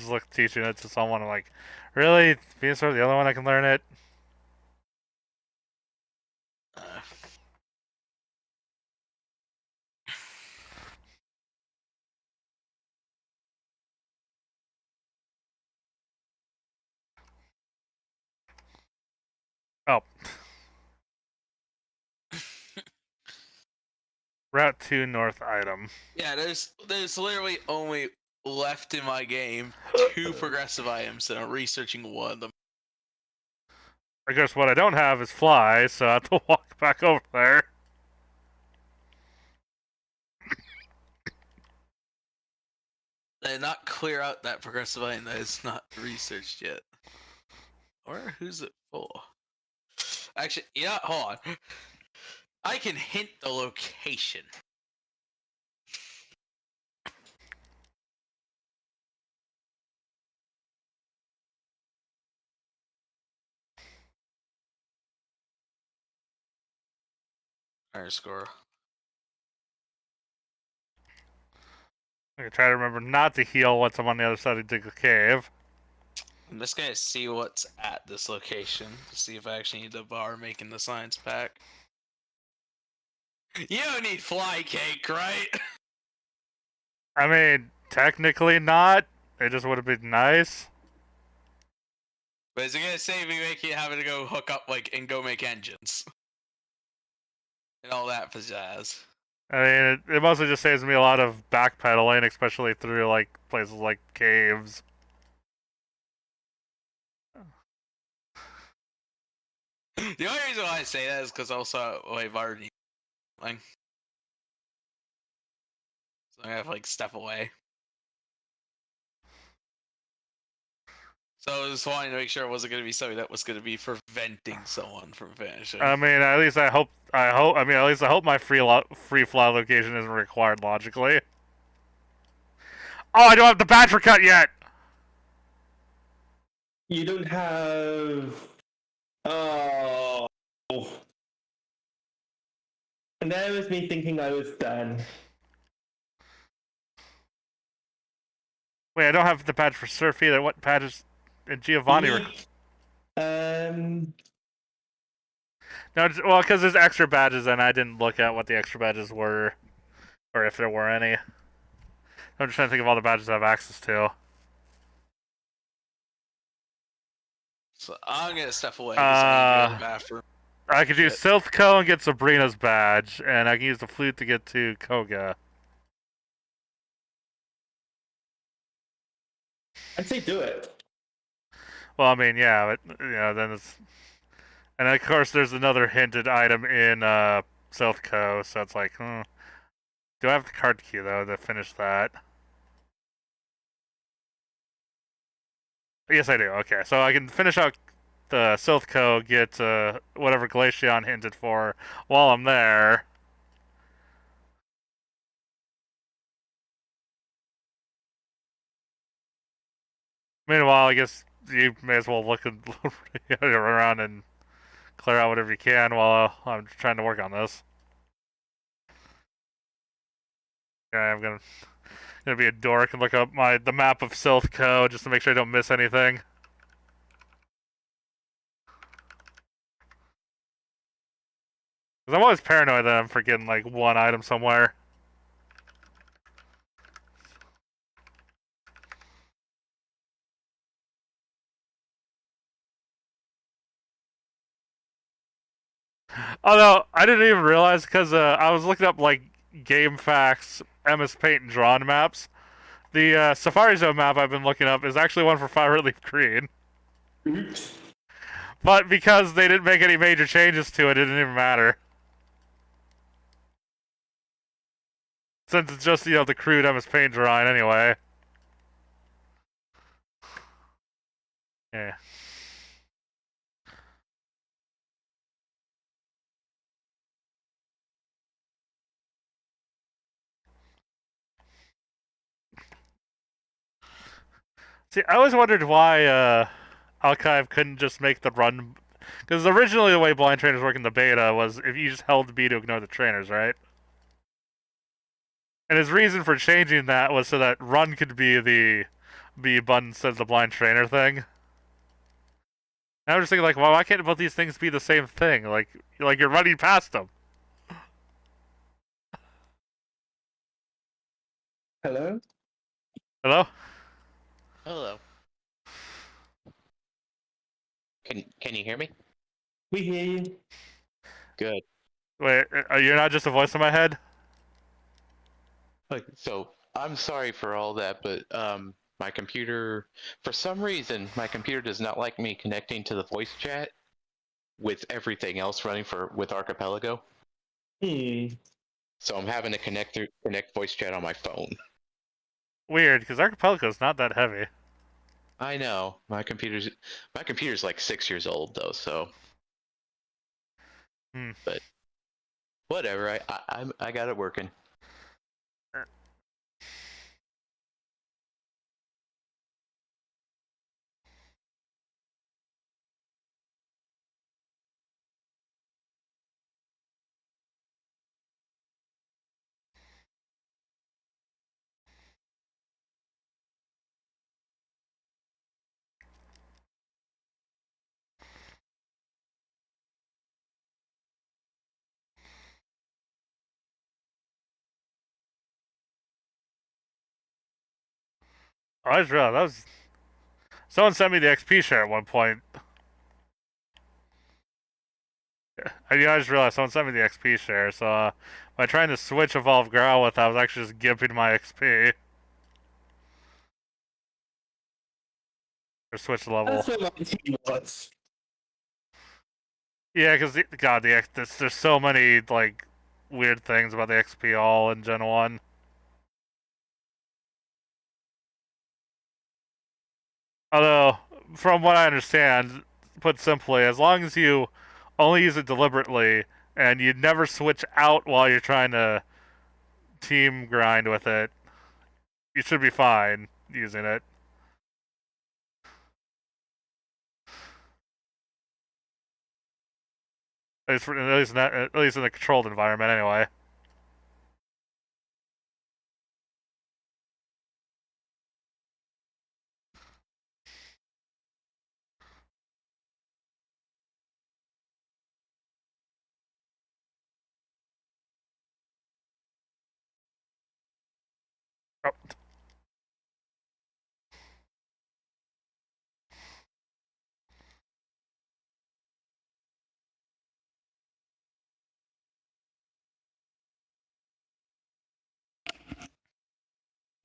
just teaching it to someone. I'm like, really? Venusaur the only one that can learn it? Uh, Oh. Route 2 North item. yeah, there's literally only left in my game 2 progressive items, and I'm researching one of them. Of course, what I don't have is fly, so I have to walk back over there. And not clear out that progressive item that is not researched yet. Or who's it for? Actually, yeah, hold on. I can hint the location. Underscore. I can try to remember not to heal once I'm on the other side of the cave. I'm just gonna see what's at this location to see if I actually need the bar making the science pack. You don't need fly cake, right? I mean, technically not. It just would have been nice. But is it gonna save me making having to go hook up like and go make engines? And all that pizzazz. I mean, it mostly just saves me a lot of backpedaling, especially through like places like caves. The only reason why I say that is because also I've already like, so I have to like step away. So I was wanting to make sure it wasn't going to be something that was going to be preventing someone from finishing. I mean, at least I hope my free fly location isn't required logically. Oh, I don't have the badger cut yet. You don't have. Oh. And there was me thinking I was done. Wait, I don't have the badge for Surf either. What badges in Giovanni? Um. No, well, because there's extra badges, and I didn't look at what the extra badges were, or if there were any. I'm just trying to think of all the badges I have access to. So I'm going to step away because I need to go to the bathroom. I could use Silphco and get Sabrina's badge, and I can use the flute to get to Koga. I'd say do it. Well, I mean, yeah, but then it's, and of course, there's another hinted item in Silphco, so it's like, do I have the card key though to finish that? Yes, I do. Okay, so I can finish out the Silphco, get whatever Glaceon hinted for while I'm there. Meanwhile, I guess you may as well look around and clear out whatever you can while I'm trying to work on this. Yeah, I'm gonna be a dork and look up the map of Silphco just to make sure I don't miss anything. Cause I'm always paranoid that I'm forgetting like one item somewhere. Although I didn't even realize because I was looking up like game facts, MS Paint, and drawn maps. The Safari Zone map I've been looking up is actually one for Fire Leaf Green. Oops. But because they didn't make any major changes to it, it didn't even matter. Since it's just, the crude MS Paint drawing anyway. Yeah. See, I always wondered why Archive couldn't just make the run. Because originally the way blind trainers work in the beta was if you just held B to ignore the trainers, right? And his reason for changing that was so that run could be the B button instead of the blind trainer thing. And I was just thinking, like, well, why can't both these things be the same thing? Like you're running past them. Hello? Hello? Hello. Can you hear me? We hear you. Good. Wait, you're not just a voice in my head? Like, so I'm sorry for all that, but my computer, for some reason, my computer does not like me connecting to the voice chat with everything else running with Archipelago. So I'm having to connect voice chat on my phone. Weird, because Archipelago is not that heavy. I know my computer's like 6 years old though, so. But whatever, I got it working. Oh, I just realized that was. Someone sent me the XP share at one point. I just realized someone sent me the XP share, so by trying to switch Evolve Growlithe, I was actually just gimping my XP. Or switch level. That's what my team was. Yeah, because, God, there's so many, like, weird things about the XP all in Gen 1. Although, from what I understand, put simply, as long as you only use it deliberately, and you never switch out while you're trying to team grind with it, you should be fine using it. At least in a controlled environment, anyway.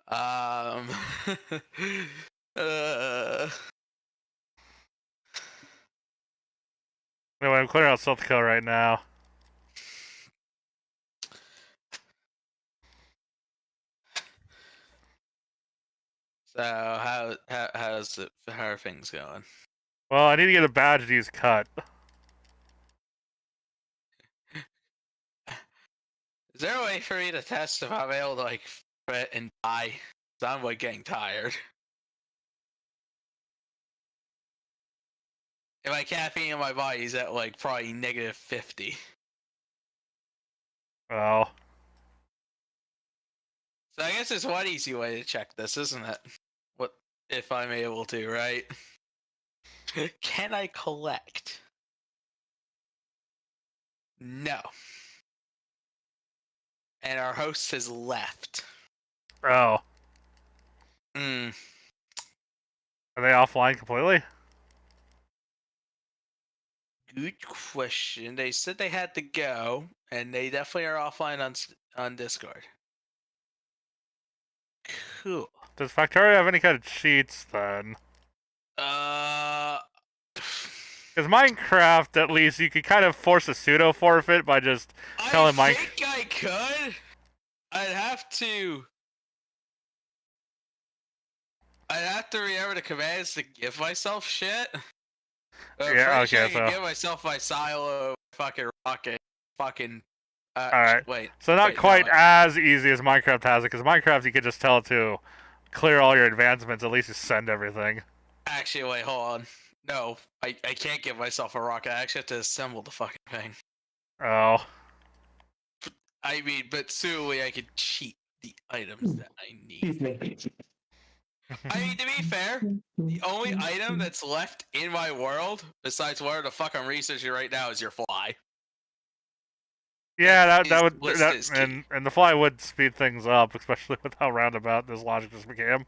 Oh. Uh, Anyway, I'm clearing out South Dakota right now. so how are things going? Well, I need to get a badge to use cut. Is there a way for me to test if I'm able to like fit and die? 'Cause I'm like getting tired. If my caffeine in my body is at like probably -50. Well, So I guess there's one easy way to check this, isn't it? What if I'm able to, right? Can I collect? No. And our host has left. oh. Hmm. Are they offline completely? good question. They said they had to go, and they definitely are offline on Discord. Cool. Does Factorio have any kind of cheats then? Uh, Because Minecraft, at least, you could kind of force a pseudo forfeit by just telling I think I could. I'd have to remember the commands to give myself shit. Yeah, Pretty sure okay, I can so- give myself my silo, fucking rocket, fucking. Alright. Wait. So not wait, no, quite as easy as Minecraft has it, because Minecraft you could just tell it to clear all your advancements, at least you send everything. Actually, wait, hold on. No, I can't give myself a rocket. I actually have to assemble the fucking thing. Oh. I mean, but solely I could cheat the items that I need. Excuse me. I mean, to be fair, the only item that's left in my world, besides where the fuck I'm researching right now, is your fly. Yeah, That that is- would list that, is key. and the fly would speed things up, especially with how roundabout this logic just became.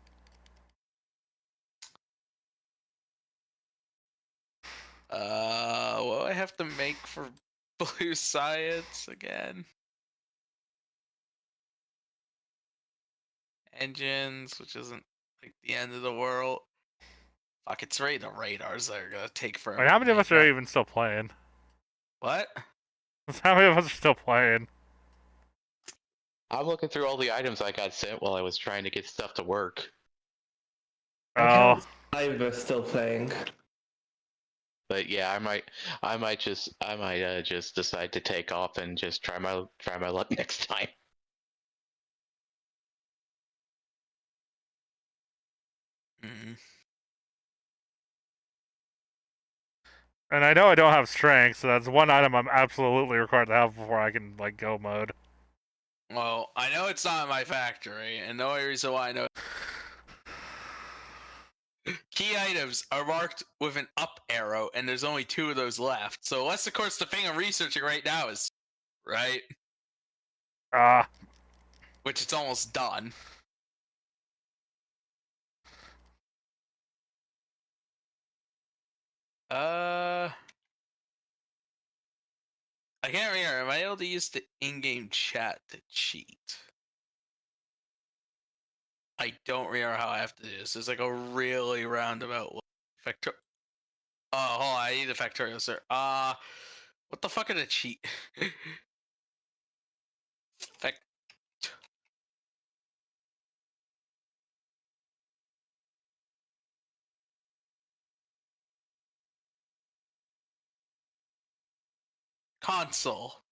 What do I have to make for blue science again? Engines, which isn't like the end of the world. Fuck, it's right. The radars that are gonna take forever. Wait, how many to of us make are up. even still playing? What? How many of us are still playing? I'm looking through all the items I got sent while I was trying to get stuff to work. Oh, I was still playing. But yeah, I might just decide to take off and just try my luck next time. Mm. and I know I don't have strength, so that's one item I'm absolutely required to have before I can like go mode. Well, I know it's not in my factory, and the only reason why I know key items are marked with an up arrow, and there's only 2 of those left. So unless, of course, the thing I'm researching right now is right, Ah, which it's almost done. I can't remember. Am I able to use the in-game chat to cheat? I don't remember how I have to do this. There's like a really roundabout factor. Oh, hold on. I need a factorial, sir. What the fuck are the cheat? Fact. Console.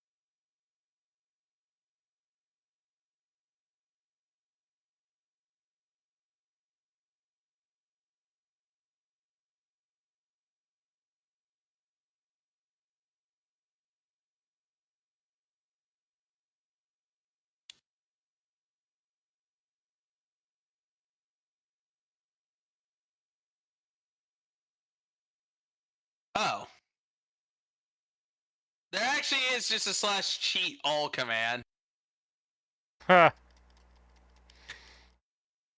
Oh. There actually is just a slash cheat all command, huh.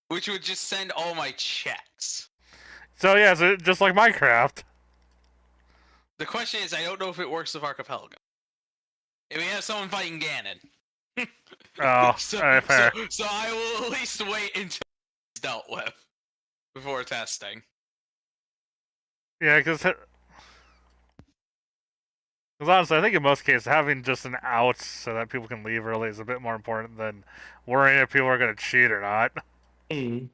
which would just send all my checks. So yeah, so just like Minecraft. The question is, I don't know if it works with Archipelago. If we have someone fighting Ganon. Oh, alright, fair. So I will at least wait until it's dealt with before testing. Yeah, because honestly, I think in most cases, having just an out so that people can leave early is a bit more important than worrying if people are going to cheat or not. Mm.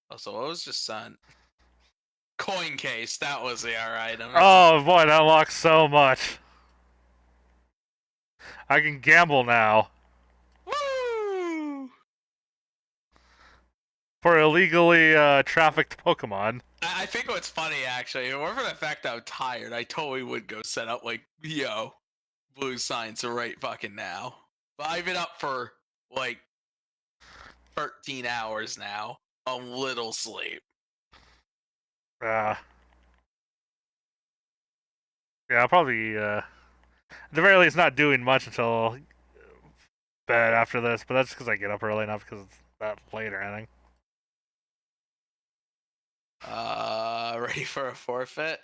Also, what was just sent? Coin case. That was the R item. Oh boy, that unlocks so much. I can gamble now Woo! for illegally trafficked Pokemon. I think what's funny, actually, whatever the fact I'm tired, I totally would go set up, like, yo, blue science right fucking now. But I've been up for, like, 13 hours now. A little sleep. Yeah, I'll probably, at the very least, not doing much until bed after this, but that's because I get up early enough because it's that late or anything. Ready for a forfeit?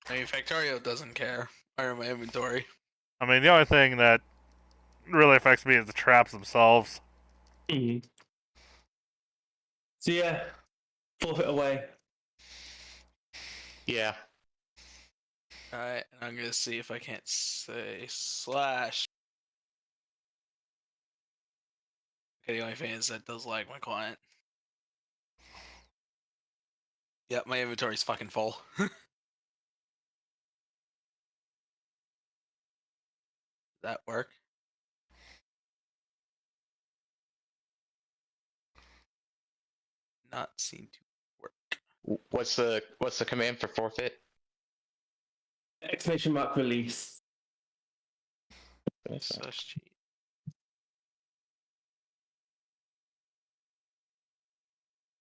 I mean, Factorio doesn't care. I my inventory. I mean, the only thing that really affects me is the traps themselves. So yeah, forfeit away. Yeah. Alright, and I'm gonna see if I can't say slash. Okay, the only thing is that does lag my client. Yep, my inventory's fucking full. That work? Not seem to work. What's the command for forfeit? Exclamation mark release. Slash cheat.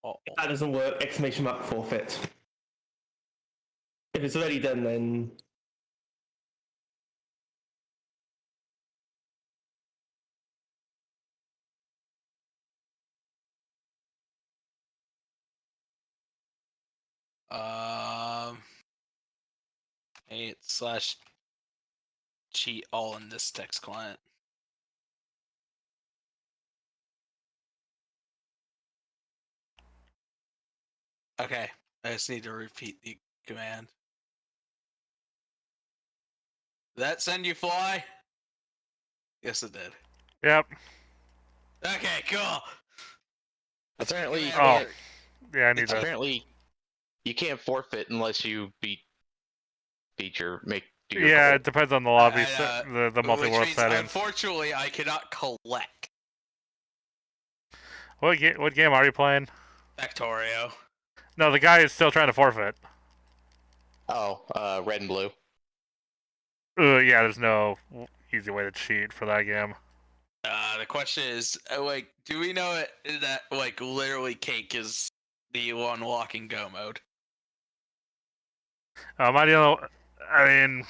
Oh, If that doesn't work, exclamation mark forfeit. If it's already done, then um, 8 / cheat all in this text client. Okay, I just need to repeat the command. Did that send you fly? Yes, it did. Yep. Okay, cool. Apparently, you Oh. can't, Yeah, I need that. apparently you can't forfeit unless you beat your do your Yeah, goal. it depends on the lobby, the Which multi-world means, settings. unfortunately, I cannot collect What game are you playing? Factorio. No, the guy is still trying to forfeit. Oh, red and blue. Yeah, there's no easy way to cheat for that game. The question is, like, do we know that, like, literally Cake is the one walking go mode? I mean,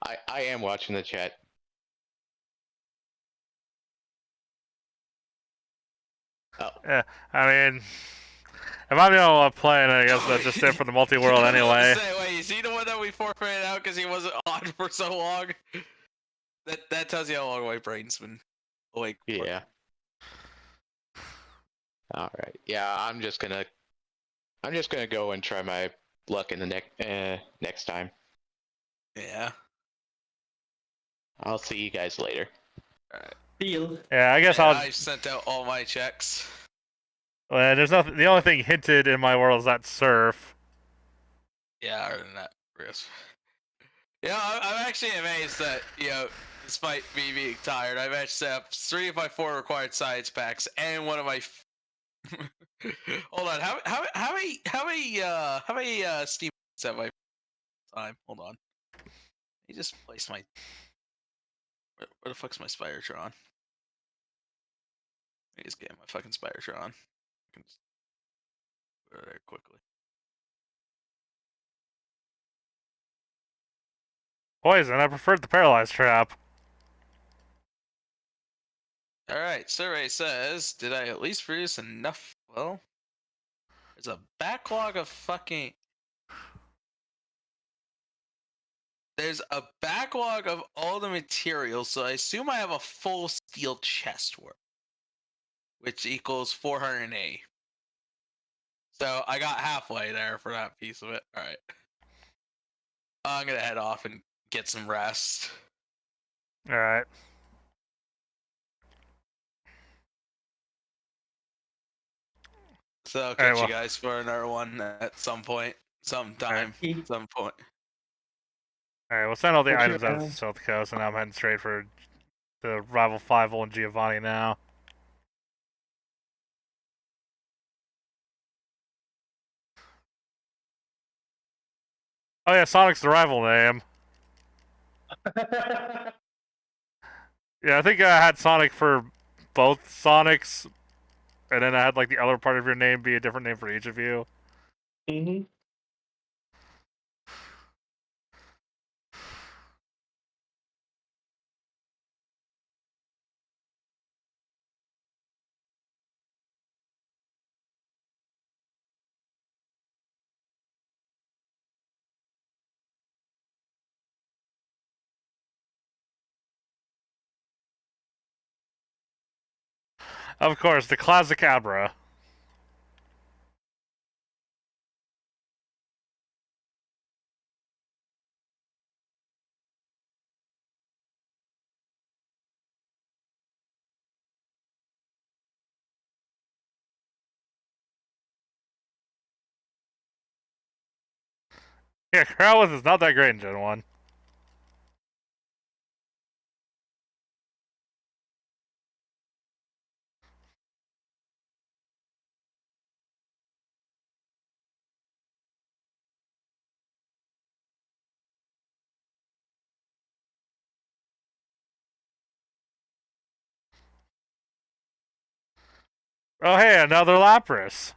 I am watching the chat. Oh, yeah, I mean, if I'm the only one playing, I guess that's just it for the multi-world I was about to anyway. say, wait, is he the one that we forfeited out because he wasn't on for so long? That tells you how long my brain's been awake. yeah. All right. Yeah, I'm just gonna go and try my luck in the next time. Yeah. I'll see you guys later. Alright. deal. Yeah, I guess And I'll. I sent out all my checks. Well, there's nothing. The only thing hinted in my world is that surf. Yeah, other than that, Chris. Yeah, I'm actually amazed that, despite me being tired, I've actually set up 3 of my 4 required science packs and one of my. Hold on, how many Steam have I time? Hold on. Let me just place my. Where the fuck's my Spidertron? Let me just get my fucking Spidertron. I can just put it there quickly. Poison. I preferred the paralyzed trap. Alright, survey says, did I at least produce enough? Well, there's a backlog of fucking. There's a backlog of all the materials, so I assume I have a full steel chest worth, which equals 480. So I got halfway there for that piece of it. Alright. I'm gonna head off and get some rest. Alright. So I'll catch well. you guys for another one at some point. Sometime. Some point. Alright, we'll send all the Okay, items out to the guys. South Coast, and I'm heading straight for the Rival 5 and Giovanni now. Oh yeah, Sonic's the rival name. Yeah, I think I had Sonic for both Sonics, and then I had like the other part of your name be a different name for each of you. Mm-hmm. Of course, the classic Abra. Yeah, Growlithe is not that great in Gen 1. Oh hey, another Lapras.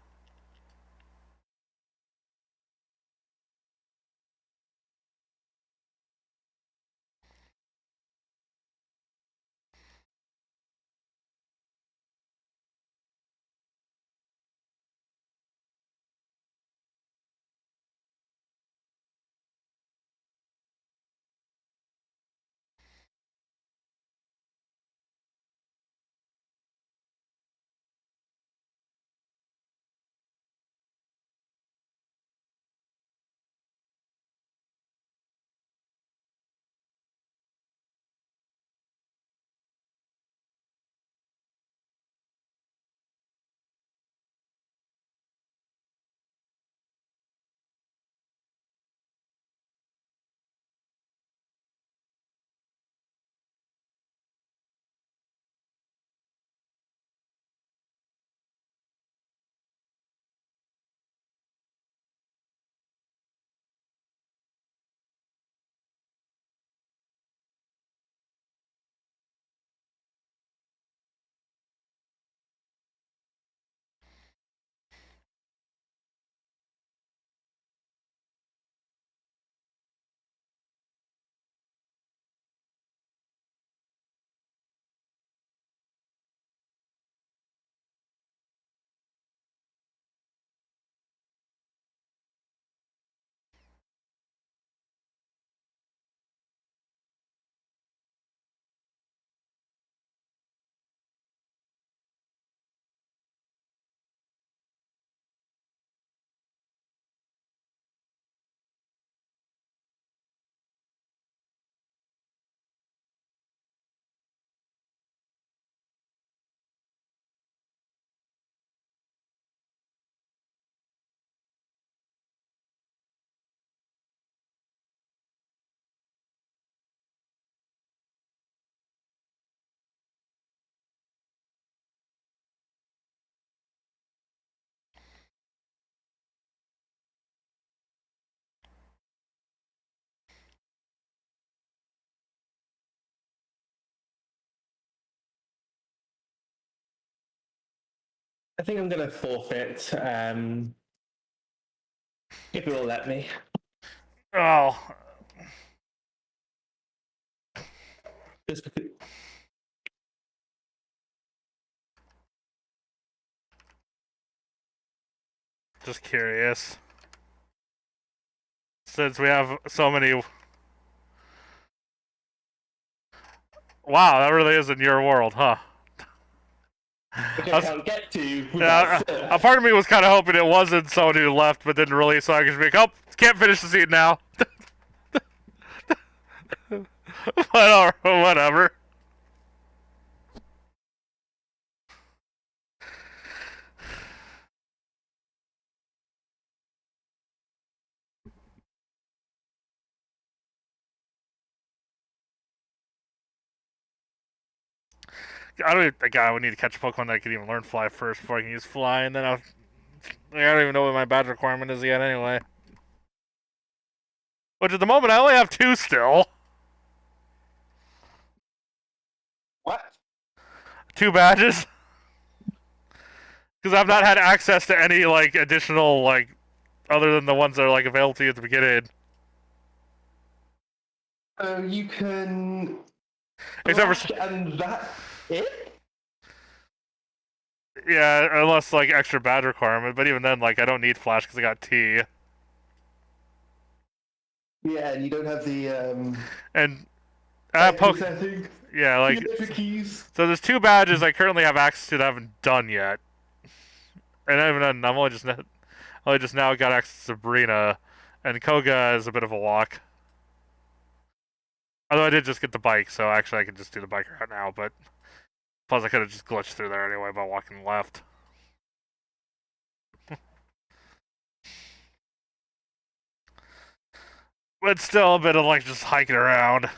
I think I'm going to forfeit, if it will let me. Oh. Just because... Just curious. Since we have so many... Wow, that really is in your world, huh? Which I can't get to Yeah, without... a part of me was kind of hoping it wasn't someone who left but didn't release, so I could be like, oh, can't finish the scene now. But whatever. I don't even think I would need to catch a Pokemon that could even learn Fly first before I can use Fly, and then I don't even know what my badge requirement is yet anyway. Which at the moment I only have 2 still. What? 2 badges. Because I've not had access to any, like, additional, like, other than the ones that are, like, available to you at the beginning. So you can... Except for... And that's it? Yeah, unless, like, extra badge requirement. But even then, like, I don't need Flash because I got T. Yeah, and you don't have the, And... settings. Yeah, like, Electric keys. so there's 2 badges I currently have access to that I haven't done yet. And I haven't done, I'm only just now got access to Sabrina, and Koga is a bit of a walk. Although I did just get the bike, so actually I can just do the bike right now, but plus I could have just glitched through there anyway by walking left. But still a bit of like just hiking around.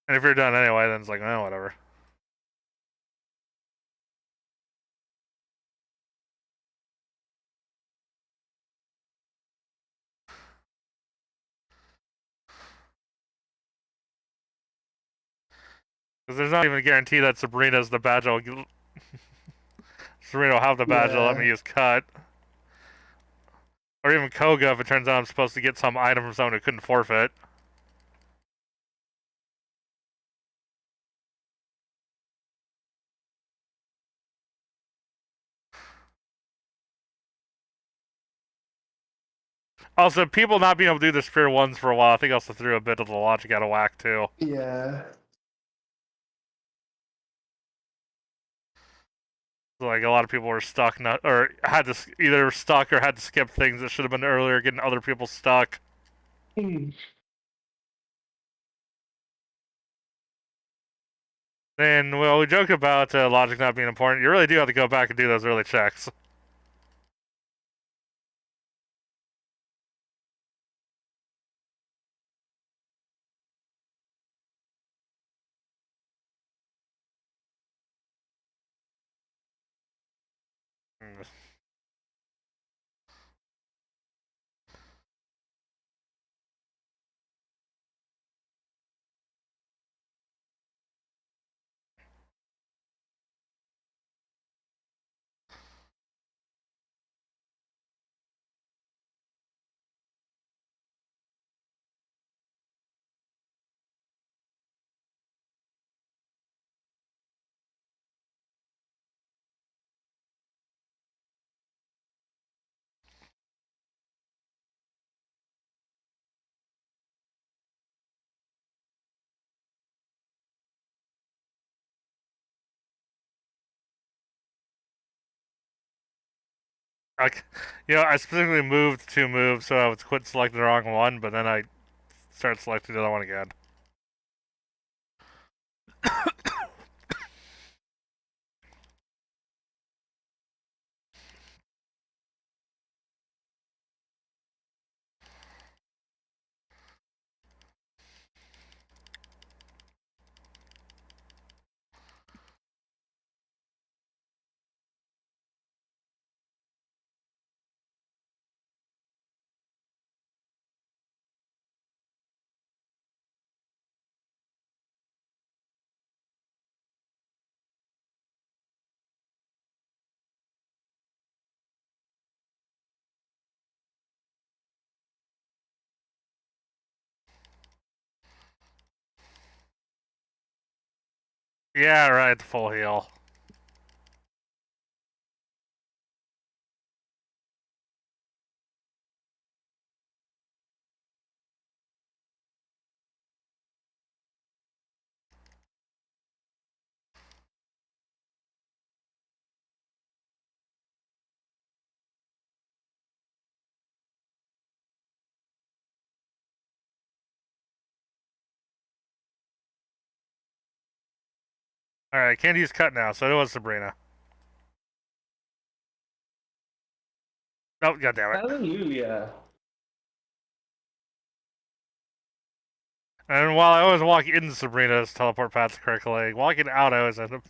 And if you're done anyway, then it's like, oh, whatever. Because there's not even a guarantee that Sabrina's the badge I'll... Sabrina will have the badge I'll let me use cut. Or even Koga if it turns out I'm supposed to get some item from someone who couldn't forfeit. Also, people not being able to do the Spear 1s for a while, I think also threw a bit of the logic out of whack, too. Yeah. Like, a lot of people were stuck, or had to either stuck or had to skip things that should have been earlier, getting other people stuck. Then, well, we joke about logic not being important. You really do have to go back and do those early checks. Like, you know, I specifically moved 2 moves so I would quit selecting the wrong one, but then I started selecting the other one again. Yeah, right, the full heal. Alright, can't use cut now, so it was Sabrina. Oh, goddammit. Hallelujah. And while I always walk into Sabrina's teleport path correctly, walking out I always end up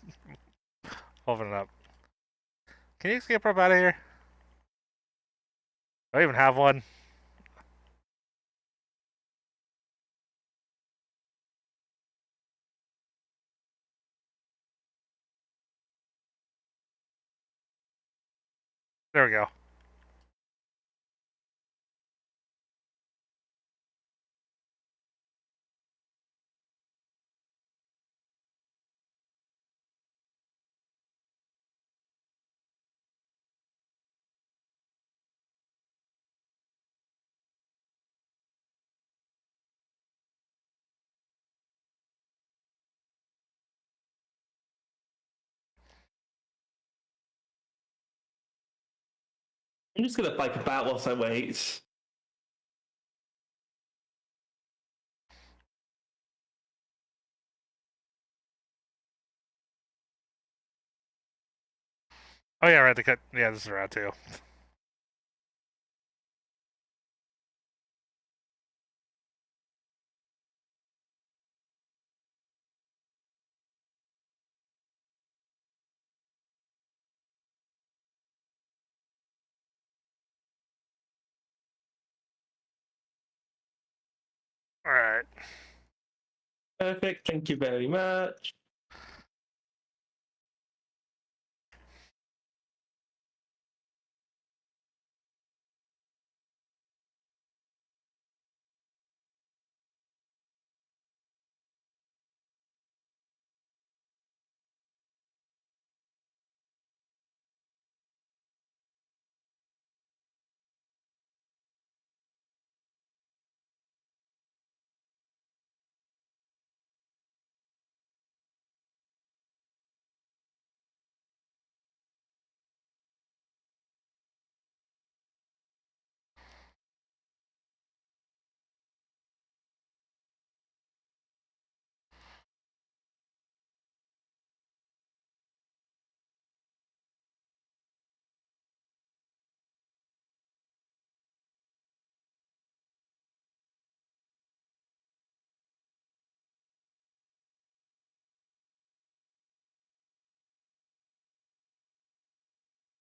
opening up. Can you escape rope out of here? Do I even have one? There we go. I'm just gonna bike about whilst I wait. Oh yeah, right. The cut. Yeah, this is Route 2. All right. Perfect. Thank you very much.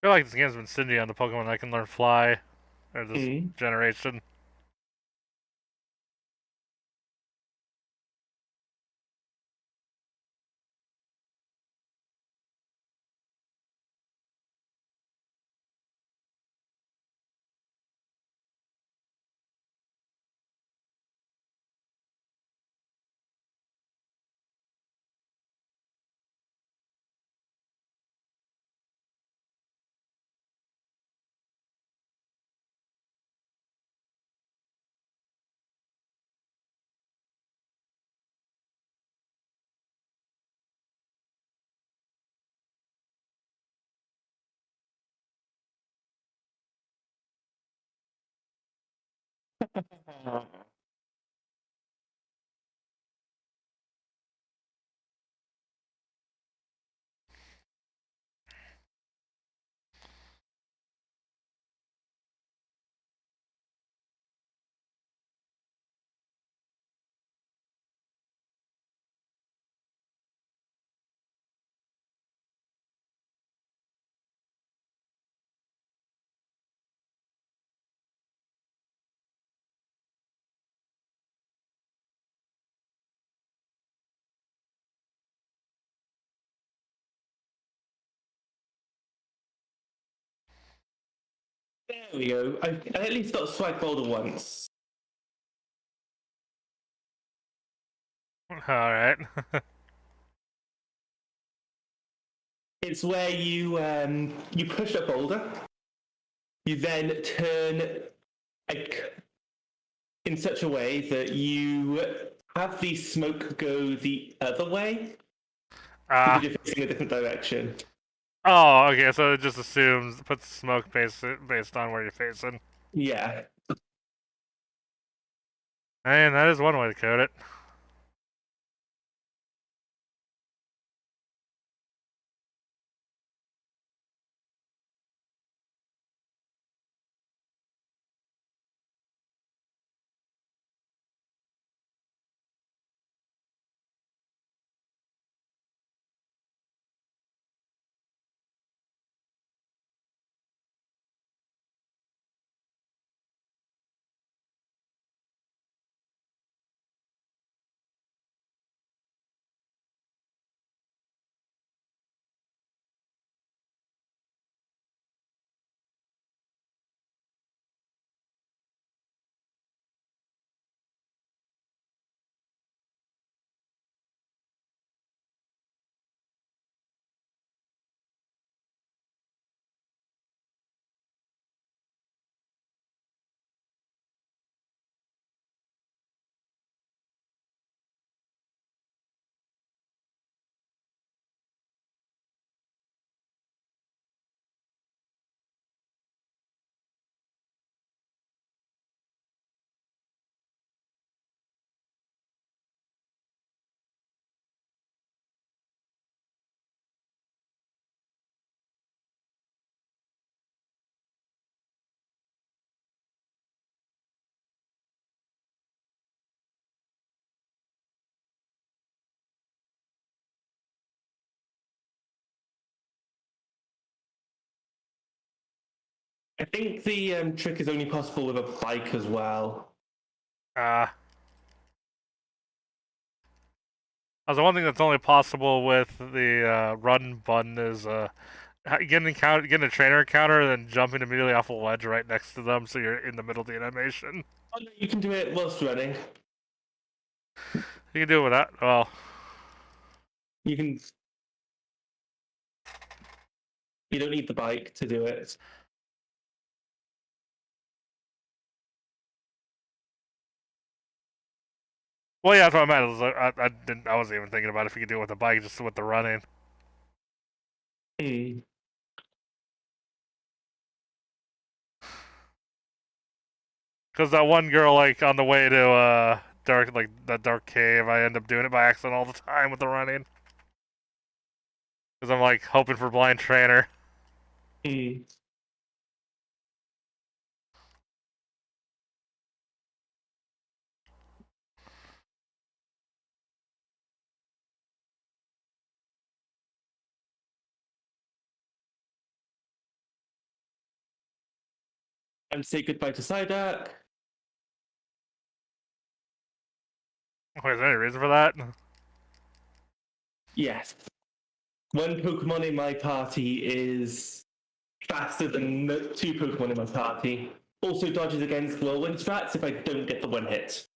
I feel like this game's been stingy on the Pokemon that can learn Fly, or this Mm. generation. There we go. I at least got Swag Boulder once. All right. It's where you push a boulder, you then turn in such a way that you have the smoke go the other way Ah. because you're facing a different direction. Oh, okay. So it just assumes puts smoke based on where you're facing. Yeah. And that is one way to code it. I think the trick is only possible with a bike as well. That's the one thing that's only possible with the run button is getting a trainer encounter and then jumping immediately off a ledge right next to them, so you're in the middle of the animation. Oh, no, you can do it whilst running. You can do it with that. Well, You can. You don't need the bike to do it. well, yeah, that's what I meant. I didn't. I wasn't even thinking about if you could do it with the bike, just with the running. Hmm. Because that one girl, like on the way to that dark cave, I end up doing it by accident all the time with the running. Because I'm like hoping for blind trainer. Hmm. And say goodbye to Psyduck. Wait, is there any reason for that? Yes. One Pokemon in my party is faster than the 2 Pokemon in my party. Also dodges against whirlwind strats if I don't get the one hit.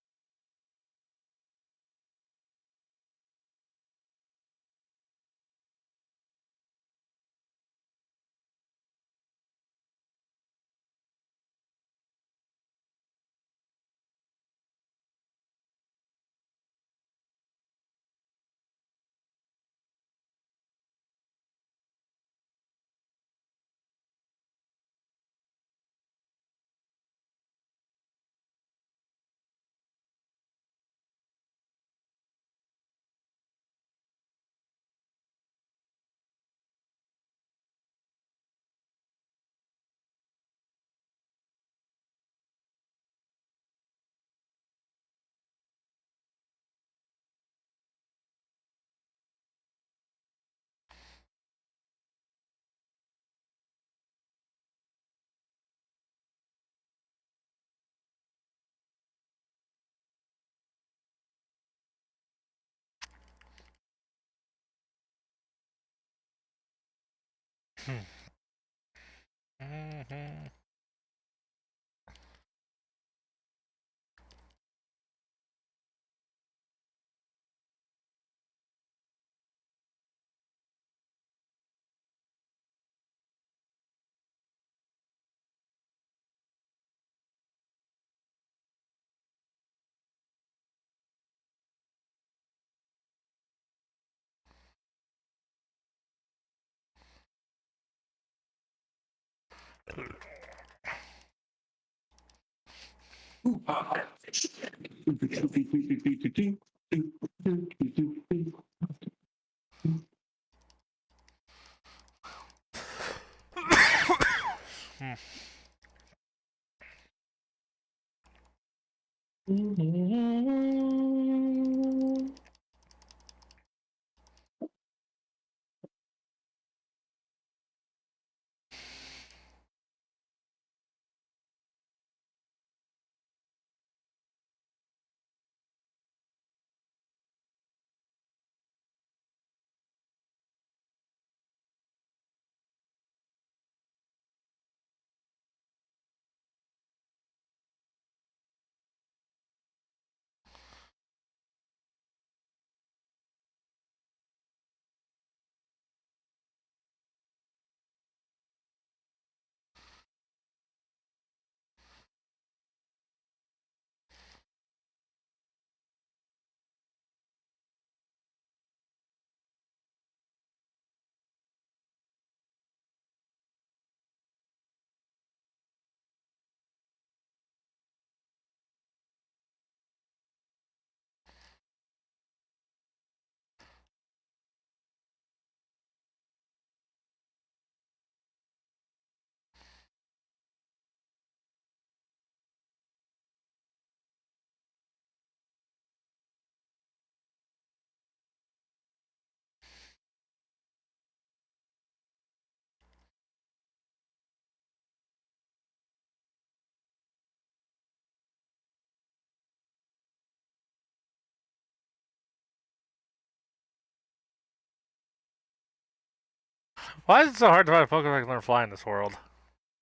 Why is it so hard to find a Pokemon that can learn fly in this world?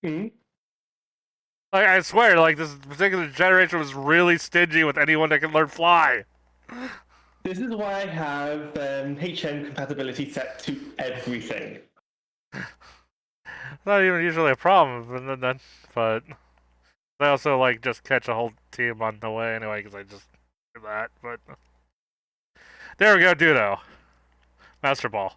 Hmm? Like, I swear, like, this particular generation was really stingy with anyone that can learn fly. This is why I have HM compatibility set to everything. Not even usually a problem, but I also, like, just catch a whole team on the way anyway, because I just do that, but... There we go, Dudo. Master Ball.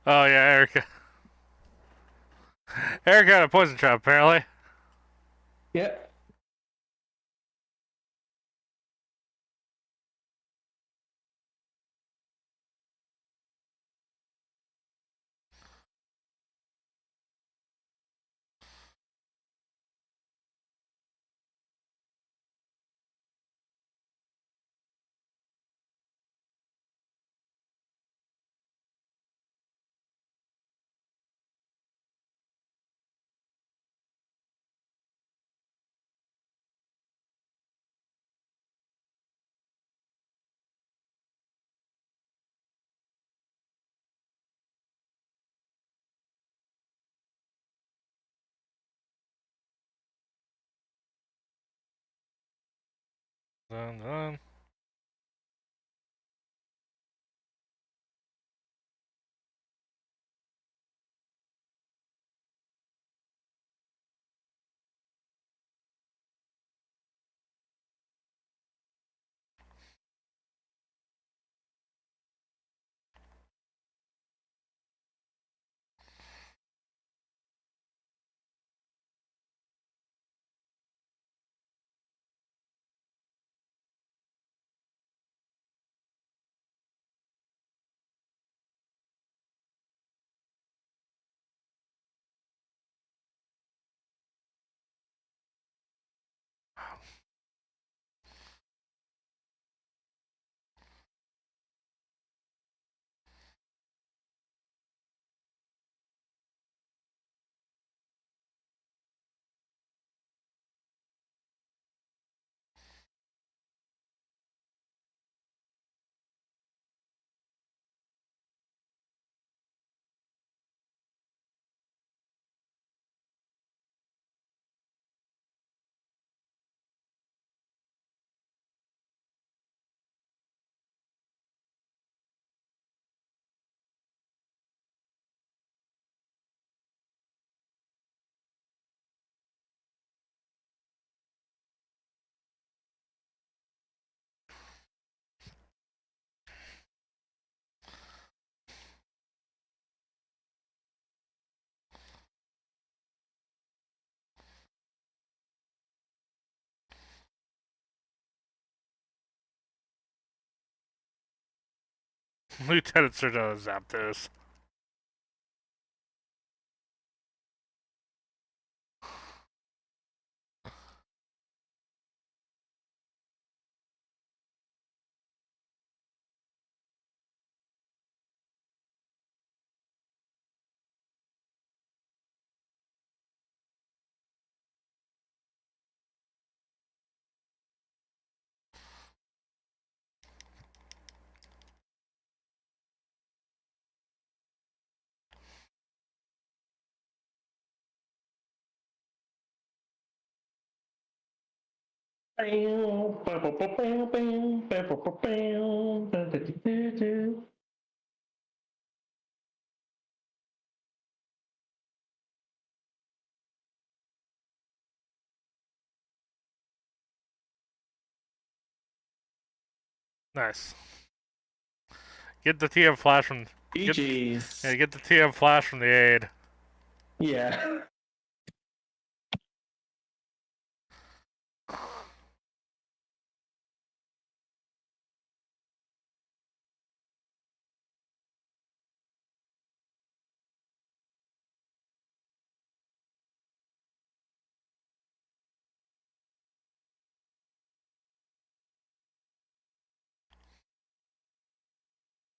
Oh, yeah, Erica. Erica had a poison trap, apparently. Yep. Dun, dun. Lieutenant Surgeon Zapdos. Nice. Get the TM flash from. GG's. Get the TM flash from the aid. Yeah.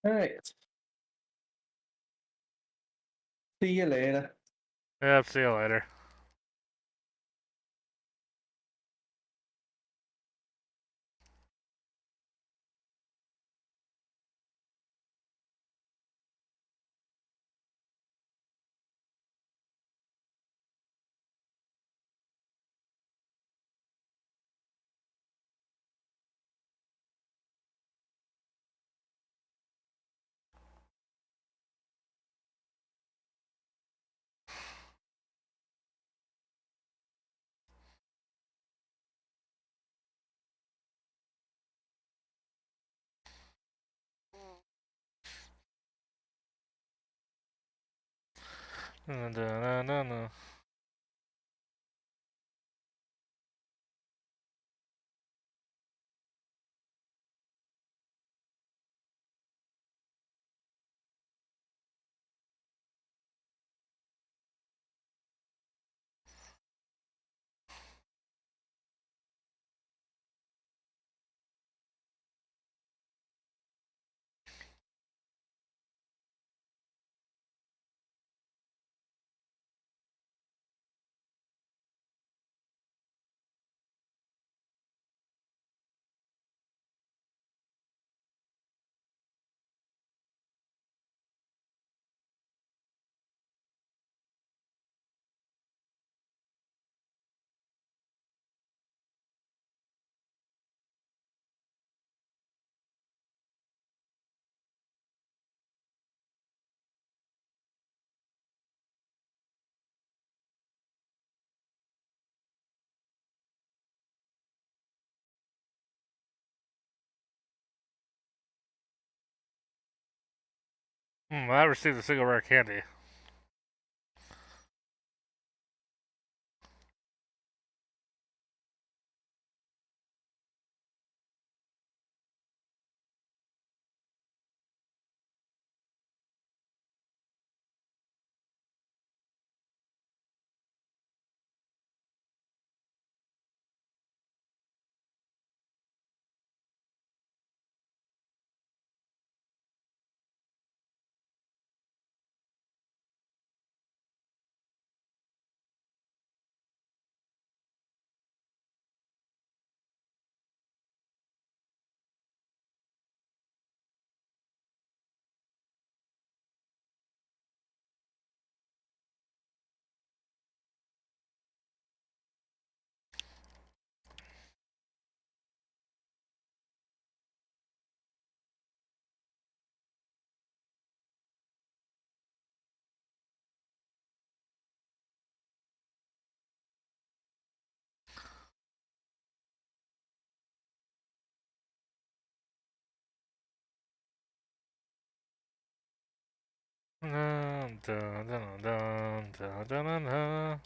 Alright. See you later. Yep, see you later. No. I received a single rare candy. Dun, dun, dun, dun, dun, dun, dun, dun.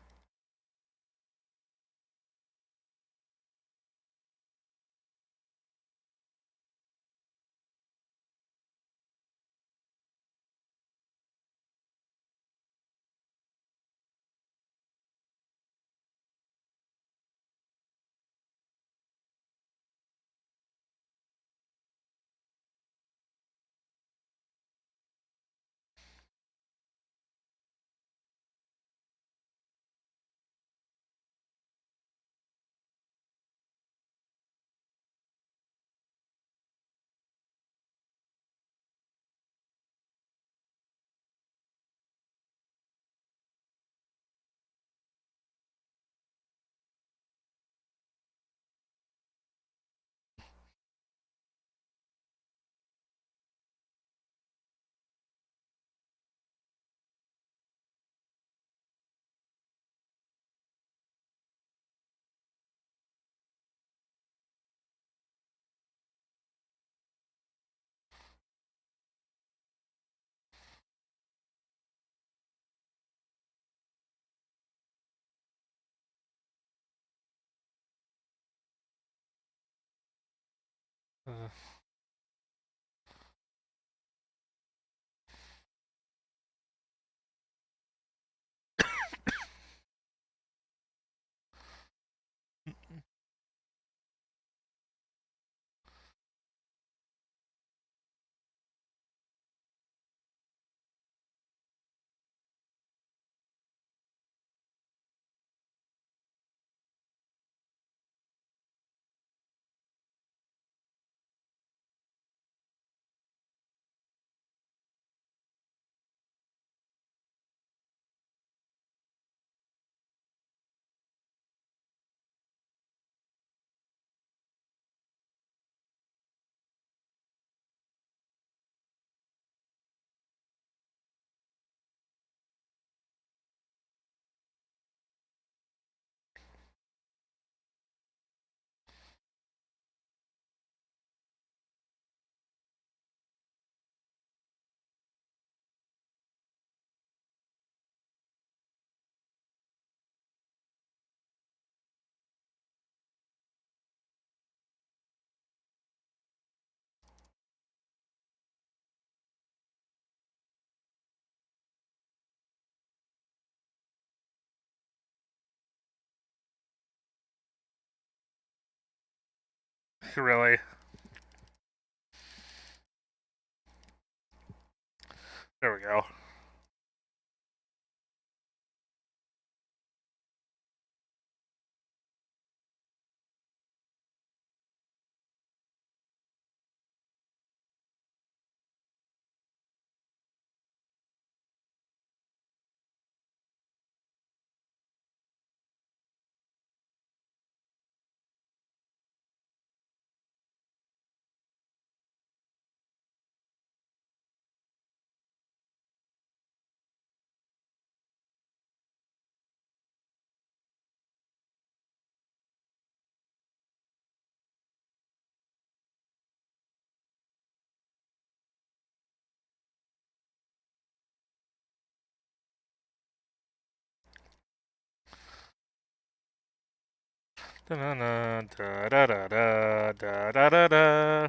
Really? There we go. Da-da-da, da-da-da-da, da-da-da-da.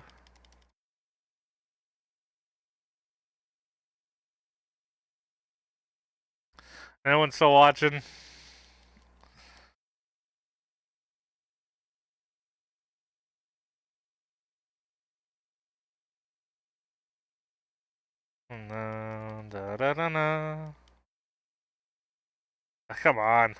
Anyone still watching? Da-da-da-da. Come on.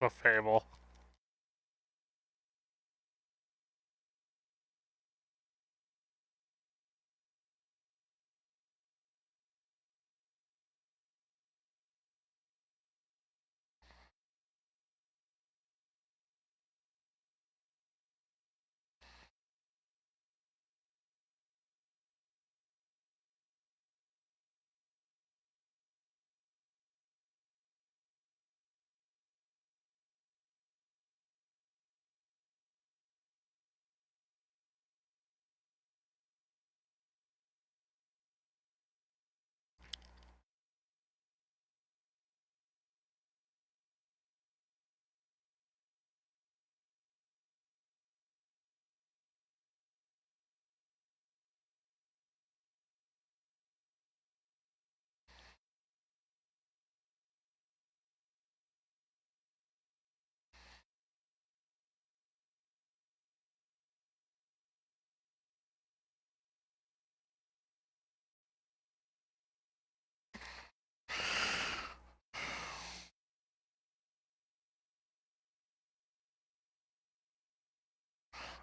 The Fable.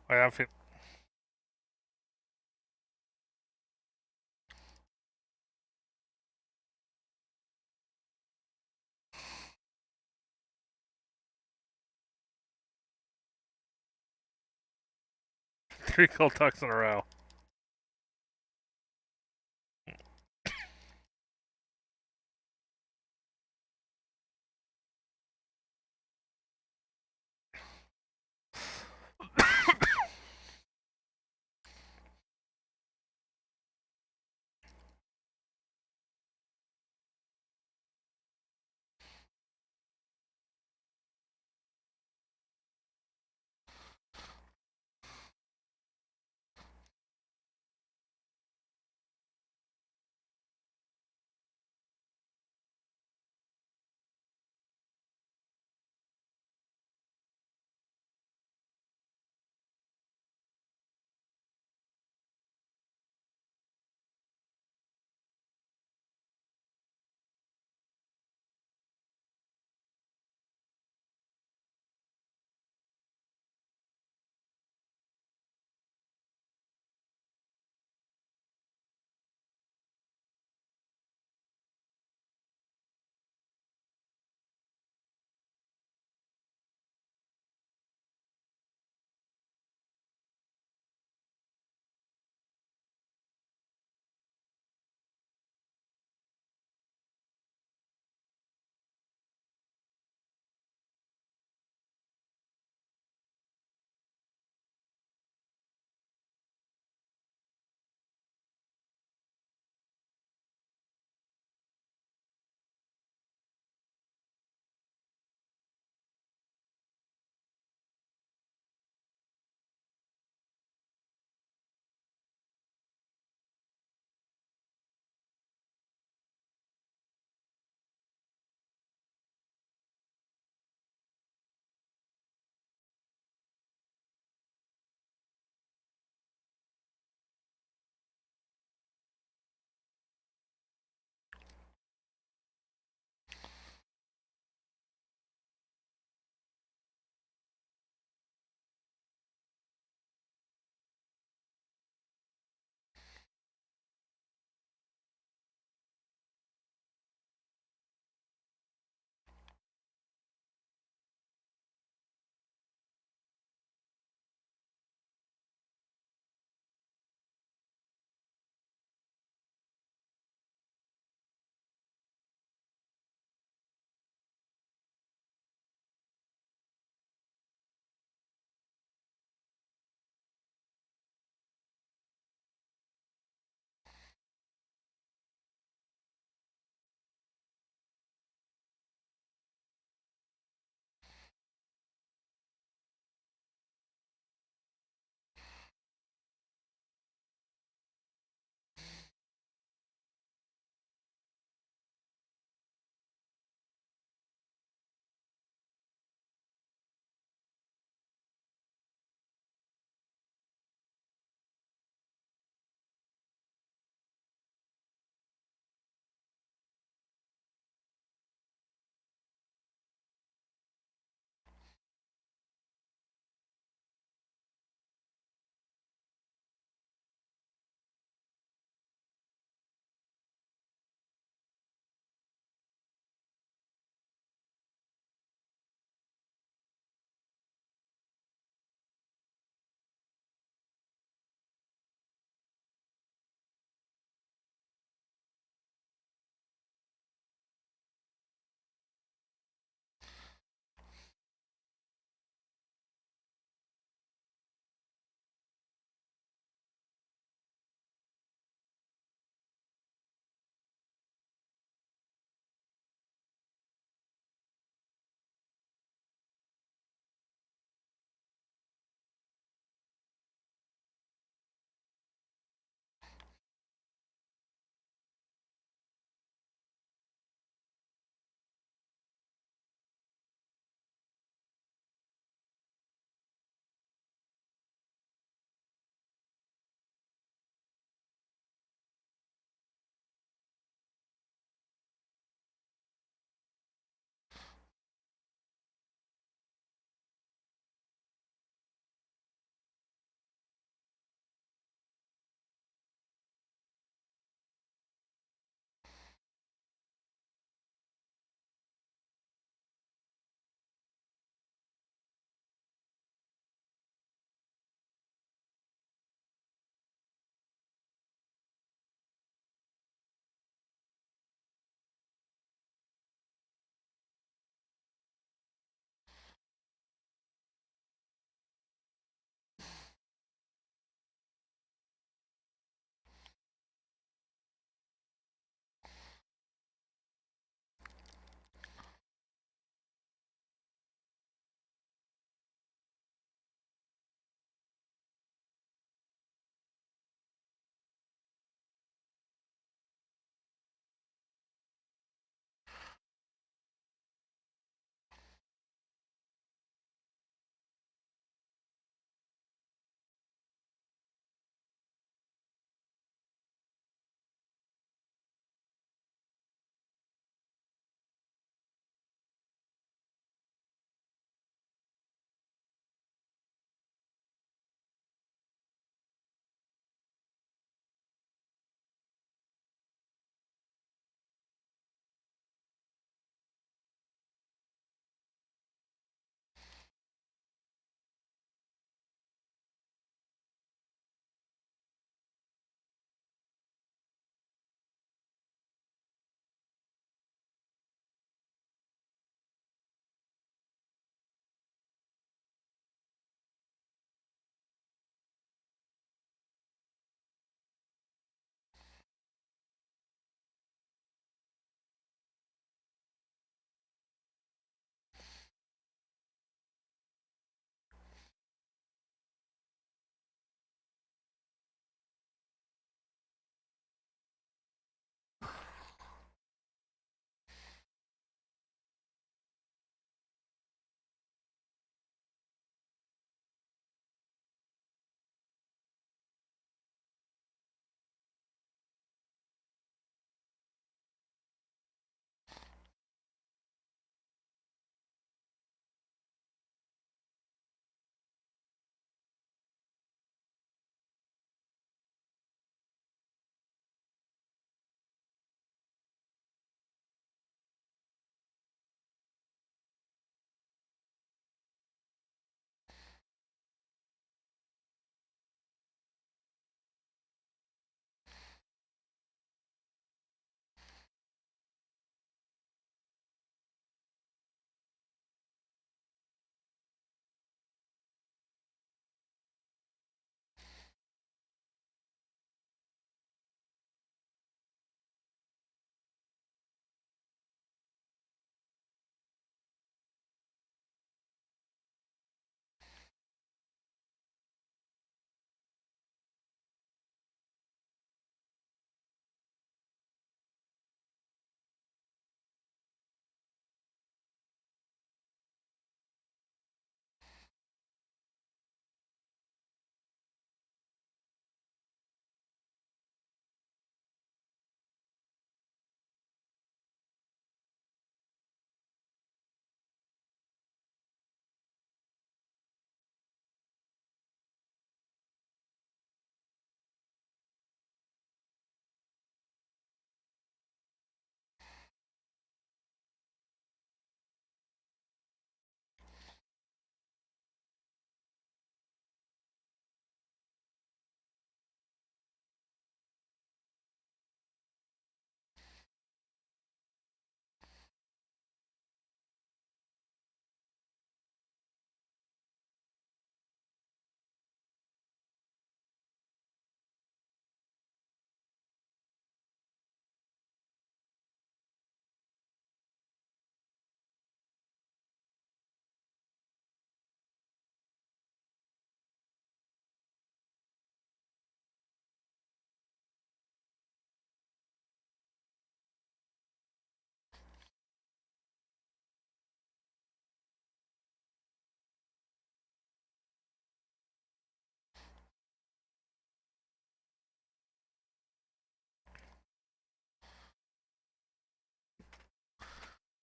Wait, I'm 3 gold ducks in a row.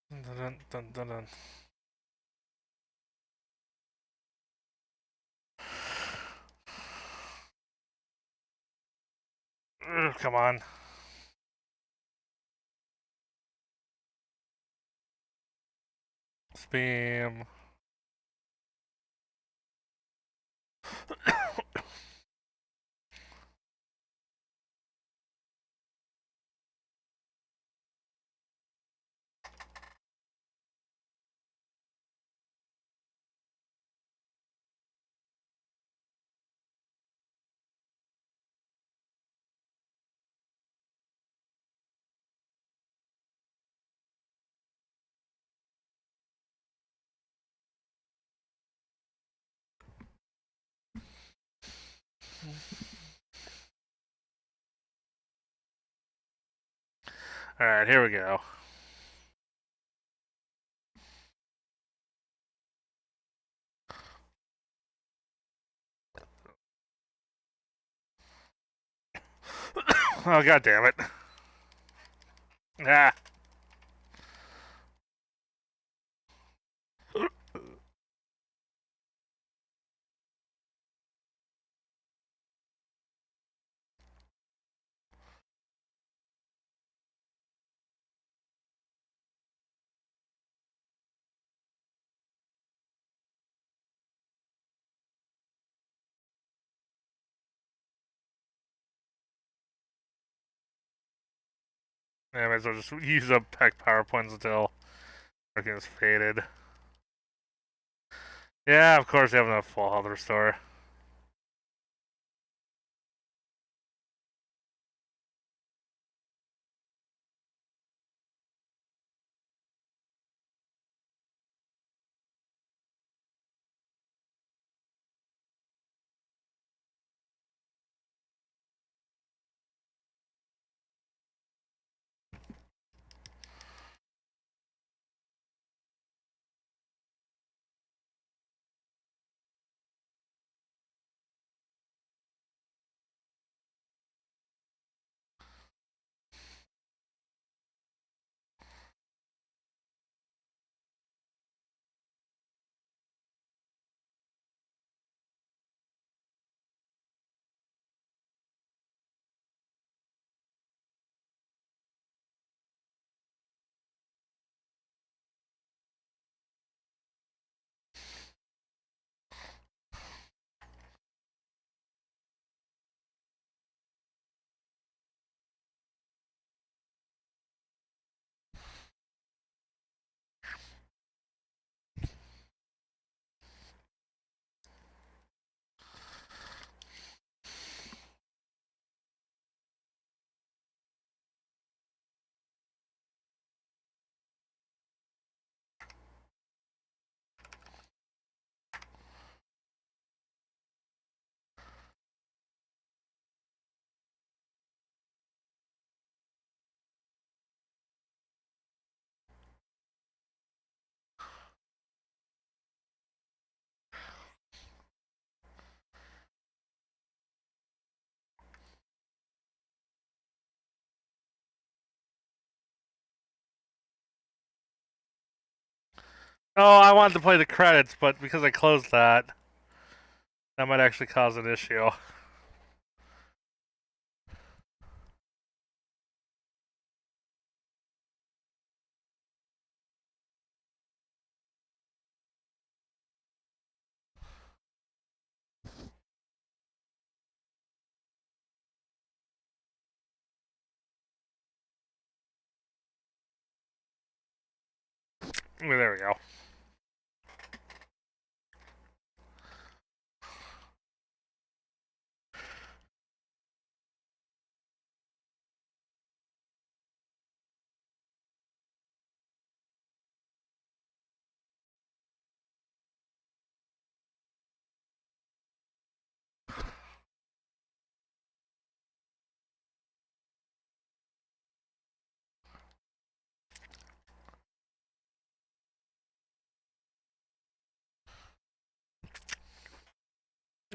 Dun, dun, dun, dun. Ugh, come on. Spam. Alright, here we go. Oh, god damn it. Ah. I might as well just use up pack power points until everything's faded. Yeah, of course, they have enough full health restore. Oh, I wanted to play the credits, but because I closed that, that might actually cause an issue. There we go.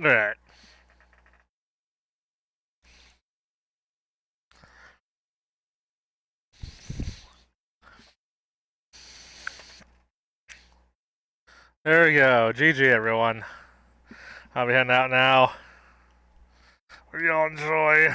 Alright. There we go. GG, everyone. I'll be heading out now. Y'all enjoy.